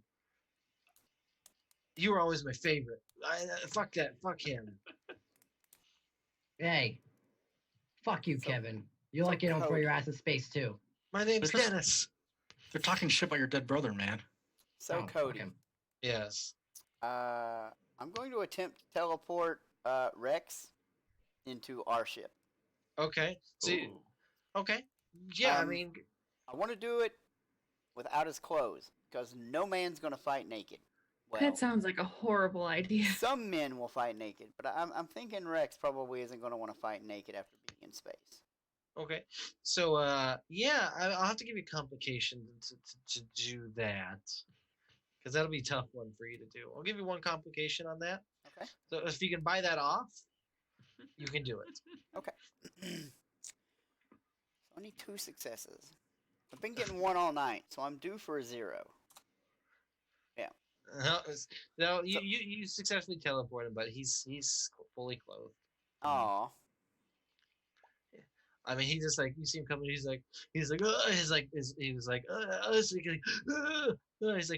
You were always my favorite. Fuck that. Fuck him. Hey, fuck you, Kevin. You like you don't throw your ass in space too. My name's Dennis. They're talking shit about your dead brother, man. So Cody. Yes. I'm going to attempt to teleport Rex into our ship. Okay. Okay. Yeah, I mean, I want to do it without his clothes because no man's going to fight naked. Well, that sounds like a horrible idea. Some men will fight naked, but I'm thinking Rex probably isn't going to want to fight naked after being in space. Okay. So, yeah, I'll have to give you complication to do that. Because that'll be a tough one for you to do. I'll give you one complication on that. Okay. So if you can buy that off, you can do it. Okay. Only 2 successes. I've been getting 1 all night, so I'm due for a 0. Yeah. No, you successfully teleported, but he's fully clothed. Aw. I mean, he just like, you see him coming. He's like, he was like, he's like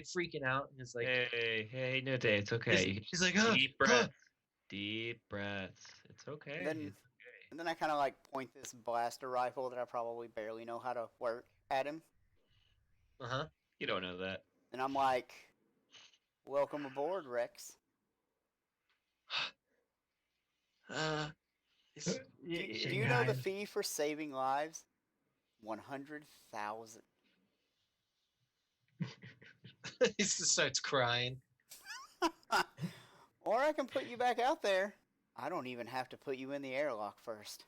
freaking out. He's like, hey, no day, it's okay. He's like, deep breaths. It's okay. And then I kind of like point this blaster rifle that I probably barely know how to work at him. You don't know that. And I'm like, welcome aboard, Rex. Do you know the fee for saving lives? 100,000. He just starts crying. Or I can put you back out there. I don't even have to put you in the airlock first.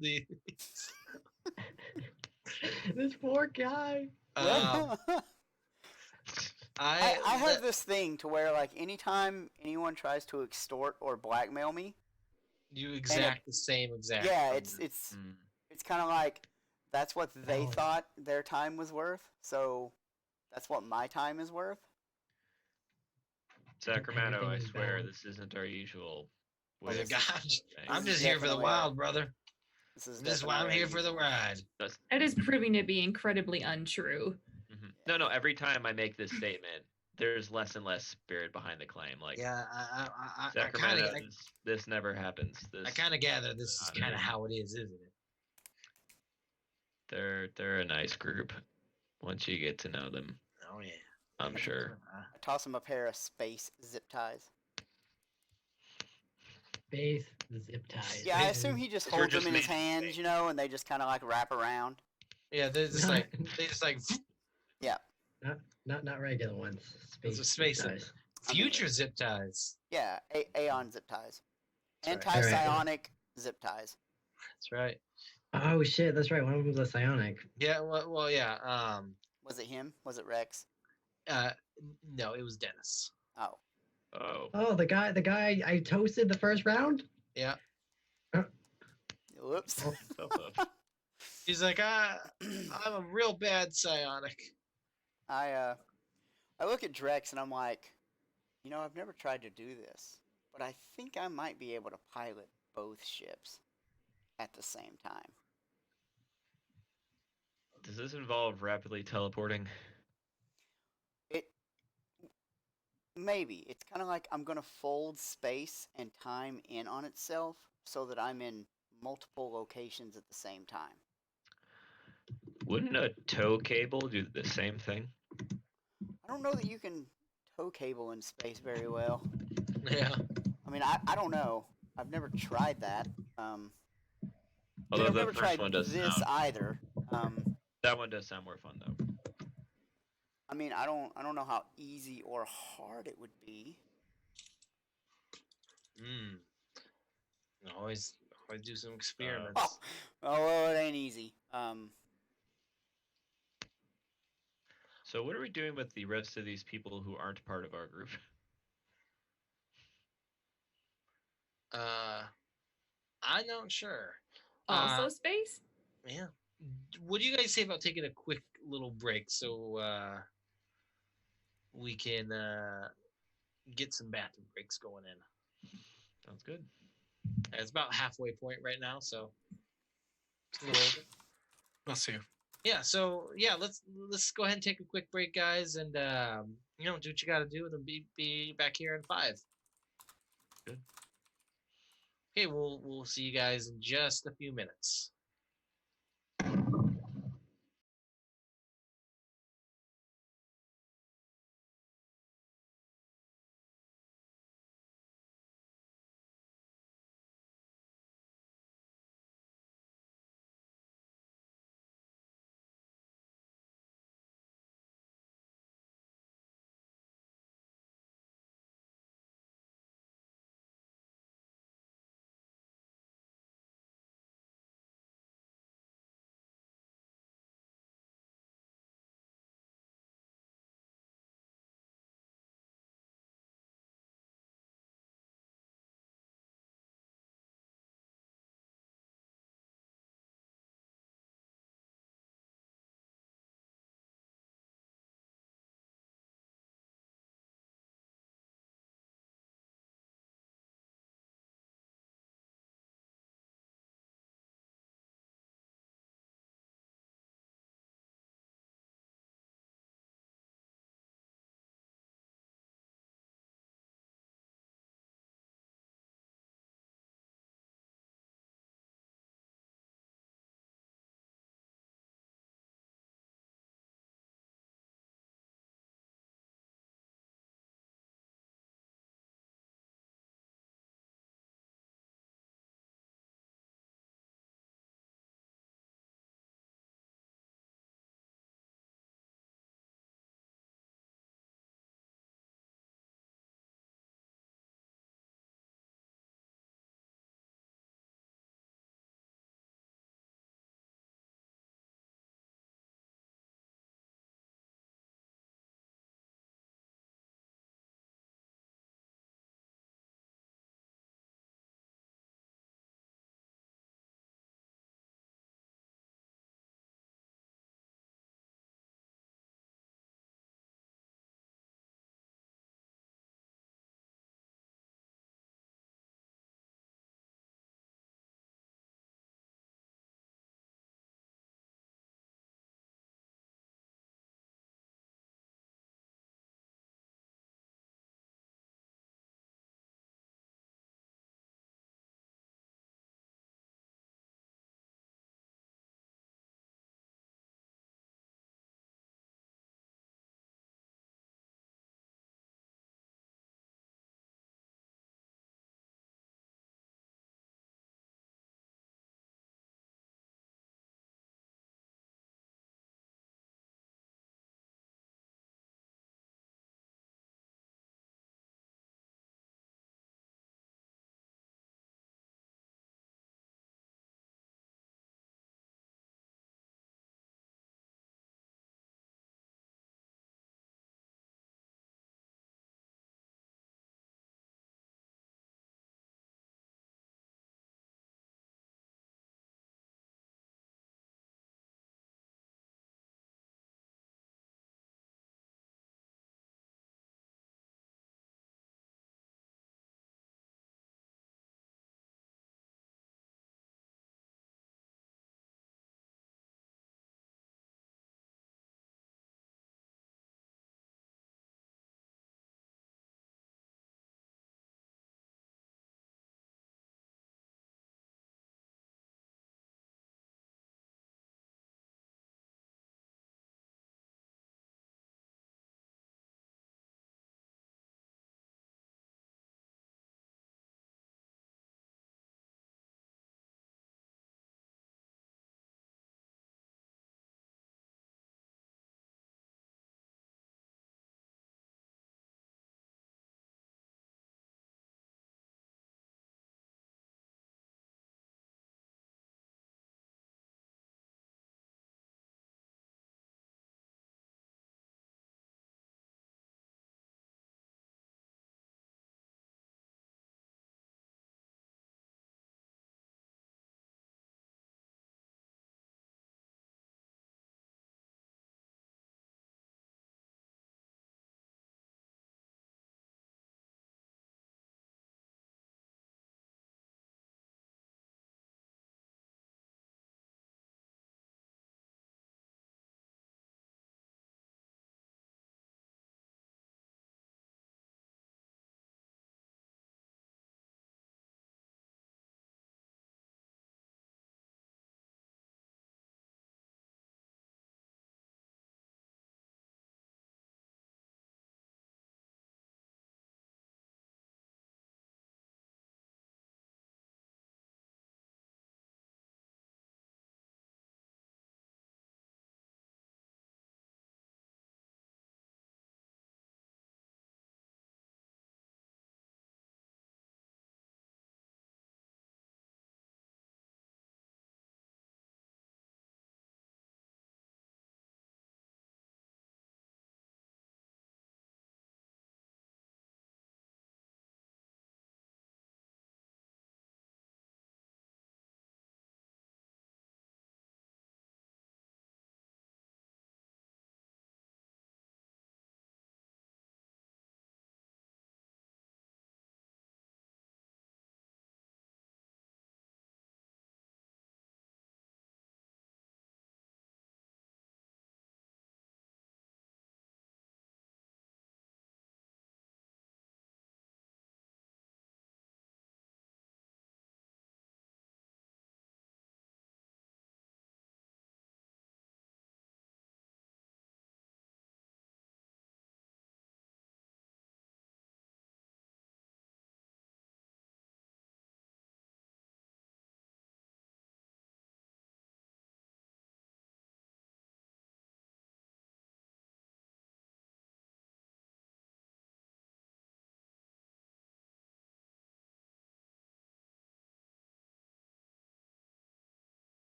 Please. This poor guy. Well, I have that- this thing to where like anytime anyone tries to extort or blackmail me, you exact the same exact. yeah, number. it's kind of like that's what they Oh. thought their time was worth, so that's what my time is worth. Sacramento, I Everything in swear balance. this isn't our usual Oh, way this of is- Gosh, things. I'm this is just here for the definitely wild, brother. This is This is why I'm definitely here for the unusual. ride. That's, That is proving to be incredibly untrue. No, every time I make this statement, there's less and less spirit behind the claim. Like, Yeah, I Sacramento, kind of, this never happens. This, I kind of gather this is kind of how it is, isn't it? they're a nice group. Once you get to know them, Oh yeah, I'm sure. I toss him a pair of space zip ties. Space zip ties. Yeah, I assume he just We're holds just them in his made of hands, you know, and they just kind of like wrap around. Yeah, they're just like not regular ones. Those are Space space zip ties. future zip ties. Yeah, Aeon zip ties. That's right. Anti-psionic zip ties. That's right. Oh shit, that's right. One of them's a psionic. Yeah, well, yeah. Was it him? Was it Rex? No, it was Dennis. Oh. Oh, Oh, the guy I toasted the first round. Yeah, Whoops. he's like, I'm a real bad psionic. I look at Drex and I'm like, you know, I've never tried to do this, but I think I might be able to pilot both ships at the same time. does this involve rapidly teleporting? Maybe. It's kind of like I'm going to fold space and time in on itself so that I'm in multiple locations at the same time. Wouldn't a tow cable do the same thing? I don't know that you can tow cable in space very well. Yeah. I mean, I don't know. I've never tried that. Although I've the never first tried one does this sound. either. That one does sound more fun though. I mean, I don't know how easy or hard it would be. Always do some experiments. Oh well, it ain't easy. So what are we doing with the rest of these people who aren't part of our group? I'm not sure. Also space? Yeah. What do you guys say about taking a quick little break so we can get some bathroom breaks going in? Sounds good. It's about halfway point right now, so it's a little over. We'll see. Yeah, so yeah, let's go ahead and take a quick break, guys, and do what you got to do, and then be back here in 5. Good. Okay, we'll see you guys in just a few minutes.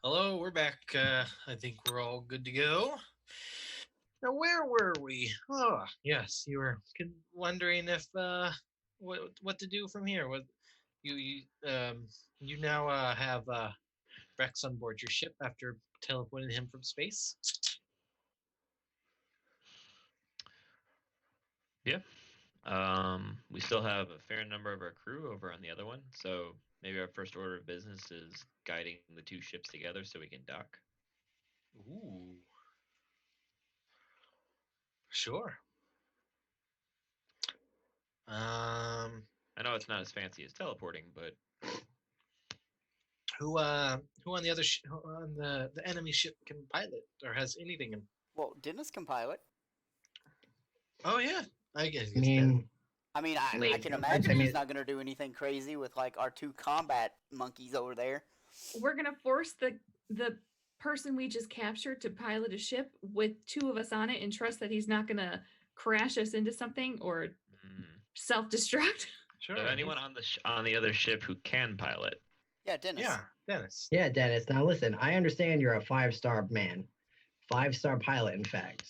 Hello, we're back. I think we're all good to go. Now, where were we? Oh, yes, you were wondering if what to do from here. What you now have Rex on board your ship after teleporting him from space. Yeah. We still have a fair number of our crew over on the other one, so maybe our first order of business is guiding the two ships together so we can dock. Ooh. Sure. I know it's not as fancy as teleporting, but who on the other on the enemy ship can pilot or has anything in? Well, Dennis can pilot. Oh yeah, I guess. I mean, I can imagine he's not going to do anything crazy with like our two combat monkeys over there. We're gonna force the person we just captured to pilot a ship with two of us on it and trust that he's not gonna crash us into something or self-destruct. Sure. So anyone on the other ship who can pilot? Yeah, Dennis. Yeah, Dennis. Yeah, Dennis. Now listen, I understand you're a 5-star man, 5-star pilot, in fact,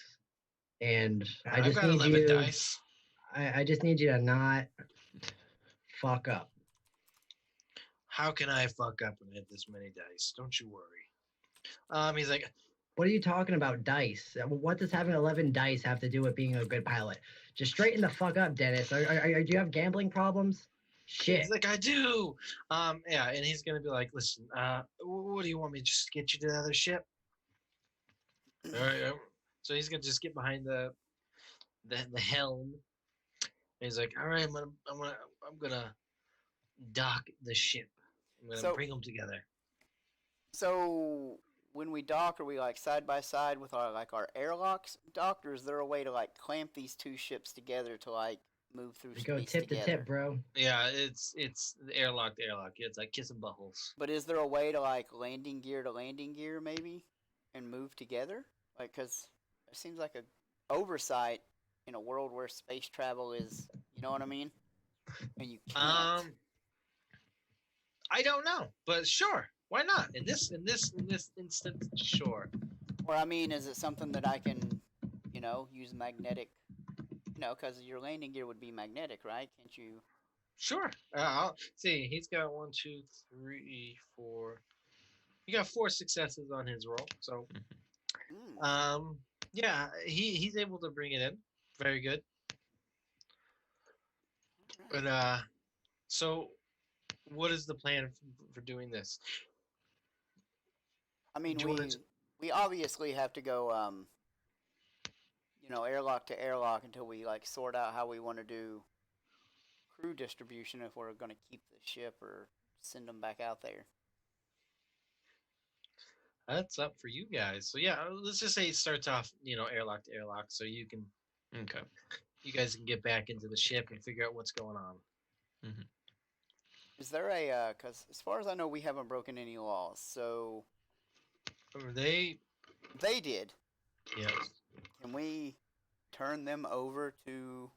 and I just need you. Dice. I just need you to not fuck up. How can I fuck up when I have this many dice? Don't you worry. He's like, what are you talking about, dice? What does having 11 dice have to do with being a good pilot? Just straighten the fuck up, Dennis. Do you have gambling problems? Shit. He's like, I do. Yeah, and he's gonna be like, listen, what do you want me to just get you to the other ship? All right. So he's gonna just get behind the helm. And he's like, all right, I'm gonna dock the ship. I'm gonna bring them together. So when we dock, are we like side by side with our airlocks docked, or is there a way to like clamp these two ships together to like move through space go tip together? To tip, bro. Yeah, it's airlock to airlock. It's like kissing buttholes. But is there a way to like landing gear to landing gear maybe, and move together? Like, cause it seems like a oversight in a world where space travel is, you know what I mean? And you can't. I don't know, but sure, why not? In this instance, sure. Or I mean, is it something that I can, use magnetic? Because your landing gear would be magnetic, right? Can't you? Sure. I'll see. He's got 1, 2, 3, 4. He got 4 successes on his roll. So, yeah, he's able to bring it in. Very good. Right. But so what is the plan for doing this? I mean, we obviously have to go, airlock to airlock until we like sort out how we want to do crew distribution if we're going to keep the ship or send them back out there. That's up for you guys. So yeah, let's just say it starts off, airlock to airlock, so you can. Okay. You guys can get back into the ship and figure out what's going on. Mm-hmm. Is there a? Because as far as I know, we haven't broken any laws. So. They did. Yes. Can we turn them over to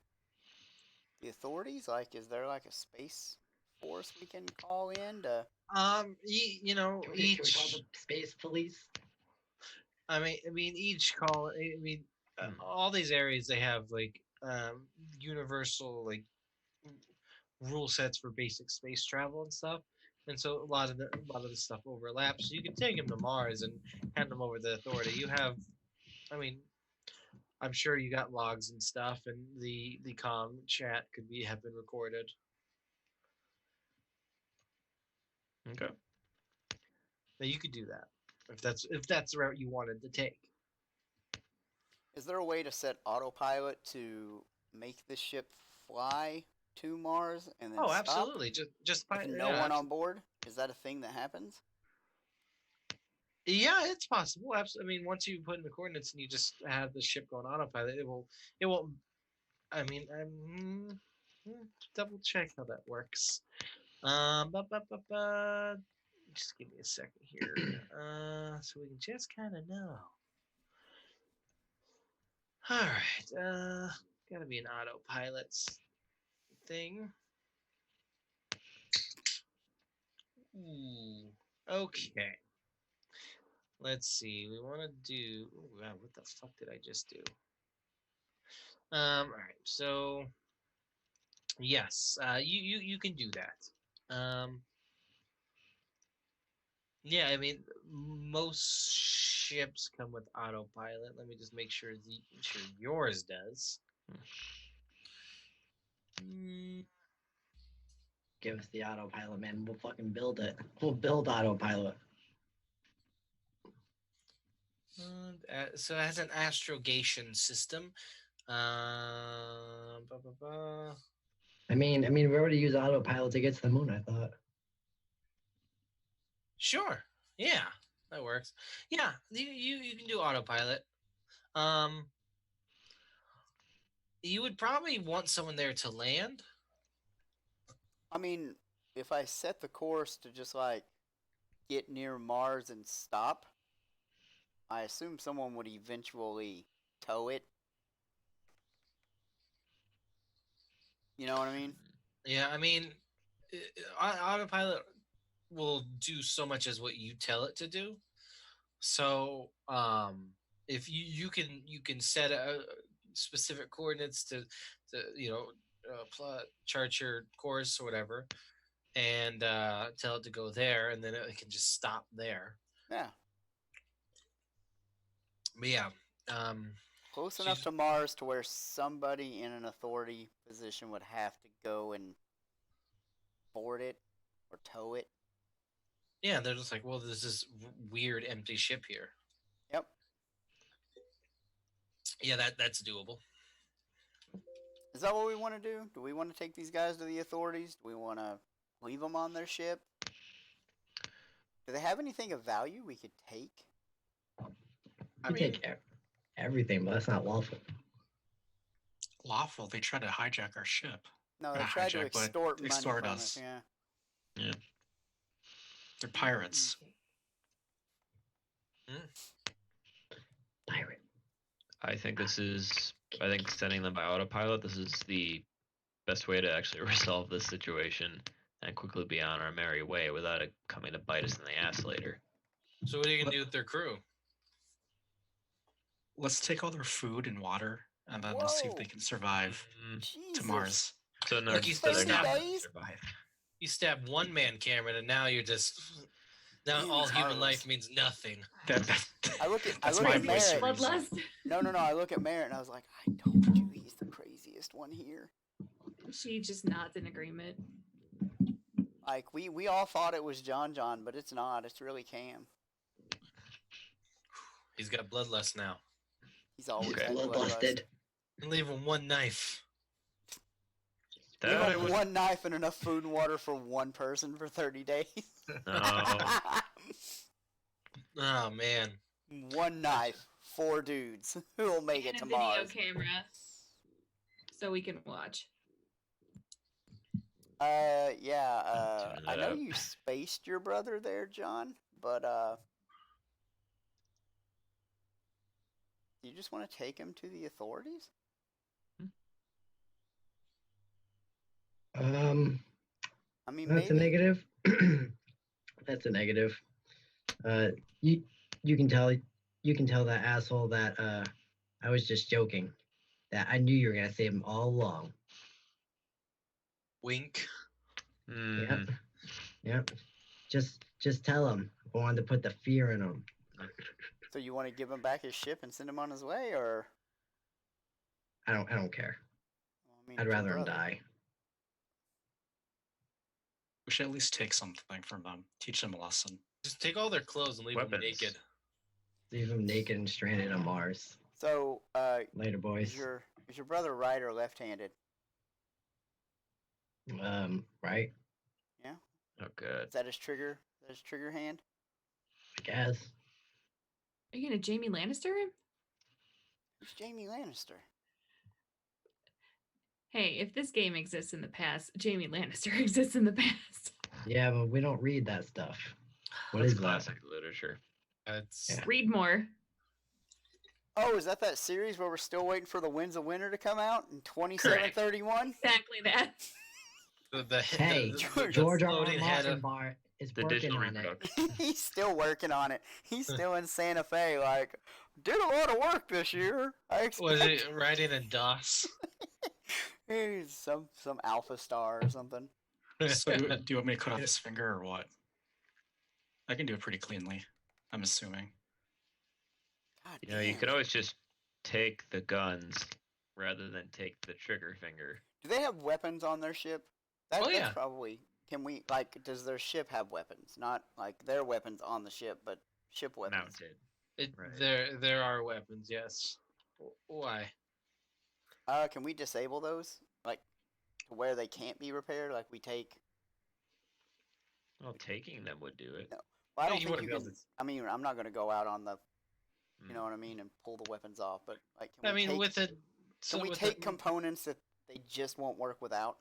the authorities? Like, is there like a space force we can call in to? Can we call the space police? I mean, each call. All these areas they have like universal like rule sets for basic space travel and stuff. And so a lot of the stuff overlaps. So you can take them to Mars and hand them over to the authority. You have, I'm sure you got logs and stuff, and the comm chat have been recorded. Okay. Now you could do that if that's the route you wanted to take. Is there a way to set autopilot to make the ship fly to Mars and then stop? Absolutely. Just with no one on board. Is that a thing that happens? Yeah, it's possible. Absolutely. I mean, once you put in the coordinates and you just have the ship go on autopilot, it won't. I mean, double check how that works. Just give me a second here. So we can just kind of know. All right. Gotta be an autopilot thing. Ooh. Okay. let's see. We want to do. Oh, wow, what the fuck did I just do? All right. So yes, you can do that. Yeah, I mean, most ships come with autopilot. Let me just make sure yours does. Give us the autopilot, man. We'll fucking build it. We'll build autopilot. So it has an astrogation system. Blah, blah, blah. I mean, we already use autopilot to get to the moon, I thought. Sure. Yeah, that works. Yeah, you can do autopilot. You would probably want someone there to land. I mean, if I set the course to just like get near Mars and stop, I assume someone would eventually tow it. You know what I mean? Yeah, I mean, autopilot will do so much as what you tell it to do. So, if you can set a specific coordinates to chart your course or whatever, and tell it to go there, and then it can just stop there. Yeah. But yeah, close enough to Mars to where somebody in an authority position would have to go and board it or tow it. Yeah, they're just like, well, there's this weird empty ship here. Yep. Yeah, that's doable. Is that what we want to do? Do we want to take these guys to the authorities? Do we want to leave them on their ship? Do they have anything of value we could take? We take everything, but that's not lawful. Lawful? They tried to hijack our ship. No, they tried to extort money from us. Yeah. They're pirates. Pirate. I think sending them by autopilot, this is the best way to actually resolve this situation and quickly be on our merry way without it coming to bite us in the ass later. So what are you going to do with their crew? Let's take all their food and water, and then let's see if they can survive to Mars. So no, Look, they're not going to survive. You stabbed one man, Cameron, and now you're just... Now all human life means nothing. I look at Merritt. Bloodlust. No. I look at Merritt and I was like, I told you he's the craziest one here. She just nods in agreement. Like we all thought it was John, but it's not. It's really Cam. He's got bloodlust now. He's always had bloodlusted. And leave him one knife. One knife and enough food and water for one person for 30 days. Oh man. One knife, 4 dudes who will make it to Mars. Video camera, so we can watch. I know you spaced your brother there, John, but you just want to take him to the authorities? I mean, that's maybe. a negative. That's a negative. You can tell that asshole that I was just joking. That I knew you were gonna save him all along. Wink. Mm. Yep. Just tell him. I wanted to put the fear in him. So you want to give him back his ship and send him on his way, or? I don't care. Well, I mean, I'd rather him die. We should at least take something from them. Teach them a lesson. Just take all their clothes and leave them naked. Leave them naked and stranded on Mars. So, later, boys. Is your brother right or left-handed? Right. Yeah. Oh, good. Is that his trigger? Hand? I guess. Are you gonna Jamie Lannister him? Who's Jamie Lannister? Hey, if this game exists in the past, Jamie Lannister exists in the past. Yeah, but we don't read that stuff. What is classic literature? Read more. Oh, is that series where we're still waiting for the Winds of Winter to come out in 2731? Exactly that. Hey, George R. R. is The working digital on it. reproduction. He's still working on it. He's still in Santa Fe. Like, did a lot of work this year. I expect. Was it writing in DOS? He's some alpha star or something. So do you want me to cut off his finger or what? I can do it pretty cleanly, I'm assuming. God You know, you damn. could always just take the guns rather than take the trigger finger. Do they have weapons on their ship? Oh, That's yeah. probably. Can we like? Does their ship have weapons? Not like their weapons on the ship, but ship weapons. Mounted. Right. There are weapons, yes. Why? Can we disable those? Like, to where they can't be repaired? Like we take. Well, taking them would do it. No. Well, I No, don't you think wouldn't you be can. able to- I mean, I'm not gonna go out on the. Mm. You know what I mean, and pull the weapons off. But like, can I we mean, take, with it. can we take components that they just won't work without?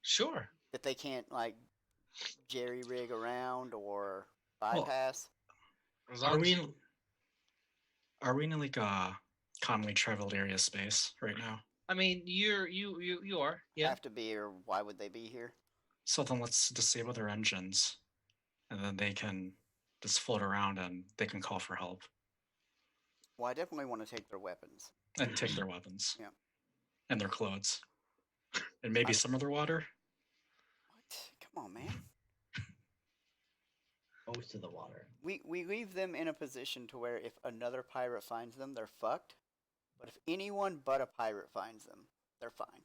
Sure. That they can't like jerry rig around or bypass. As long Are as we in like a commonly traveled area space right now? I mean, you are. Yeah. Have to be, or why would they be here? So then let's disable their engines, and then they can just float around and they can call for help Well, I definitely want to take their weapons. and take their weapons. Yeah. And their clothes. And maybe some of their water. What? Come on, man. Most of the water. We leave them in a position to where if another pirate finds them, they're fucked. But if anyone but a pirate finds them, they're fine.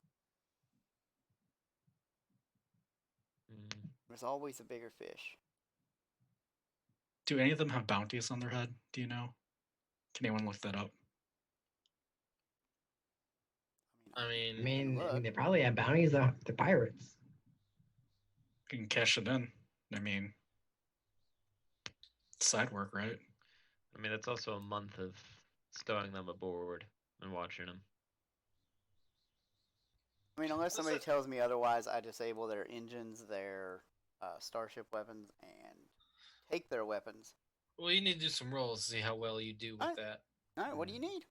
Mm. There's always a bigger fish. Do any of them have bounties on their head? Do you know? Can anyone look that up? I mean, I mean, look. they probably have bounties on the pirates. You can cash it in. I mean, side work, right? I mean, that's also a month of stowing them aboard and watching them. I mean, unless somebody tells me otherwise, I disable their engines, their starship weapons, and take their weapons. well, you need to do some rolls to see how well you do with Alright. that. All right, what do you need?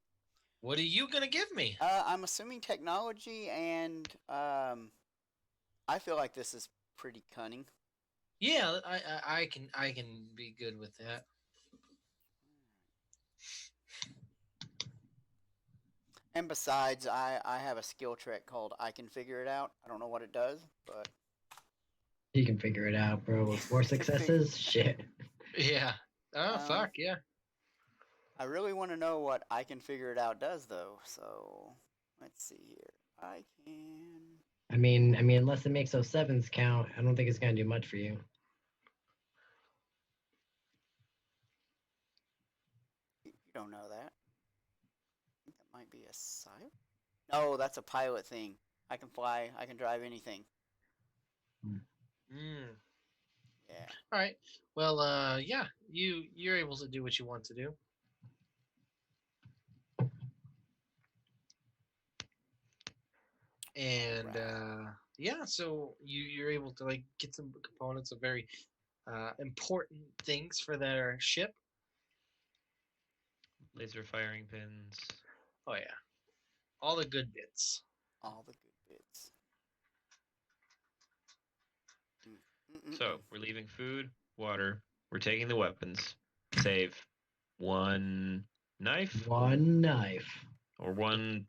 What are you gonna give me? I'm assuming technology, and I feel like this is pretty cunning. Yeah, I can be good with that. And besides, I have a skill trick called I Can Figure It Out. I don't know what it does, but You can figure it out, bro. With 4 successes, shit. Yeah. Oh fuck yeah. I really want to know what I Can Figure It Out does, though. So let's see here. I can. I mean, unless it makes those 7s count, I don't think it's gonna do much for you. You don't know that. I think that might be a sire. No, that's a pilot thing. I can fly. I can drive anything. Mm. Yeah. All right. Well, yeah, you're able to do what you want to do. And yeah, so you're able to like get some components of very important things for their ship. Laser firing pins. Oh yeah, all the good bits. All the good bits. So we're leaving food, water. We're taking the weapons. Save one knife 1 knife. or one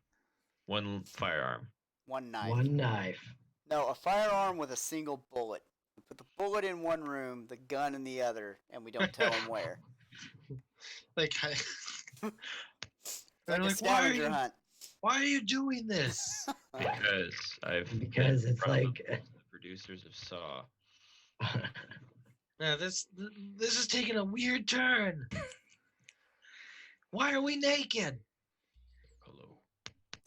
firearm. One knife. 1 knife. No, a firearm with a single bullet. We put the bullet in one room, the gun in the other, and we don't tell them where. Like, It's they're like a like, scavenger hunt. why are you doing this? Because I've Because been it's from like the producers of Saw. Now this is taking a weird turn. Why are we naked? Hello.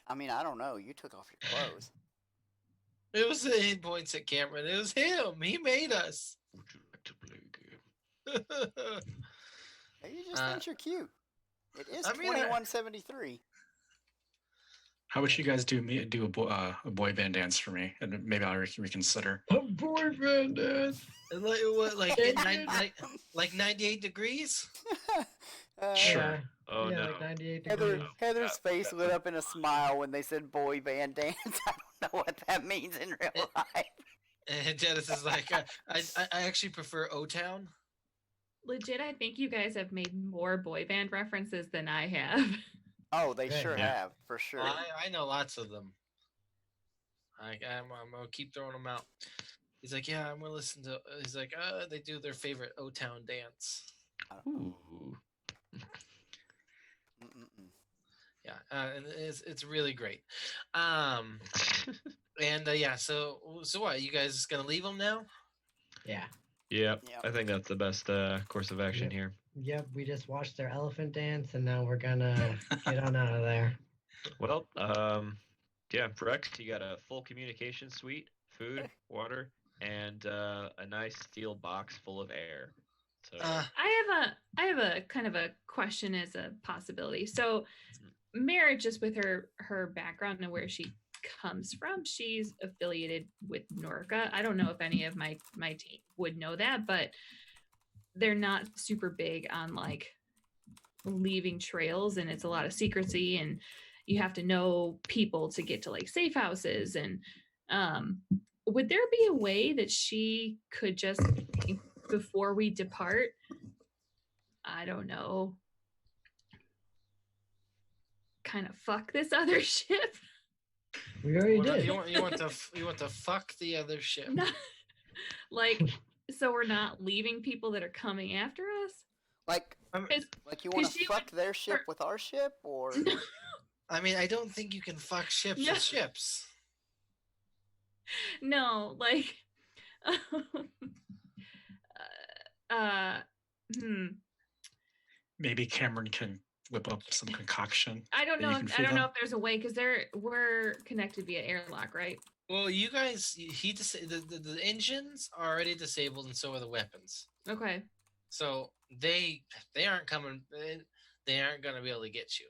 I mean, I don't know. You took off your clothes. It was he points at Cameron. It was him. He made us. Would you like to play a game? Maybe you just think you're cute. It is I mean, 2173. How about you guys do a boy band dance for me, and maybe I'll reconsider. a boyfriend dance. Like what? Like 98 degrees? Sure. Yeah. Oh yeah, no. like 98 degrees. Heather's Yeah, face lit up in a smile when they said boy band dance. I don't know what that means in real life. And Dennis is like, I actually prefer O-Town. Legit, I think you guys have made more boy band references than I have. Oh, they Good. sure Yeah. have, for sure. Well, I know lots of them. I'm gonna keep throwing them out. He's like, yeah, I'm gonna listen to. He's like, they do their favorite O-Town dance. Ooh. Mm-mm-mm. Yeah, and it's really great. And yeah, so what? You guys just gonna leave them now? Yeah. Yep. Yep. I think that's the best course of action here. Yep. We just watched their elephant dance, and now we're gonna get on out of there. Well, yeah, Rex, you got a full communication suite, food, water, and a nice steel box full of air. So I have a kind of a question as a possibility. So Merritt, just with her background and where she comes from, she's affiliated with Norca. I don't know if any of my team would know that, but they're not super big on like leaving trails, and it's a lot of secrecy, and you have to know people to get to like safe houses. And would there be a way that she could just, before we depart, I don't know, kind of fuck this other ship? We already What, did. you want to fuck the other ship? Not, like, so we're not leaving people that are coming after us? Like, Because you want to she fuck their ship with our ship, or? I mean, I don't think you can fuck ships No. with ships. no, like, Maybe Cameron can whip up some concoction. I don't that you know. can I feed don't know them. if there's a way, because we're connected via airlock, right? Well, you guys, the engines are already disabled, and so are the weapons. Okay. So they aren't coming. They aren't gonna be able to get you.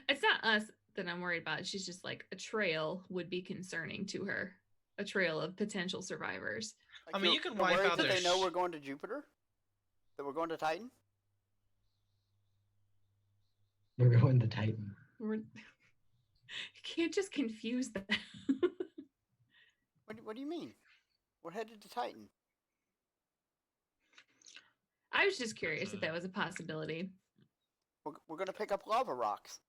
It's not us that I'm worried about. She's just like, a trail would be concerning to her. A trail of potential survivors. Like, I mean, you can you're wipe worried out that their they know we're going to Jupiter? That we're going to Titan? We're going to Titan. You can't just confuse that. What do you mean? We're headed to Titan. I was just curious if that was a possibility. We're going to pick up lava rocks.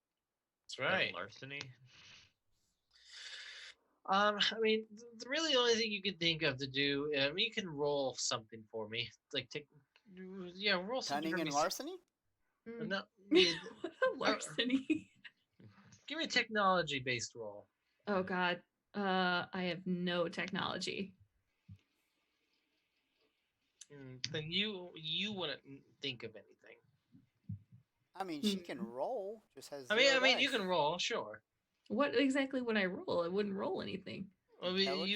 That's right. Larceny. I mean, really, the only thing you can think of to do, you can roll something for me, like roll something Cunning for and me. larceny? No, What a larceny. give me a technology-based roll. Oh God, I have no technology. Then you wouldn't think of anything. I mean, she can roll. Just has. I mean, you can roll, sure. What exactly would I roll? I wouldn't roll anything. I mean,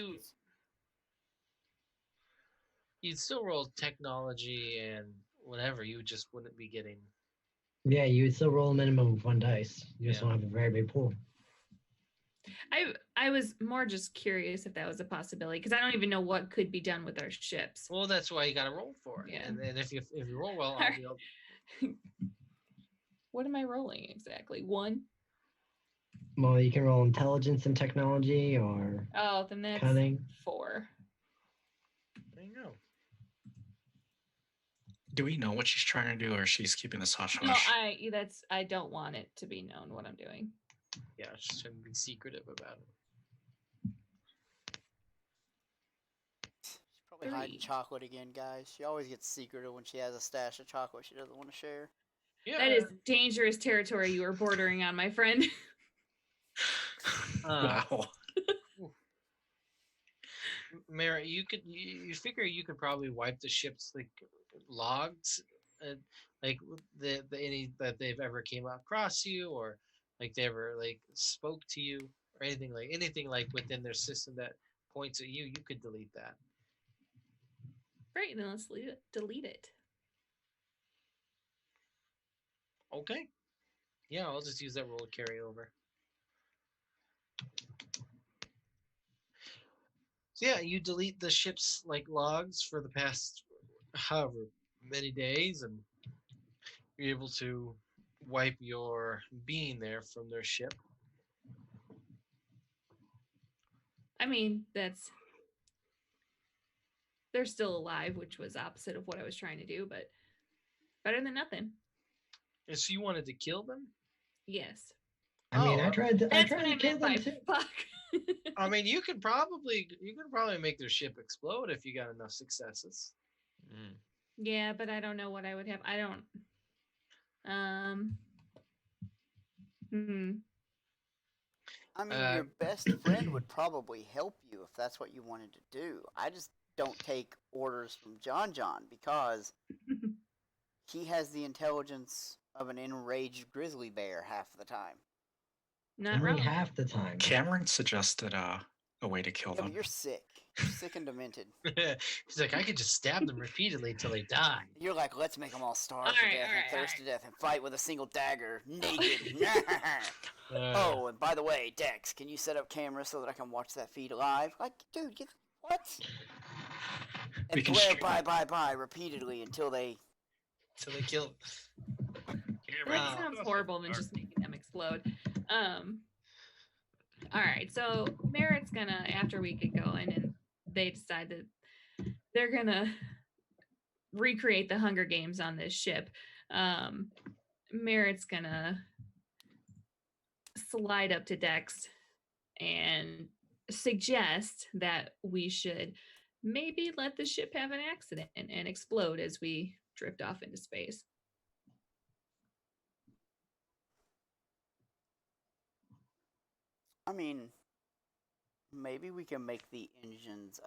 you'd still roll technology and whatever. You just wouldn't be getting. Yeah, you would still roll a minimum of 1 dice. You just Yeah. don't have a very big pool. I was more just curious if that was a possibility, because I don't even know what could be done with our ships. Well, that's why you got to roll for it. Yeah. And if you roll well, I'll be able. What am I rolling exactly? 1? Well, you can roll intelligence and technology, or Oh, then that's cunning. 4. There you go. Do we know what she's trying to do, or she's keeping this hush No, hush? I don't want it to be known what I'm doing. Yeah, just trying to be secretive about it. She's probably hiding chocolate again, guys. She always gets secretive when she has a stash of chocolate she doesn't want to share. Yeah. That is dangerous territory you are bordering on, my friend. Wow. Mara, you figure you could probably wipe the ship's like logs, like any that they've ever came across you, or like they ever like spoke to you, or anything like within their system that points at you. You could delete that. Great, then let's delete it. Okay. Yeah, I'll just use that roll to carry over. So yeah, you delete the ship's like logs for the past however many days, and you're able to wipe your being there from their ship. I mean, that's they're still alive, which was opposite of what I was trying to do, but better than nothing. And so you wanted to kill them? Yes. I mean, I tried to That's what I kill meant by them too. fuck. I mean, you could probably make their ship explode if you got enough successes. Mm. Yeah, but I don't know what I would have. I don't. I mean, your best friend would probably help you if that's what you wanted to do. I just don't take orders from John because he has the intelligence of an enraged grizzly bear half the time. Not Only wrong. half the time. Cameron suggested a way to kill Yeah, them. but you're sick. You're sick and demented. He's like, I could just stab them repeatedly till they die. You're like, let's make them all starve to death and thirst to death and fight with a single dagger, naked. Oh, and by the way, Dex, can you set up cameras so that I can watch that feed live? Like, dude, what? And glare bye repeatedly until they kill. That sounds horrible than just making them explode. All right, so Merritt's gonna, after we get going and they decide that they're gonna recreate the Hunger Games on this ship, Merritt's gonna slide up to Dex and suggest that we should maybe let the ship have an accident and explode as we drift off into space. I mean, maybe we can make the engines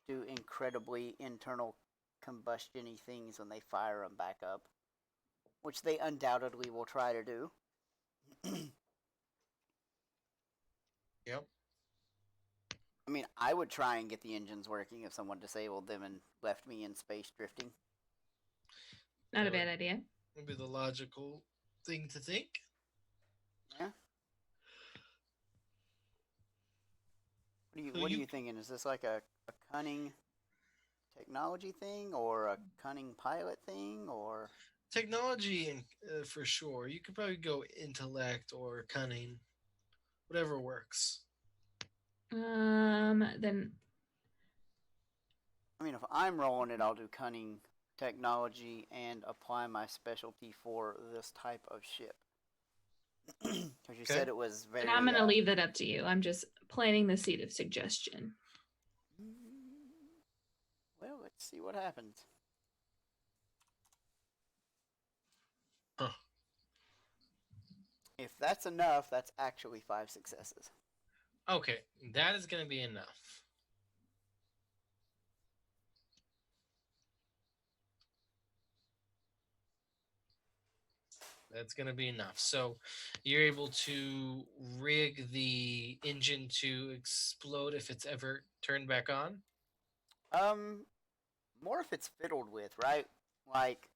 do incredibly internal combustion-y things when they fire them back up, which they undoubtedly will try to do. Yep. I mean, I would try and get the engines working if someone disabled them and left me in space drifting. Not a bad idea. Would be the logical thing to think. Yeah. What are you thinking? Is this like a cunning technology thing or a cunning pilot thing or technology? And for sure, you could probably go intellect or cunning, whatever works. Then I mean, if I'm rolling it, I'll do cunning technology and apply my specialty for this type of ship. Because you said it was very. And I'm going to leave that up to you. I'm just planting the seed of suggestion. Well, let's see what happens. Huh. If that's enough, that's actually 5 successes. Okay, that is going to be enough. That's going to be enough. So you're able to rig the engine to explode if it's ever turned back on? More if it's fiddled with, right? Like,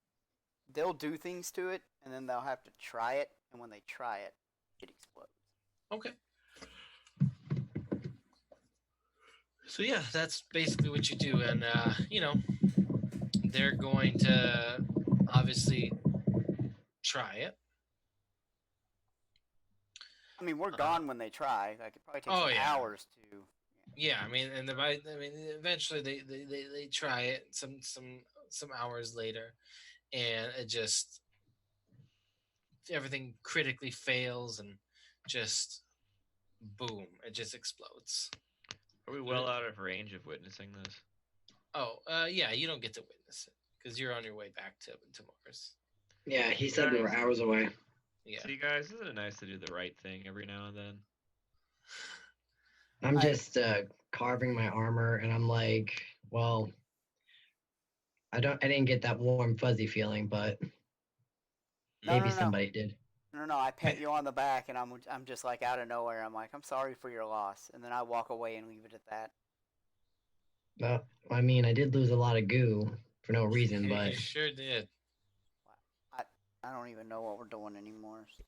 they'll do things to it, and then they'll have to try it, and when they try it, it explodes. Okay. So yeah, that's basically what you do. And, they're going to obviously try it. I mean, we're gone when they try. Like, it probably takes hours to. Yeah, I mean, and eventually they try it some hours later, and it just everything critically fails and just boom, it just explodes. Are we well out of range of witnessing this? Oh, yeah, you don't get to witness it because you're on your way back to Mars. Yeah, he said we were hours away. Yeah. See, guys, isn't it nice to do the right thing every now and then? I'm just carving my armor, and I'm like, well, I didn't get that warm, fuzzy feeling, but maybe somebody did. No, I pat you on the back, and I'm just like out of nowhere. I'm like, I'm sorry for your loss, and then I walk away and leave it at that. Well, I mean, I did lose a lot of goo for no reason, but You sure did. I don't even know what we're doing anymore. So.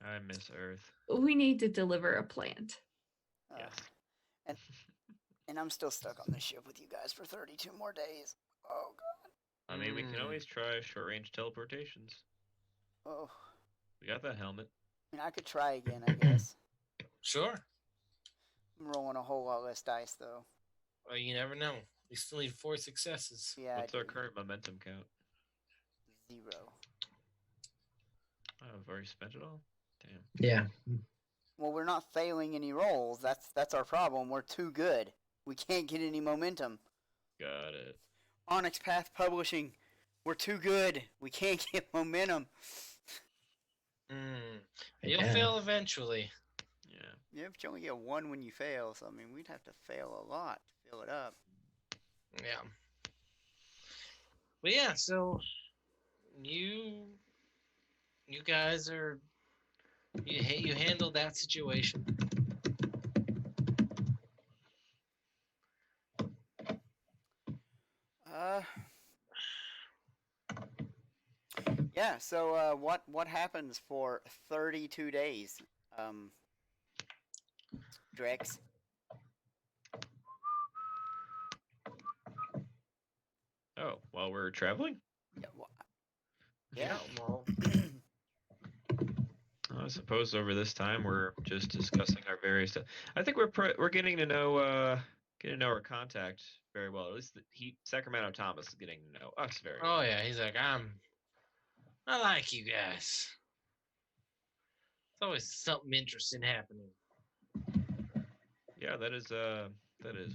I miss Earth. We need to deliver a plant. Yes. And I'm still stuck on this ship with you guys for 32 more days. Oh, God. I mean, we can always try short-range teleportations. Oh. We got that helmet. I mean, I could try again, I guess. Sure. I'm rolling a whole lot less dice, though. Well, you never know. We still need 4 successes. Yeah. What's our current momentum count? 0. Oh, I've already spent it all? Damn. Yeah. Well, we're not failing any rolls. That's our problem. We're too good. We can't get any momentum. Got it. Onyx Path Publishing. We're too good. We can't get momentum. You'll Yeah. fail eventually. Yeah. Yeah, but you only get 1 when you fail, so I mean, we'd have to fail a lot to fill it up. Yeah. But yeah, so you guys are you handled that situation. Yeah. So what happens for 32 days, Drex? Oh, while we're traveling? Yeah. Well, I suppose over this time we're just discussing our various. I think we're getting to know our contact very well. At least Sacramento Thomas is getting to know us very well. Oh yeah, he's like I like you guys. It's always something interesting happening. Yeah, that is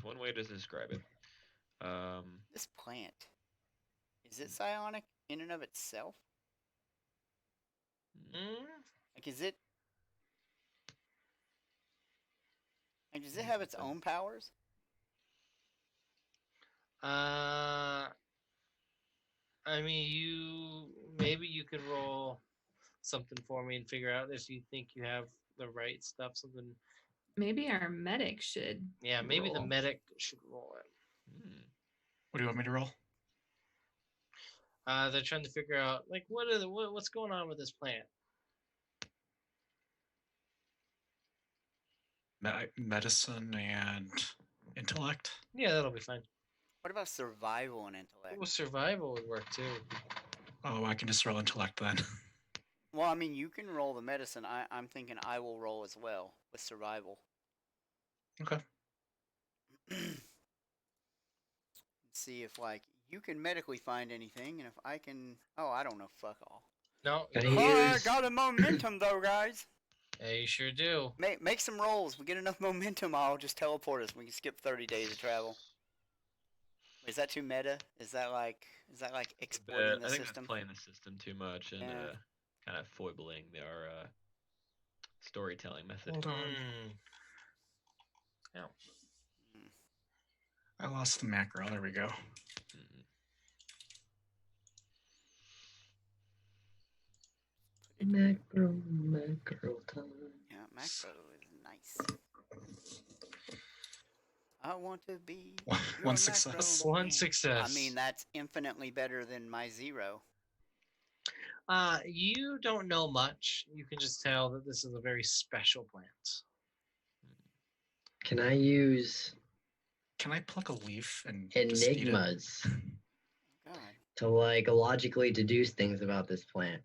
one way to describe it. This plant, is it psionic in and of itself? Like, is it? Like, does it have its own powers? I mean, maybe you could roll something for me and figure out if you think you have the right stuff. Something. Maybe our medic should. Yeah, maybe the roll. medic should roll it. What do you want me to roll? They're trying to figure out like what's going on with this plant. Medicine and intellect. Yeah, that'll be fine. What about survival and intellect? Well, survival would work too. Oh, I can just roll intellect then. Well, I mean, you can roll the medicine. I'm thinking I will roll as well with survival. Okay. See if, like, you can medically find anything, and if I can... Oh, I don't know. Fuck all. No. I got a momentum, though, guys. Yeah, you sure do. Make some rolls. We get enough momentum, I'll just teleport us. We can skip 30 days of travel. Is that too meta? Is that like exploiting the I think system? that's playing the system too much and kind of foibling our storytelling method. Hold on. Yeah. I lost the macro. There we go. Macro time. Yeah, macro is nice. I want to be One success. One success. I mean, that's infinitely better than my 0. You don't know much. You can just tell that this is a very special plant. Can I use Can I pluck a leaf and just eat it? enigmas God. to like logically deduce things about this plant?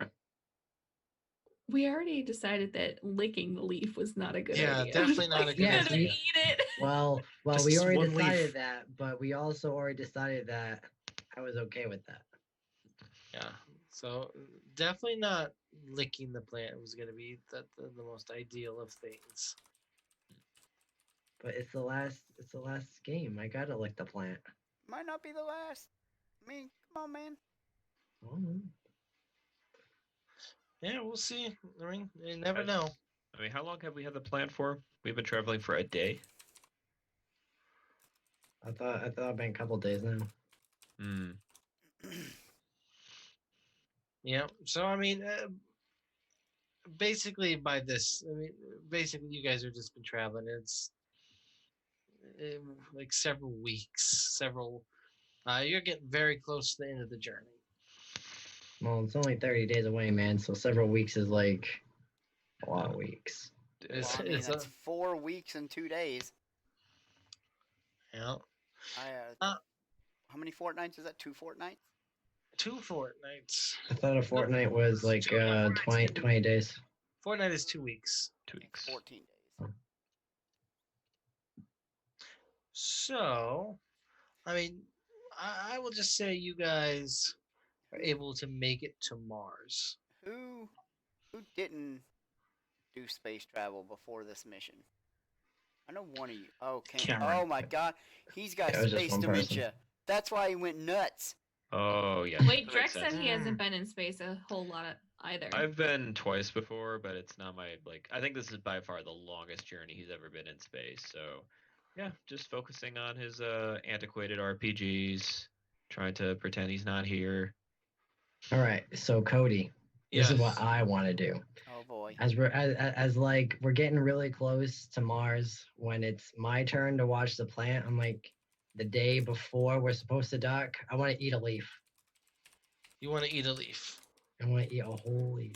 We already decided that licking the leaf was not a good Yeah, idea. definitely not a good You're idea. gonna eat it. Well, Just we already one decided leaf. that, but we also already decided that I was okay with that. Yeah. So definitely not licking the plant was going to be the most ideal of things. But it's the last game. I gotta lick the plant. Might not be the last. I mean, come on, man. Oh. Yeah, we'll see. I mean, you never know. I mean, how long have we had the plan for? We've been traveling for a day. I thought it'd been a couple days now. Yeah. So I mean, basically by this, basically you guys have just been traveling. It's like several weeks. You're getting very close to the end of the journey. Well, it's only 30 days away, man. So several weeks is like a lot of weeks. Well, I mean, that's 4 weeks and 2 days. Yeah. How many fortnights is that? 2 fortnights? 2 fortnights. I thought a fortnight was like 20 days. Fortnight is 2 weeks. 2 weeks. 14 days. So, I mean, I will just say you guys are able to make it to Mars. Who didn't do space travel before this mission? I know one of you. Oh, Cameron. Oh my God, he's got Yeah, it was just space one dementia. person. That's why he went nuts. Oh yeah. Wait, that makes Drex said sense. he hasn't been in space a whole lot either. I've been twice before, but it's not my like. I think this is by far the longest journey he's ever been in space. So, yeah, just focusing on his antiquated RPGs, trying to pretend he's not here. All right, so Cody, this is what Yes. I want to do. Oh boy. As we're getting really close to Mars, when it's my turn to watch the plant, I'm like, the day before we're supposed to dock, I want to eat a leaf. You want to eat a leaf. I want to eat a whole leaf,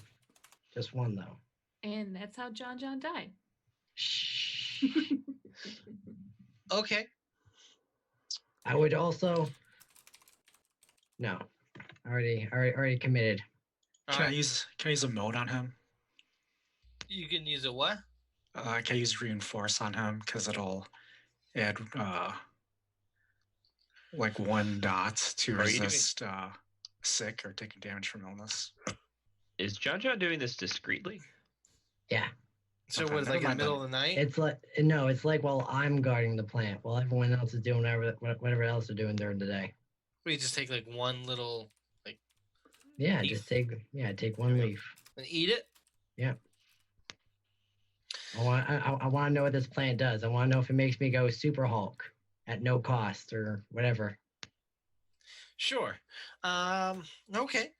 just one though. And that's how John died. Shh. Okay. I would also. No, already committed. All Can I right. use a mode on him? You can use a what? Can I use reinforce on him because it'll add like 1 dot to Are you doing- resist sick or taking damage from illness. Is John doing this discreetly? Yeah, So Okay, what is never like in the mind middle then. of the night? it's like while I'm guarding the plant, while everyone else is doing whatever else they're doing during the day. We just take like one little Yeah, Leaf? just take one Yeah. leaf. and eat it. I want to know what this plant does. I want to know if it makes me go Super Hulk at no cost or whatever. Sure. Okay.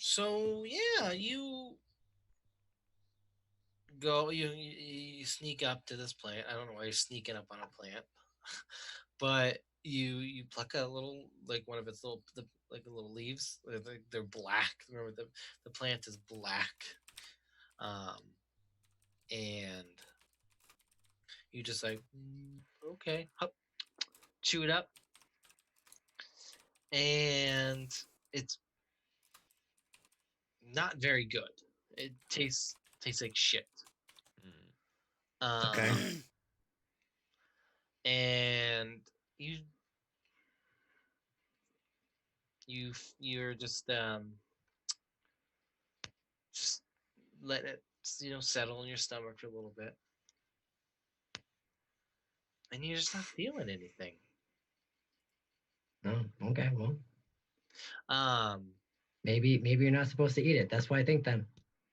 So yeah, you go. You sneak up to this plant. I don't know why you're sneaking up on a plant, but you pluck a little like one of its little like the little leaves. They're black. Remember the plant is black. And you just like okay, hup, chew it up, and it's not very good. It tastes like shit. Mm. Okay. And you're just let it settle in your stomach for a little bit, and you're just not feeling anything. Oh, okay. Well, Um, maybe you're not supposed to eat it. That's what I think then.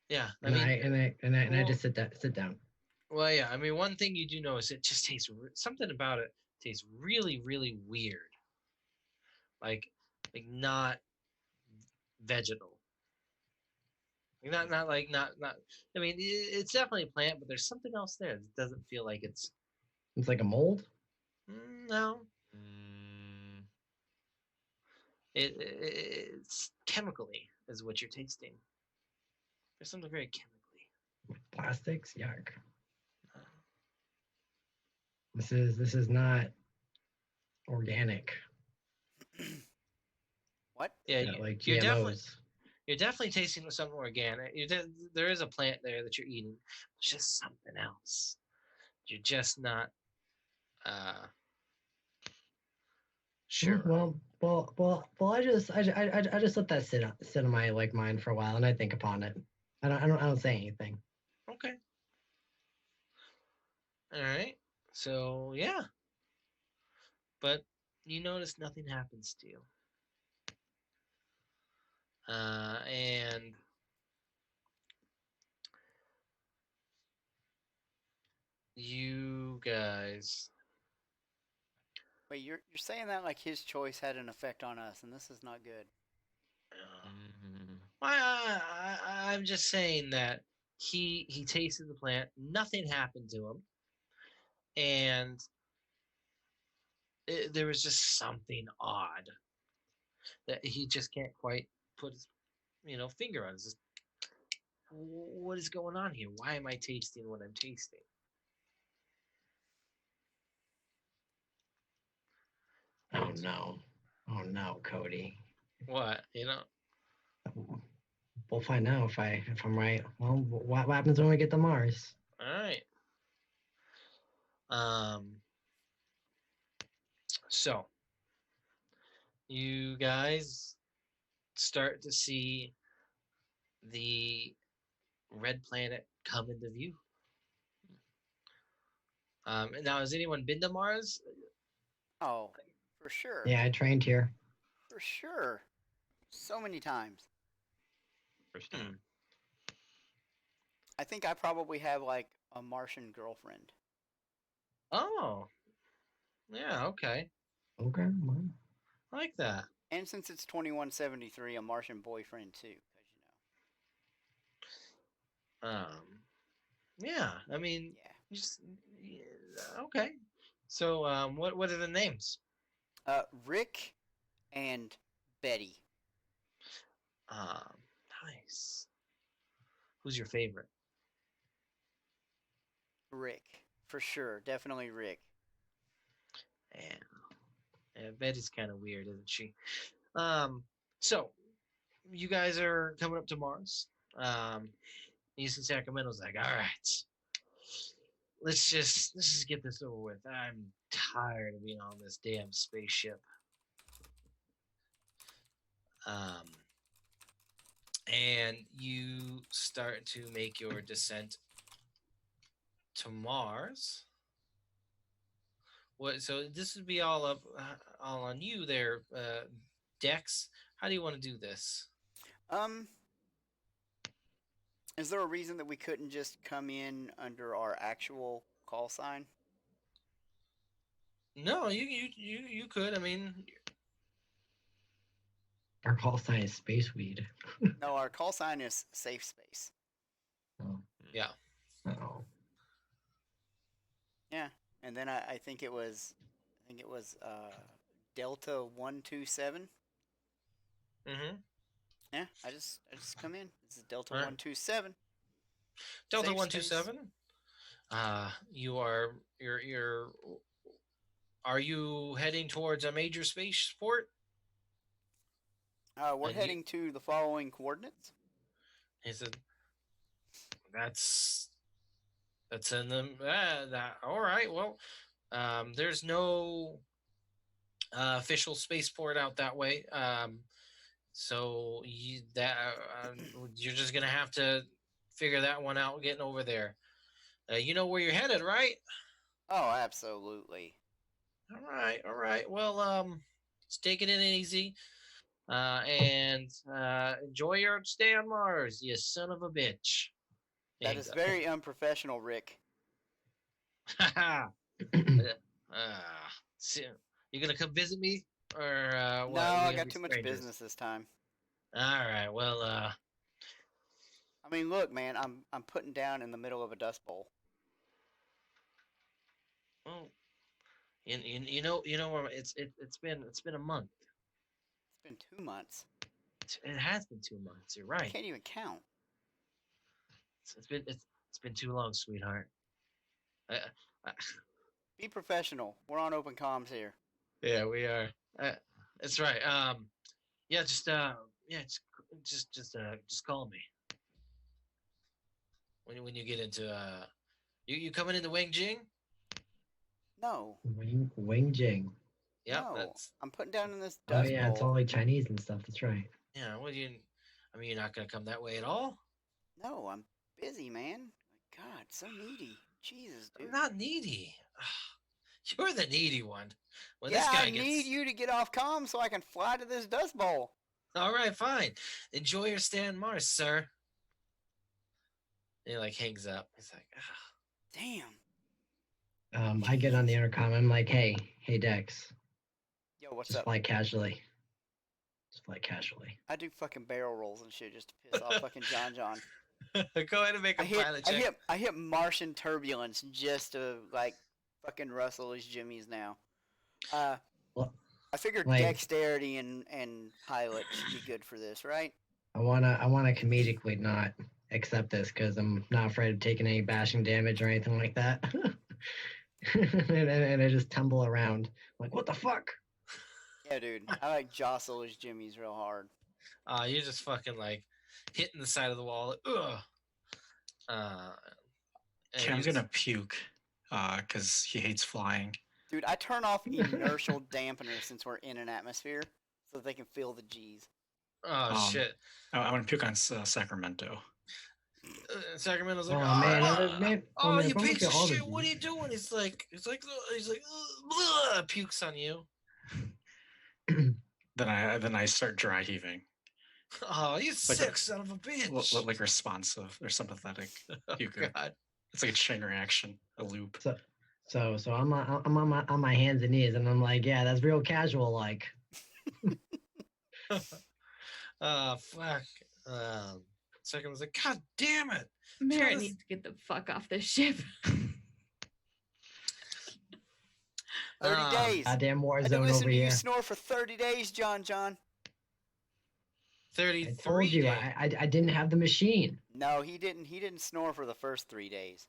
yeah, I And mean, I just sit down. well, yeah, I mean, one thing you do know is it just tastes something about it tastes really, really weird, like not vegetal. Not like not. I mean, it's definitely a plant, but there's something else there that doesn't feel like it's. It's like a mold. No, Mm. it's chemically is what you're tasting. There's something very chemically. Plastics. Yuck. Uh, This is not organic. What? Yeah, Not like you're GMOs. definitely tasting something organic. There is a plant there that you're eating. It's just something else. You're just not sure. Well. I just let that sit in my mind for a while, and I think upon it. I don't say anything. Okay. All right. So yeah, but you notice nothing happens to you. And you guys. Wait, you're saying that like his choice had an effect on us, and this is not good. Mhm. I'm just saying that he tasted the plant. Nothing happened to him, and there was just something odd that he just can't quite put his finger on. It's just, what is going on here? Why am I tasting what I'm tasting? Oh no, Cody. What We'll find out if I'm right. Well, what happens when we get to Mars? All right. So you guys start to see the red planet come into view. Now, has anyone been to Mars? Oh, for sure. Yeah, I trained here. For sure. So many times. First time. I think I probably have like a Martian girlfriend. Oh, yeah, okay. Okay, well, I like that. And since it's 2173, a Martian boyfriend too, because Yeah, I mean, yeah. just okay. So, what are the names? Rick and Betty. Nice. Who's your favorite? Rick, for sure, definitely Rick. Yeah, Betty's kind of weird, isn't she? So you guys are coming up to Mars. East Sacramento's like, all right, let's just get this over with. I'm tired of being on this damn spaceship. And you start to make your descent to Mars. What? So this would be all on you there, Dex. How do you want to do this? Is there a reason that we couldn't just come in under our actual call sign? No, you could. I mean, our call sign is space weed. No, our call sign is safe space. Oh. Yeah. Oh. Yeah, and then I think it was Delta 127. Mm-hmm. Yeah, I just come in. This is Delta All right. 127. Delta Safe 127. You're. Are you heading towards a major spaceport? We're heading to the following coordinates. He said, "That's in them. That all right. Well, there's no official spaceport out that way. So you're just gonna have to figure that one out getting over there. You know where you're headed, right? Oh, absolutely. All right. Well, just take it in easy, and enjoy your stay on Mars, you son of a bitch." That is very unprofessional, Rick. Haha. You gonna come visit me, or No, what? I got too much business this time. All right. Well, I mean, look, man, I'm putting down in the middle of a dust bowl. well, you know, it's been a month. It's been 2 months. It has been 2 months. You're I right. can't even count. It's been too long, sweetheart. I, Be professional. We're on open comms here. yeah, we are. That's right. Yeah, just call me when you get into you coming into Wang Jing? No. Wing Jing. Yeah, No. I'm putting down in this Oh dust yeah, bowl. it's all like Chinese and stuff. That's right. Yeah. What do you? I mean, you're not gonna come that way at all. No, I'm busy, man. God, so needy. Jesus, dude. I'm not needy. You're the needy one. When yeah, this guy I gets... need you to get off comm so I can fly to this dust bowl. All right, fine. Enjoy your stay on Mars, sir. And he like hangs up. He's like, damn. I get on the intercom. I'm like, hey, Dex. Yo, what's Just up? fly casually. Just fly casually. I do fucking barrel rolls and shit just to piss off fucking John. Go ahead and make a pilot check. I hit Martian turbulence just to like fucking rustle his jimmies now. Well, I figured like, dexterity and pilot should be good for this, right? I wanna comedically not accept this because I'm not afraid of taking any bashing damage or anything like that. and I just tumble around like, what the fuck? Yeah, dude. I like jostle his jimmies real hard. You're just fucking like hitting the side of the wall. Ugh. Cam's gonna puke because he hates flying. Dude, I turn off inertial dampener since we're in an atmosphere so that they can feel the G's. Oh shit! I want to puke on Sacramento. Sacramento's like, man, you if I'm piece looking of at all the shit! What are you doing? He's like, pukes on you. Then I start dry heaving. Oh, you sick son of a bitch! Like responsive or sympathetic puker. God. It's like a chain reaction, a loop. So I'm on my hands and knees, and I'm like, yeah, that's real casual, like. Fuck. Second was like, God damn it! Merritt needs to get the fuck off this ship. 30 days. Goddamn war I zone listen over to here. you snore for 30 days, John. 33 I told you, days. I didn't have the machine. No, he didn't. He didn't snore for the first 3 days.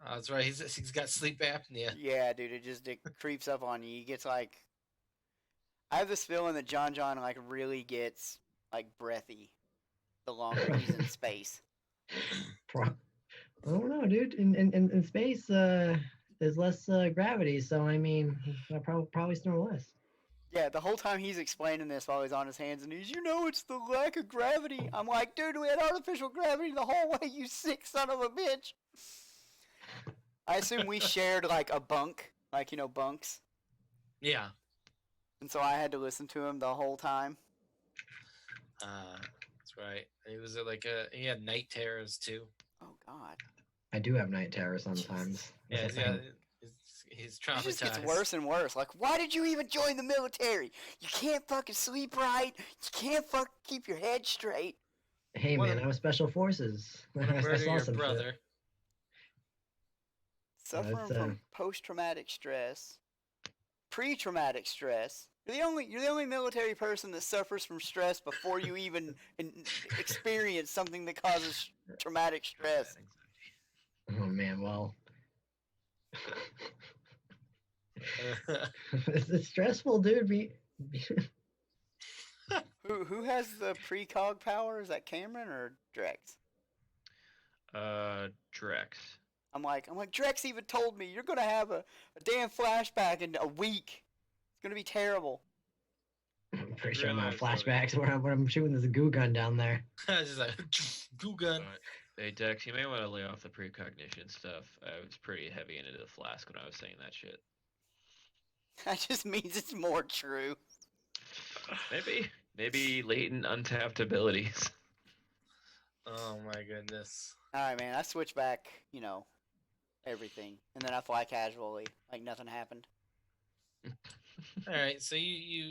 Oh, that's right. He's got sleep apnea. Yeah, dude, it creeps up on you. He gets like, I have this feeling that John like really gets like breathy the longer he's in space. I don't know, dude. In space, there's less gravity, so I mean, I probably snore less. Yeah, the whole time he's explaining this while he's on his hands and knees, it's the lack of gravity. I'm like, dude, we had artificial gravity the whole way, you sick son of a bitch. I assume we shared like a bunk, like, bunks. Yeah. And so I had to listen to him the whole time. That's right. He was he had night terrors too. Oh God. I do have night terrors sometimes. Yeah, he's traumatized. It just gets worse and worse. Like, why did you even join the military? You can't fucking sleep right. You can't fucking keep your head straight. Hey man, I was special forces. Murder your brother. Shit. Suffering from post-traumatic stress, pre-traumatic stress. You're the only military person that suffers from stress before you even experience something that causes traumatic stress. Oh man, well, it's stressful, dude. Who has the precog power? Is that Cameron or Drex? Drex. I'm like, Drex even told me you're gonna have a damn flashback in a week. It's gonna be terrible. I'm pretty sure my flashbacks where I'm shooting this goo gun down there. Just like goo gun. Hey Dex, you may want to lay off the precognition stuff. I was pretty heavy into the flask when I was saying that shit. That just means it's more true. Maybe latent untapped abilities. Oh my goodness. Alright, man, I switch back, everything. And then I fly casually, like nothing happened. All right, so you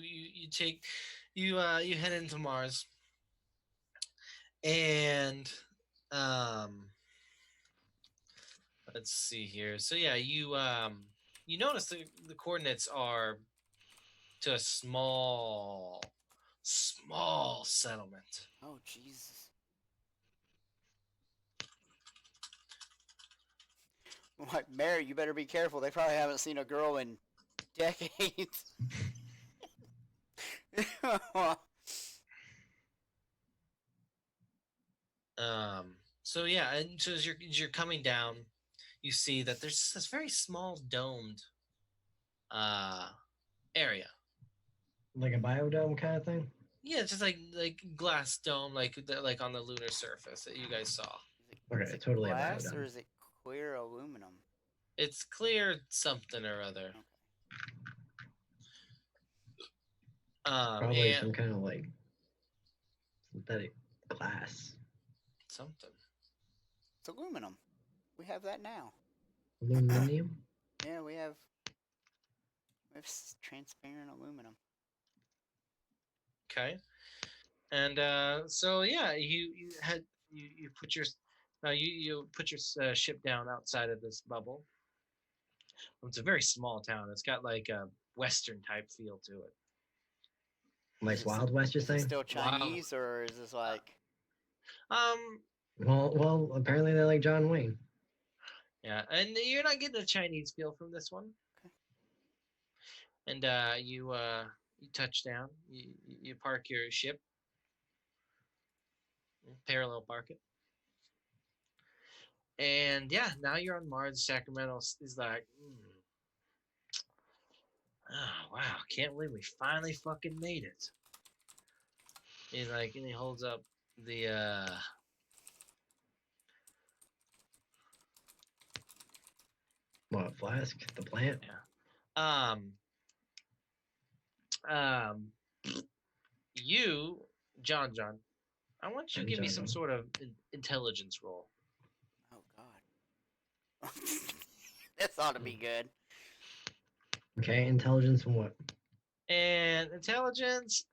head into Mars, and let's see here. So yeah, you notice the coordinates are to a small settlement. Oh Jesus. I'm like, Mary, you better be careful. They probably haven't seen a girl in decades. So yeah, and so as you're coming down, you see that there's this very small domed area. Like a biodome kind of thing? Yeah, it's just like glass dome, like on the lunar surface that you guys saw. Okay, totally glass a biodome. or is it clear aluminum? It's clear something or other. Probably some kind of like synthetic glass. Something. It's aluminum. We have that now. Aluminium? Yeah, we have transparent aluminum. Okay. And so yeah, you put your you put your ship down outside of this bubble. It's a very small town. It's got like a Western type feel to it. Like Wild West, you're saying? Is it still Chinese or is this like? Well, apparently they like John Wayne. Yeah, and you're not getting a Chinese feel from this one. Okay. And you touch down. You park your ship. Parallel park it. And yeah, now you're on Mars. Sacramento is like, oh wow, can't believe we finally fucking made it. He's like, and he holds up the What, flask? The plant? yeah. You, John, I want you to give me some sort of intelligence roll. Oh God. This ought to be good. Okay, intelligence and what? And intelligence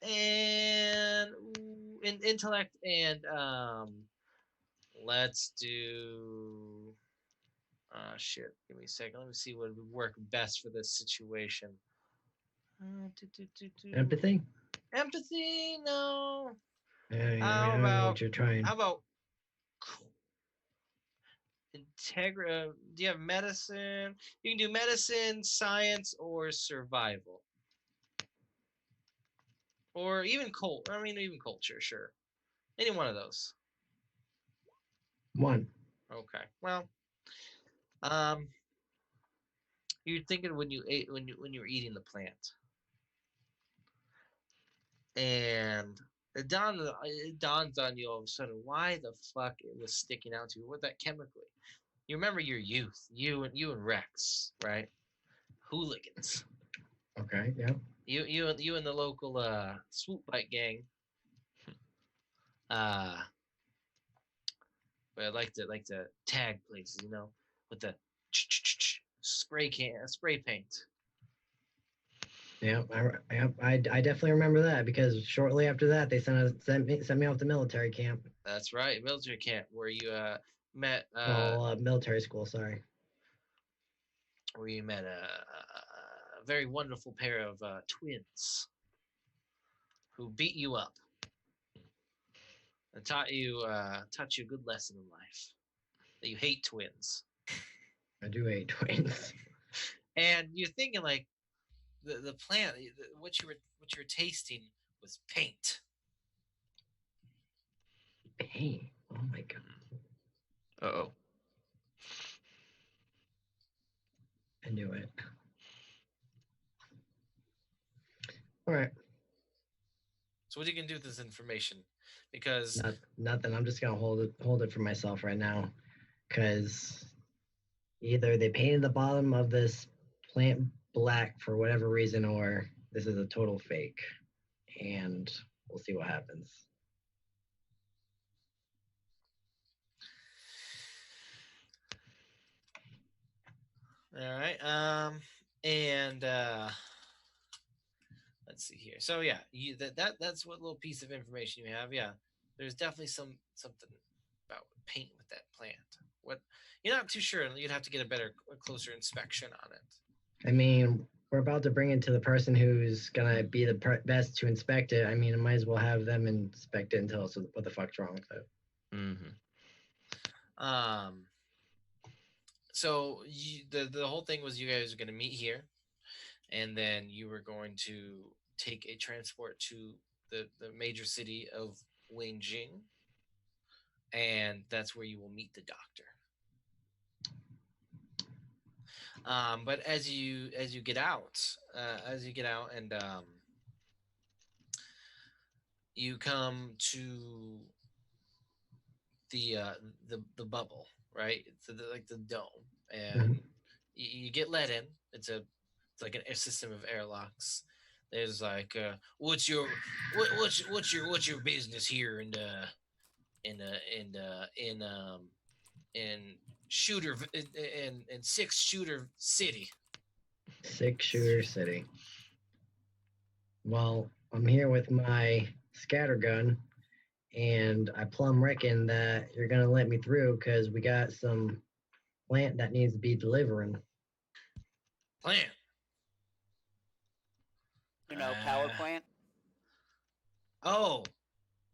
and intellect and let's do shit. Give me a second. Let me see what would work best for this situation. Empathy? Empathy? No. I don't know what you're trying. How about integrity? Do you have medicine? You can do medicine, science, or survival, or even even culture. Sure, any one of those. One. Okay. Well, you're thinking when you were eating the plant, and it dawns on you all of a sudden why the fuck it was sticking out to you. What that chemically? You remember your youth, you and Rex, right? Hooligans. Okay, yeah. You and the local swoop bike gang. But I like to tag places, with the spray paint. Yeah, I definitely remember that because shortly after that they sent me off to military camp. That's right, military camp where you met. Military school. Sorry. Where you met a very wonderful pair of twins who beat you up and taught you a good lesson in life that you hate twins. I do hate twins. And you're thinking like the plant, what you were tasting was paint. Paint. Oh my god. Uh-oh. I knew it. All right. So what are you gonna do with this information? Because nothing. I'm just gonna hold it for myself right now, because either they painted the bottom of this plant black for whatever reason, or this is a total fake, and we'll see what happens. All right. And let's see here. So yeah, that's what little piece of information you have. Yeah, there's definitely something about paint with that plant. What you're not too sure. You'd have to get a closer inspection on it. I mean, we're about to bring it to the person who's gonna be the best to inspect it. I mean, I might as well have them inspect it and tell us what the fuck's wrong with it. Mm-hmm. So the whole thing was you guys are going to meet here, and then you were going to take a transport to the major city of Wenjing, and that's where you will meet the doctor. But as you get out, and you come to the bubble, right? It's the dome, and you get let in. It's like a system of airlocks. There's like, what's your business here in shooter in 6-shooter city? 6-shooter city. Well, I'm here with my scattergun, and I plumb reckon that you're gonna let me through because we got some plant that needs to be delivering. Plant. Power plant. Oh.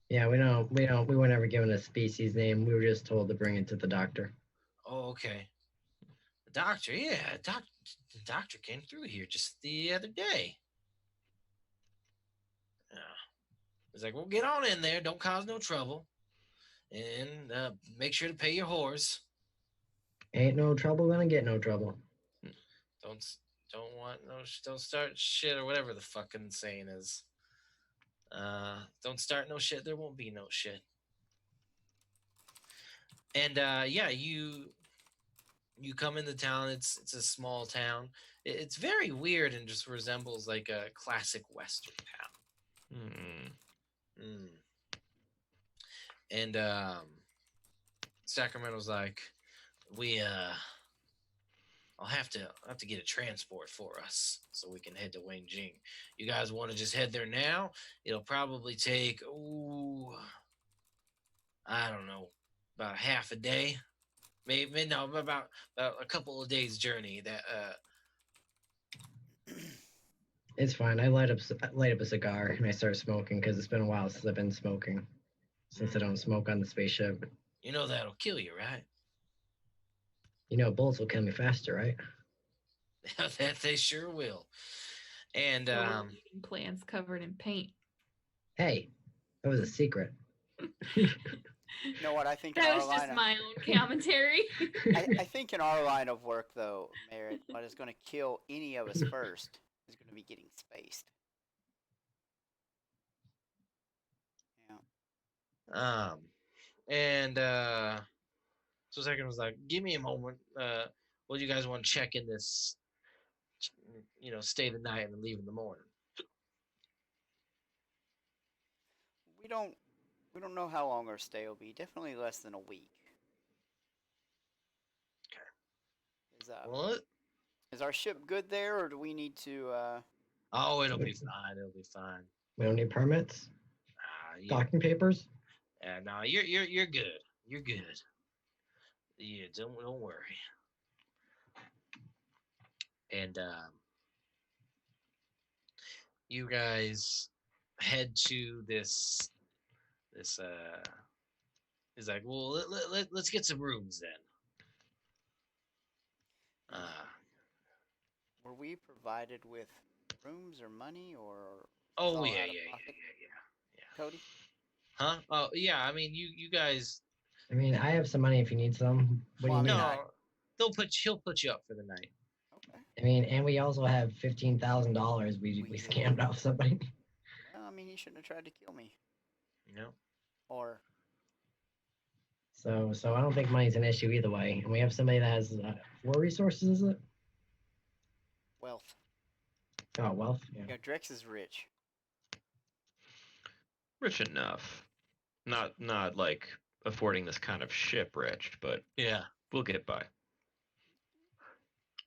Yeah, we weren't ever given a species name. We were just told to bring it to the doctor. Oh, okay. The doctor, yeah, the doctor came through here just the other day. Yeah. He's like, well, get on in there. Don't cause no trouble. and make sure to pay your whores. Ain't no trouble gonna get no trouble. Don't don't start shit or whatever the fucking saying is. Don't start no shit. There won't be no shit. And yeah, you come into town. It's a small town. It's very weird and just resembles like a classic Western town. And Sacramento's like, I'll have to get a transport for us so we can head to Wenjing. You guys want to just head there now? It'll probably take I don't know, about half a day, maybe no, about a couple of days journey. That It's fine. I light up a cigar and I start smoking because it's been a while since I've been smoking. Since I don't smoke on the spaceship. You know that'll kill you, right? You know bullets will kill me faster, right? That they sure will. And eating plants covered in paint. Hey, that was a secret. You know what I think? That was just my own commentary. I think in our line of work, though, Merritt, what is going to kill any of us first is going to be getting spaced. Yeah. And so second was like, give me a moment. Well, you guys want to check in this, stay the night and then leave in the morning? We don't know how long our stay will be. Definitely less than a week. What? Is our ship good there, or do we need to? Oh, it'll be fine. It'll be fine. We don't need permits. Docking papers. Yeah, no, you're good. You're good. Yeah, don't worry. And you guys head to this. Is like, well, let's get some rooms then. Were we provided with rooms or money or? Oh yeah. Cody? Huh? Oh yeah. I mean, you guys. I mean, I have some money if you need some. What do you need? No, he'll put you up for the night. Okay. I mean, and we also have $15,000 we scammed off somebody. Well, I mean, he shouldn't have tried to kill me. No. Or. So I don't think money's an issue either way. And we have somebody that has what resources is it? Wealth. Oh, wealth. Yeah, Drex is rich. Rich enough. Not like affording this kind of ship rich, but yeah, we'll get by.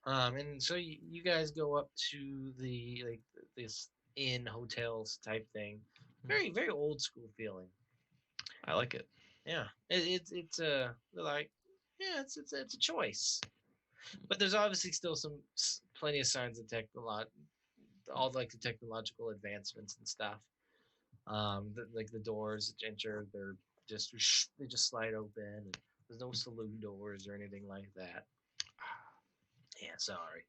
And so you guys go up to the this inn hotels type thing. Very very old school feeling. I like it. Yeah, it's they're like, yeah, it's a choice, but there's obviously still plenty of signs of all like the technological advancements and stuff. Like the doors that enter, they just slide open, and there's no saloon doors or anything like that. Yeah, sorry.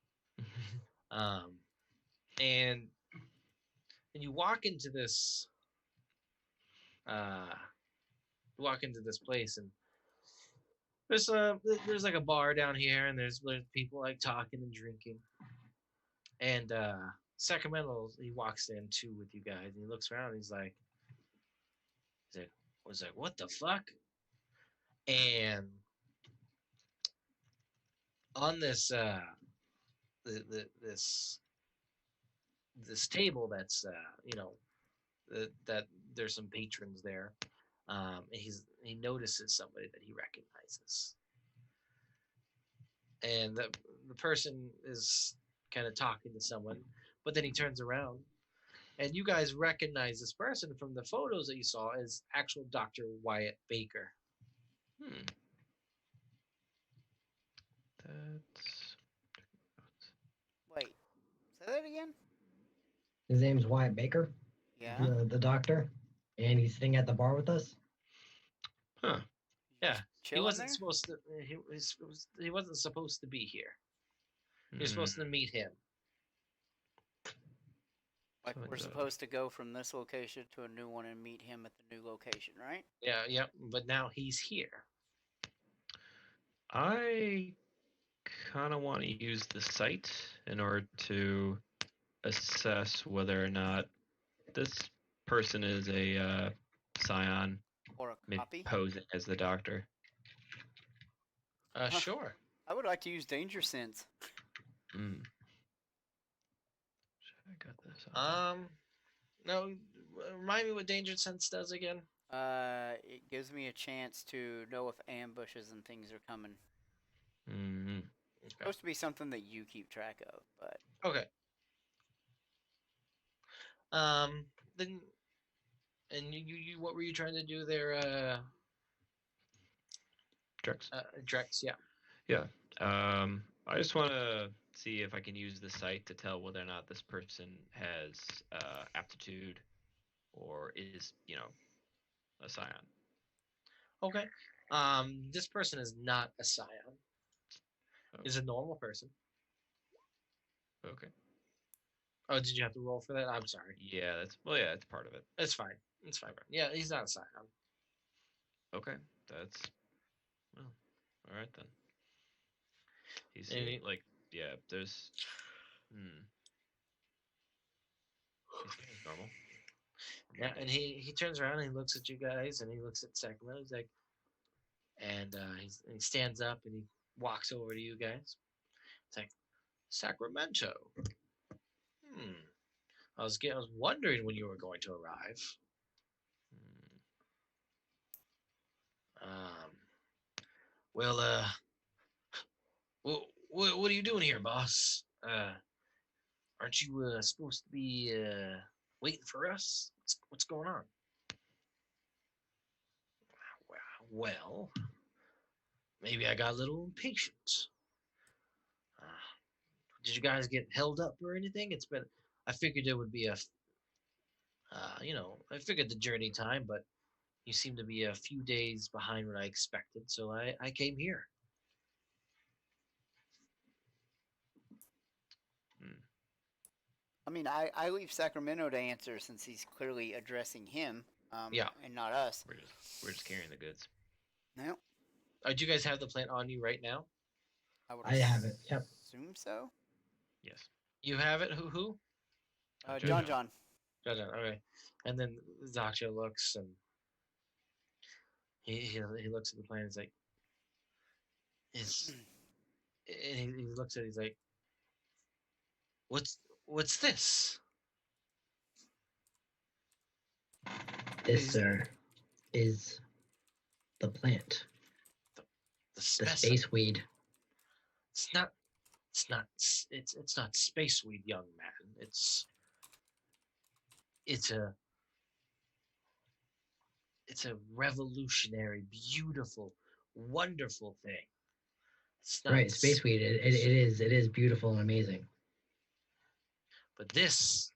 And you walk into this place, and there's like a bar down here, and there's people like talking and drinking. And Sacramento, he walks in too with you guys, and he looks around, and he's like, what the fuck? And on this this table that's that there's some patrons there. He notices somebody that he recognizes, and the person is kind of talking to someone, but then he turns around, and you guys recognize this person from the photos that you saw as actual Dr. Wyatt Baker. Wait, say that again? His name's Wyatt Baker. Yeah. The doctor. And he's sitting at the bar with us. Huh. Yeah. He wasn't there? supposed to. He wasn't supposed to be here. You're supposed to meet him. Like we're supposed to go from this location to a new one and meet him at the new location, right? Yeah, yep. But now he's here. I kind of want to use the site in order to assess whether or not this person is a scion, Or a maybe copy? posing as the doctor. Sure. I would like to use danger sense. Mm. I got this. On. No. Remind me what danger sense does again. It gives me a chance to know if ambushes and things are coming. Mm-hmm. It's supposed to be something that you keep track of, but okay. Then, and you what were you trying to do there? Drex. Drex, yeah. Yeah. I just want to see if I can use the site to tell whether or not this person has aptitude or is, a scion. Okay. This person is not a scion. Oh. Is a normal person. Okay. Oh, did you have to roll for that? I'm sorry. Yeah, that's part of it. It's fine. It's fine. Yeah, he's not a scion. Okay, that's well, all right then. He's there's he seems normal. Yeah, and he turns around and he looks at you guys and he looks at Sacramento. He's like, and he stands up and he walks over to you guys. It's like, Sacramento. I was wondering when you were going to arrive. Well, what are you doing here, boss? Aren't you supposed to be waiting for us? What's going on? Well, maybe I got a little impatient. Did you guys get held up or anything? I figured it would be I figured the journey time, but you seem to be a few days behind what I expected, so I came here. I mean, I leave Sacramento to answer since he's clearly addressing him, Yeah. and not us. We're just carrying the goods. No. Do you guys have the plant on you right now? I have it. Yep. Assume so. Yes. You have it. Who? John. Okay. And then the doctor looks and he looks at the plant. He's like, and he looks at it. He's like, what's this? This, sir, is the plant. The space weed. It's not space weed, young man. It's a revolutionary, beautiful, wonderful thing. It's not right, space weed. It is beautiful and amazing. But this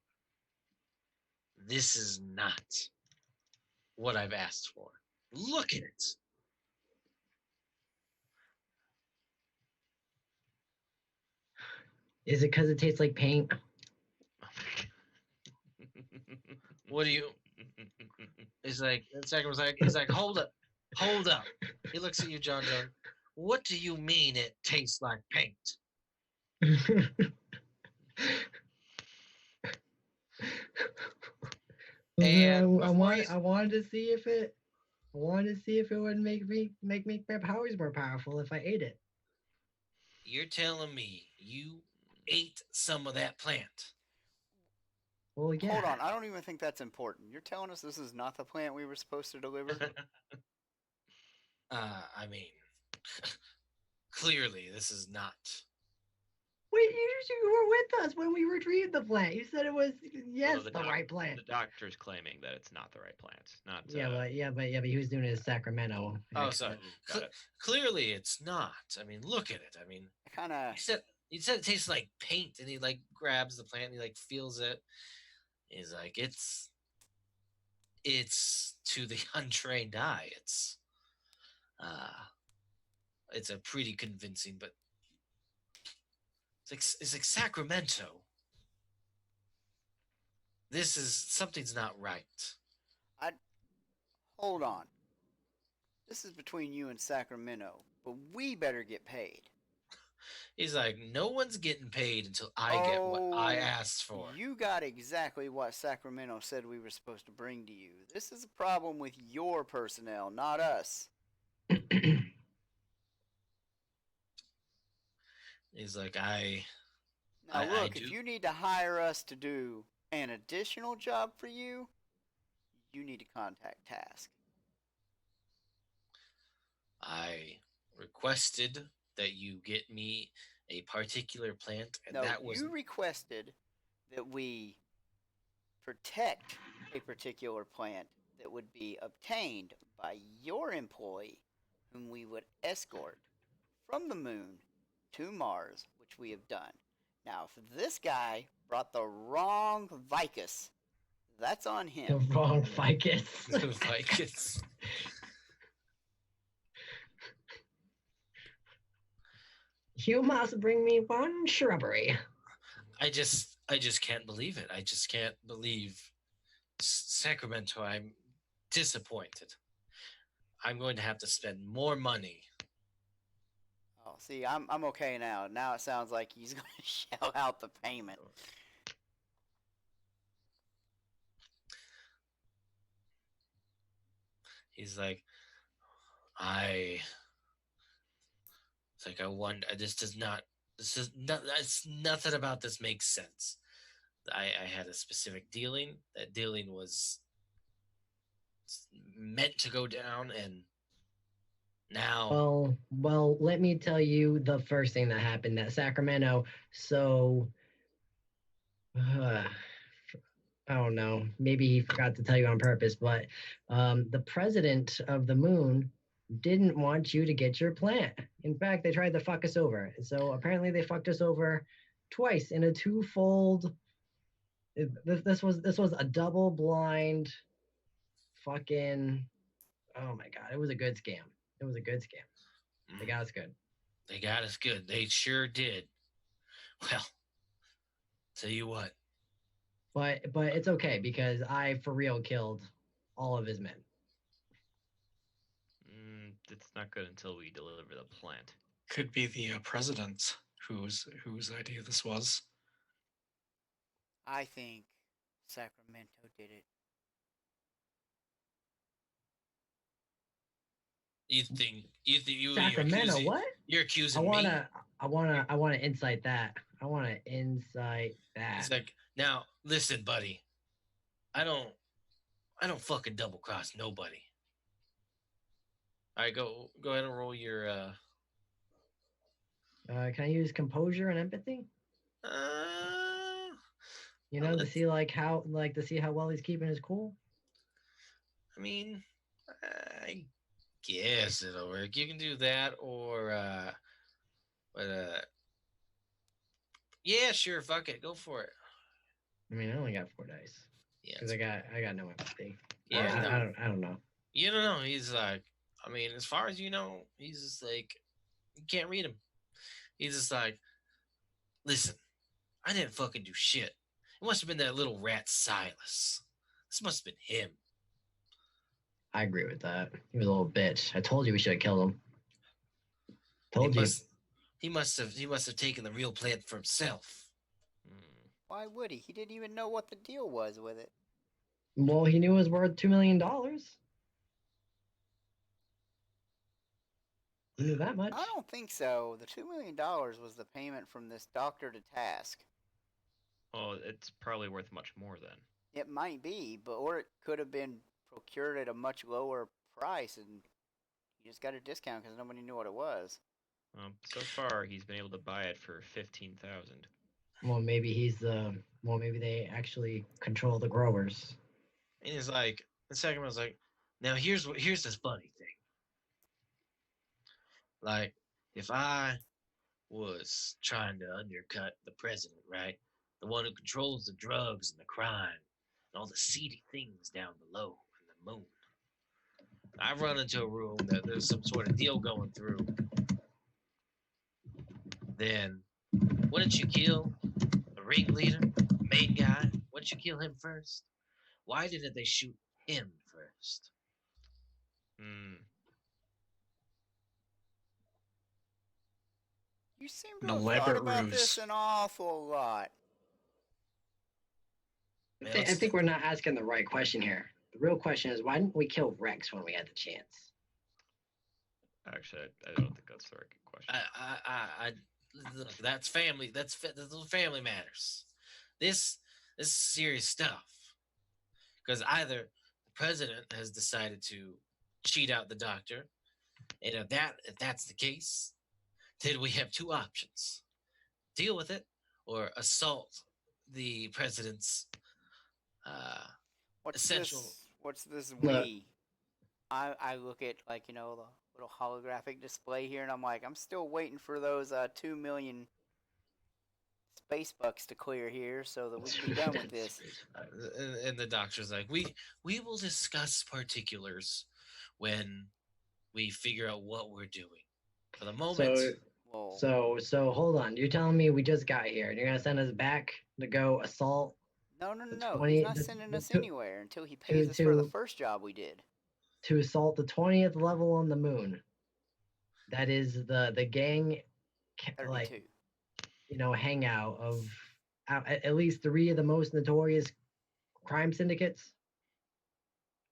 is not what I've asked for. Look at it. Is it because it tastes like paint? What do you? He's like, hold up. He looks at you, John. What do you mean it tastes like paint? And I wanted to see if it would make my powers more powerful if I ate it. You're telling me you ate some of that plant? Well, yeah. Hold on, I don't even think that's important. You're telling us this is not the plant we were supposed to deliver? I mean, clearly this is not. Wait, you were with us when we retrieved the plant. You said it was the right plant. The doctor's claiming that it's not the right plant. Not. But he was doing it in Sacramento. Oh, sorry. Clearly it's not. I mean, look at it. I mean, kind of. He said it tastes like paint, and he like grabs the plant, and he like feels it. He's like, it's to the untrained eye. It's a pretty convincing, but it's like Sacramento. something's not right. Hold on. This is between you and Sacramento, but we better get paid. He's like, no one's getting paid until I get what I asked for. You got exactly what Sacramento said we were supposed to bring to you. This is a problem with your personnel, not us. He's like, Now look, if you need to hire us to do an additional job for you, you need to contact Task. I requested that you get me a particular plant, and no, that was... you requested that we protect a particular plant that would be obtained by your employee, whom we would escort from the moon to Mars, which we have done. Now, if this guy brought the wrong Vicus, that's on him. The wrong Vicus. The Vicus. You must bring me one shrubbery. I just can't believe it. I just can't believe Sacramento. I'm disappointed. I'm going to have to spend more money. Oh, see, I'm okay now. Now it sounds like he's going to shell out the payment. He's like, it's like, I wonder, that's nothing about this makes sense. I had a specific dealing. That dealing was meant to go down, and now... Well, let me tell you the first thing that happened at Sacramento. So, I don't know. Maybe he forgot to tell you on purpose, but the president of the moon didn't want you to get your plant. In fact, they tried to fuck us over. So apparently they fucked us over twice in a twofold. This was a double blind fucking... Oh my God. It was a good scam. It was a good scam. They got us good. They got us good. They sure did. Well, tell you what. But it's okay because I for real killed all of his men. It's not good until we deliver the plant. Could be the president whose idea this was. I think Sacramento did it. You think Sacramento? What? You're accusing me? I wanna insight that. I wanna insight that. It's like, now listen, buddy. I don't fucking double cross nobody. All right, go ahead and roll your. Can I use composure and empathy? To see how well he's keeping his cool. I mean, I guess it'll work. You can do that, or yeah, sure, fuck it, go for it. I mean, I only got 4 dice. Yeah, because I got no empathy. Yeah, I don't know. You don't know. He's like, I mean, as far as you know, he's just like, you can't read him. He's just like, listen, I didn't fucking do shit. It must have been that little rat Silas. This must have been him. I agree with that. He was a little bitch. I told you we should have killed him. He must have taken the real plant for himself. Why would he? He didn't even know what the deal was with it. Well, he knew it was worth $2 million. He knew that much. I don't think so. The $2 million was the payment from this doctor to Task. Oh, it's probably worth much more then. It might be, or it could have been procured at a much lower price, and he just got a discount because nobody knew what it was. So far, he's been able to buy it for $15,000. Well, maybe maybe they actually control the growers. And he's like, the second one's like, now here's this funny thing. Like, if I was trying to undercut the president, right? The one who controls the drugs and the crime and all the seedy things down below in the moon. I run into a room that there's some sort of deal going through. Then, wouldn't you kill the ringleader, the main guy? Wouldn't don't you kill him first? Why didn't they shoot him first? You seem An to have elaborate thought about ruse. this an awful lot. I think we're not asking the right question here. The real question is, why didn't we kill Rex when we had the chance? Actually, I don't think that's the right question. Look, that's family. That's family matters. This is serious stuff. Because either the president has decided to cheat out the doctor, and if that's the case, then we have two options: deal with it, or assault the president's essential. What's this Look. we? I look at, like, the little holographic display here, and I'm like, I'm still waiting for those 2 million space bucks to clear here so that we can be done with this. And the doctor's like, we will discuss particulars when we figure out what we're doing. For the moment. So hold on. You're telling me we just got here and you're gonna send us back to go assault? No. He's not sending us anywhere until he pays us for the first job we did. To assault the 20th level on the moon. That is the gang, 32. Hangout of at least 3 of the most notorious crime syndicates.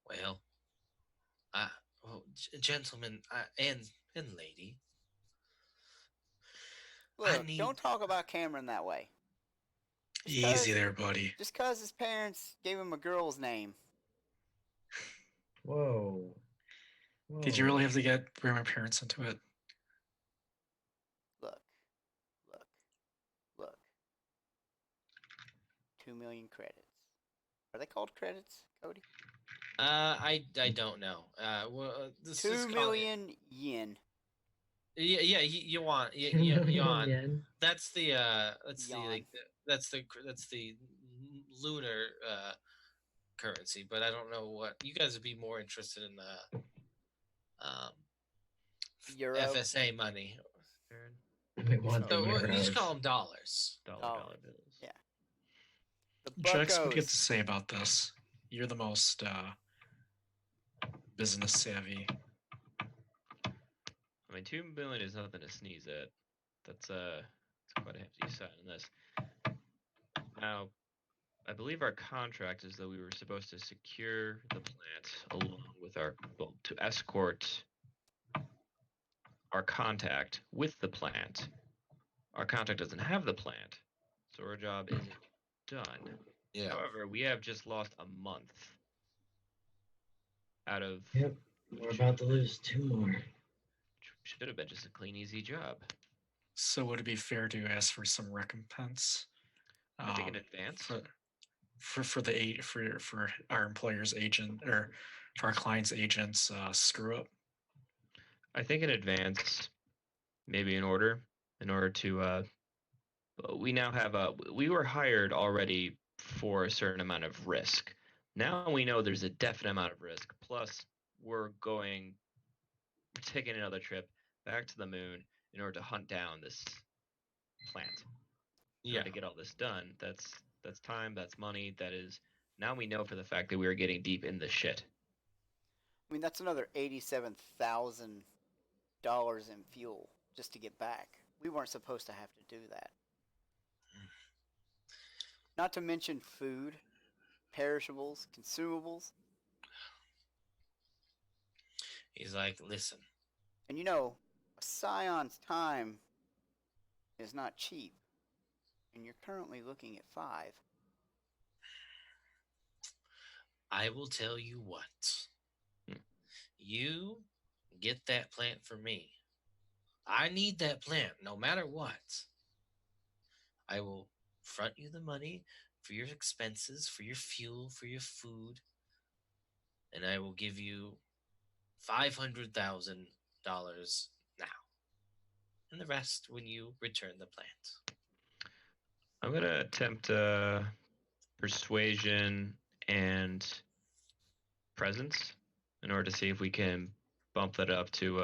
Well, gentlemen and lady. Look, don't talk about Cameron that way. Easy there, buddy. Just because his parents gave him a girl's name. Whoa. Did you really have to bring my parents into it? Look. 2 million credits. Are they called credits, Cody? I don't know. This 2 million yen. Yeah, yuan. Yuan. That's the Yuan. that's the lunar currency, but I don't know what you guys would be more interested in the Euro. FSA money. We want the So euros. you just call them dollars. Dollar bills. Yeah. Jax, what do you have to say about this? You're the most business savvy. I mean, 2 million is nothing to sneeze at. That's quite a hefty sum in this. Now, I believe our contract is that we were supposed to secure the plant along with to escort our contact with the plant. Our contact doesn't have the plant, so our job isn't done. Yeah. However, we have just lost a month out of. Yep. We're about to lose 2 more. Should have been just a clean, easy job. So would it be fair to ask for some recompense? I think in advance for our employer's agent or for our client's agent's screw up. I think in advance, maybe in order to. We now have we were hired already for a certain amount of risk. Now we know there's a definite amount of risk. Plus, we're taking another trip back to the moon in order to hunt down this plant. In order to get all this done, that's time, that's money, that is. Now we know for the fact that we are getting deep in the shit. I mean, that's another $87,000 in fuel just to get back. We weren't supposed to have to do that. Not to mention food, perishables, consumables. He's like, listen. And a scion's time is not cheap. And you're currently looking at 5. I will tell you what. You get that plant for me. I need that plant no matter what. I will front you the money for your expenses, for your fuel, for your food, and I will give you $500,000 now, and the rest when you return the plant. I'm gonna attempt persuasion and presence in order to see if we can bump that up to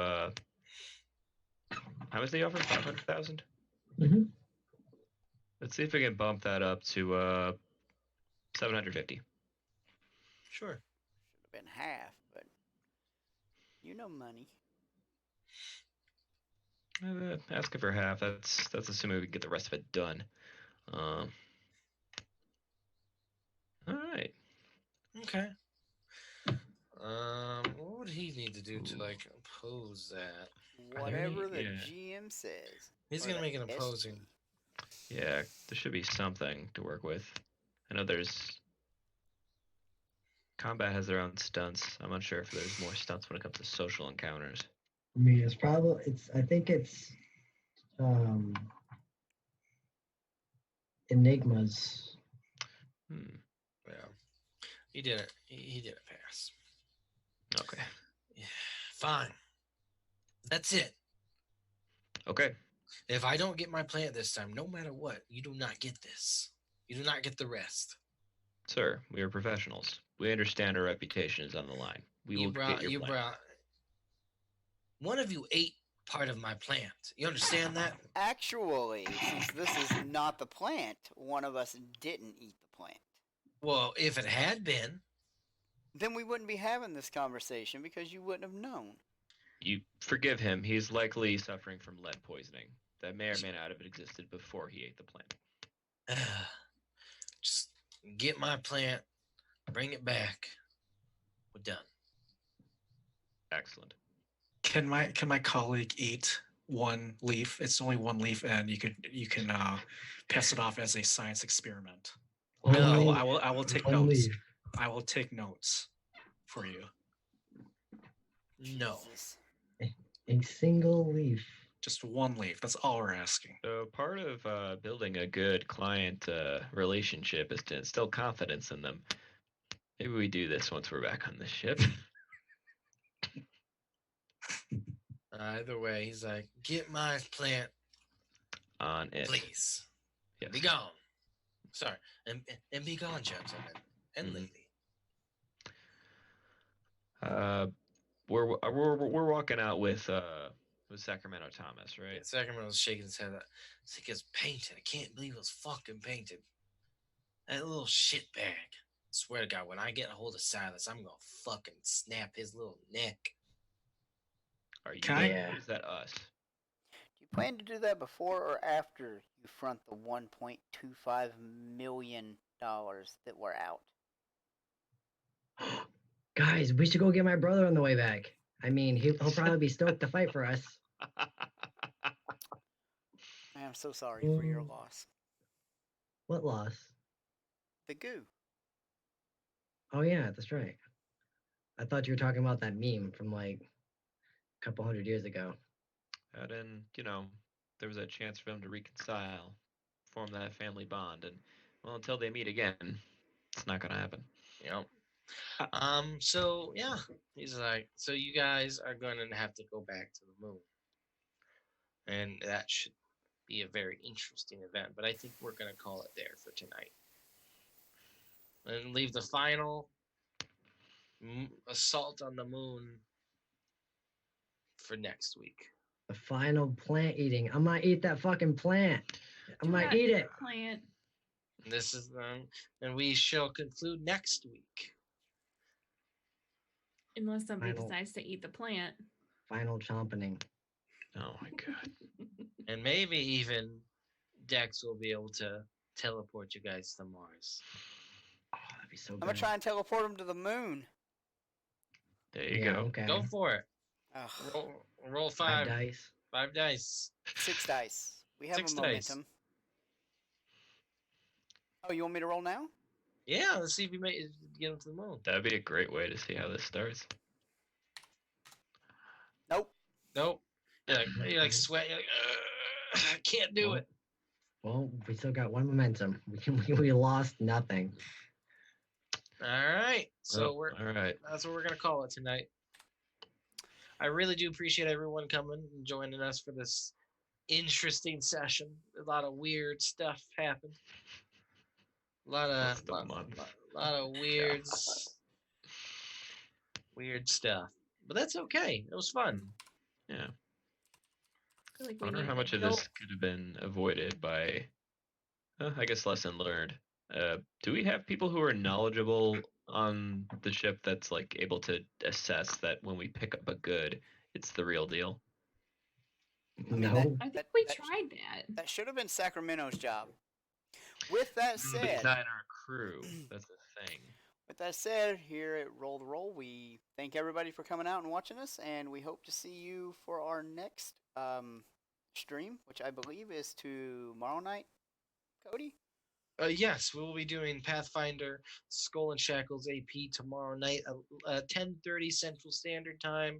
how much they offer? 500,000. Mm-hmm. Let's see if we can bump that up to 750. Sure. Should have been half, but money. Asking for half. That's assuming we can get the rest of it done. All right. Okay. What would he need to do to like oppose that? Whatever the yeah. GM says. He's or gonna the make an SG. opposing. Yeah, there should be something to work with. I know there's combat has their own stunts. I'm unsure if there's more stunts when it comes to social encounters. I mean, I think it's enigmas. Yeah. He didn't. He didn't pass. Okay. Yeah. Fine. That's it. Okay. If I don't get my plant this time, no matter what, you do not get this. You do not get the rest. Sir, we are professionals. We understand our reputation is on the line. We will get your plant. One of you ate part of my plant. You understand that? Actually, since this is not the plant, one of us didn't eat the plant. Well, if it had been, then we wouldn't be having this conversation because you wouldn't have known. You forgive him. He's likely suffering from lead poisoning. That may or may not have existed before he ate the plant. Just get my plant, bring it back. We're done. Excellent. Can my colleague eat one leaf? It's only one leaf, and you can pass it off as a science experiment. No, I will take notes. I will take notes for you. No. Jesus. A single leaf. Just one leaf. That's all we're asking. So part of building a good client relationship is to instill confidence in them. Maybe we do this once we're back on the ship. Either way, he's like, get my plant on it. Please. Yes. Be gone. Sorry. And be gone, gentlemen and lady. We're walking out with Sacramento Thomas, right? Yeah, Sacramento's shaking his head. It's like it's painted. I can't believe it was fucking painted. That little shit bag. I swear to God, when I get a hold of Silas, I'm gonna fucking snap his little neck. Are you? Or is that us? Do you plan to do that before or after you front the $1.25 million that we're out? Guys, we should go get my brother on the way back. I mean, he'll probably be stoked to fight for us. I am so sorry for your loss. What loss? The goo. Oh yeah, that's right. I thought you were talking about that meme from like a couple 100 years ago. And then, there was a chance for them to reconcile, form that family bond, and well, until they meet again, it's not gonna happen. Yep. So yeah, he's like, so you guys are gonna have to go back to the moon, and that should be a very interesting event. But I think we're gonna call it there for tonight, and leave the final assault on the moon for next week. The final plant eating. I'm gonna eat that fucking plant. I'm gonna eat it. Plant. This is and we shall conclude next week. Unless somebody decides to eat the plant. Final chompening. Oh my God. And maybe even Dex will be able to teleport you guys to Mars. Oh, that'd be so good. I'm gonna try and teleport him to the moon. There you go. Okay. Go for it. Roll 5 dice. 5 dice. 6 dice. We have 6 a momentum. Dice. Oh, you want me to roll now? Yeah, let's see if you get him to the moon. That'd be a great way to see how this starts. Nope. You're like sweat. You're like, I can't do it. Well, we still got one momentum. We lost nothing. All right. So all right. That's what we're gonna call it tonight. I really do appreciate everyone coming and joining us for this interesting session. A lot of weird stuff happened. A lot of weird stuff. But that's okay. It was fun. Yeah. I wonder how much of this could have been avoided by, I guess, lesson learned. Do we have people who are knowledgeable on the ship that's like able to assess that when we pick up a good, it's the real deal? I mean, No. I think we tried that. That should have been Sacramento's job. With that No, but he's said, not in our crew. That's the thing. with that said, here at Roll the Roll, we thank everybody for coming out and watching us, and we hope to see you for our next stream, which I believe is tomorrow night. Cody? Yes, we will be doing Pathfinder Skull and Shackles AP tomorrow night at 10:30 Central Standard Time,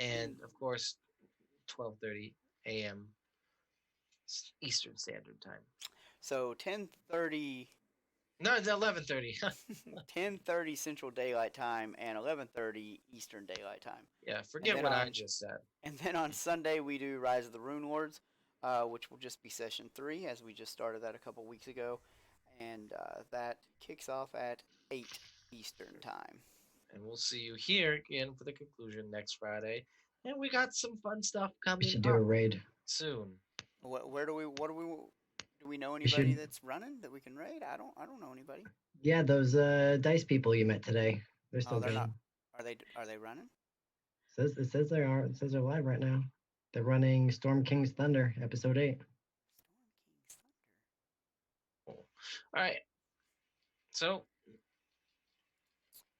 and of course 12:30 a.m. Eastern Standard Time. So 10:30. No, it's 11:30. 10:30 Central Daylight Time and 11:30 Eastern Daylight Time. Yeah, forget what I just said. And then on Sunday we do Rise of the Rune Lords, which will just be session 3, as we just started that a couple weeks ago, and that kicks off at 8 Eastern Time. And we'll see you here again for the conclusion next Friday. And we got some fun stuff coming. We should do a raid soon. What do we know anybody that's running that we can raid? I don't know anybody. Yeah, those dice people you met today. They're still they're going. Not. Are they running? It says they are. It says they're live right now. They're running Storm King's Thunder, episode 8. All right. So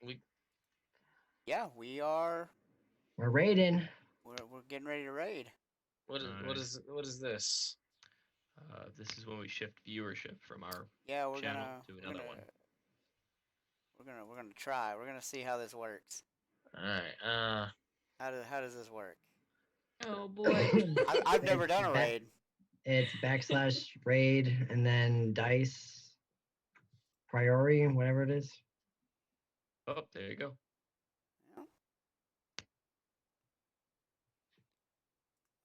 we are. We're raiding. We're getting ready to raid. What is this? This is when we shift viewership from our we're channel gonna, to another one. We're gonna try. We're gonna see how this works. All right. How does this work? Oh boy. I've never done a raid. It's / raid and then dice priority, whatever it is. Oh, there you go.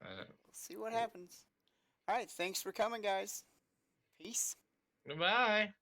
We'll see what happens. All right, thanks for coming, guys. Peace. Goodbye.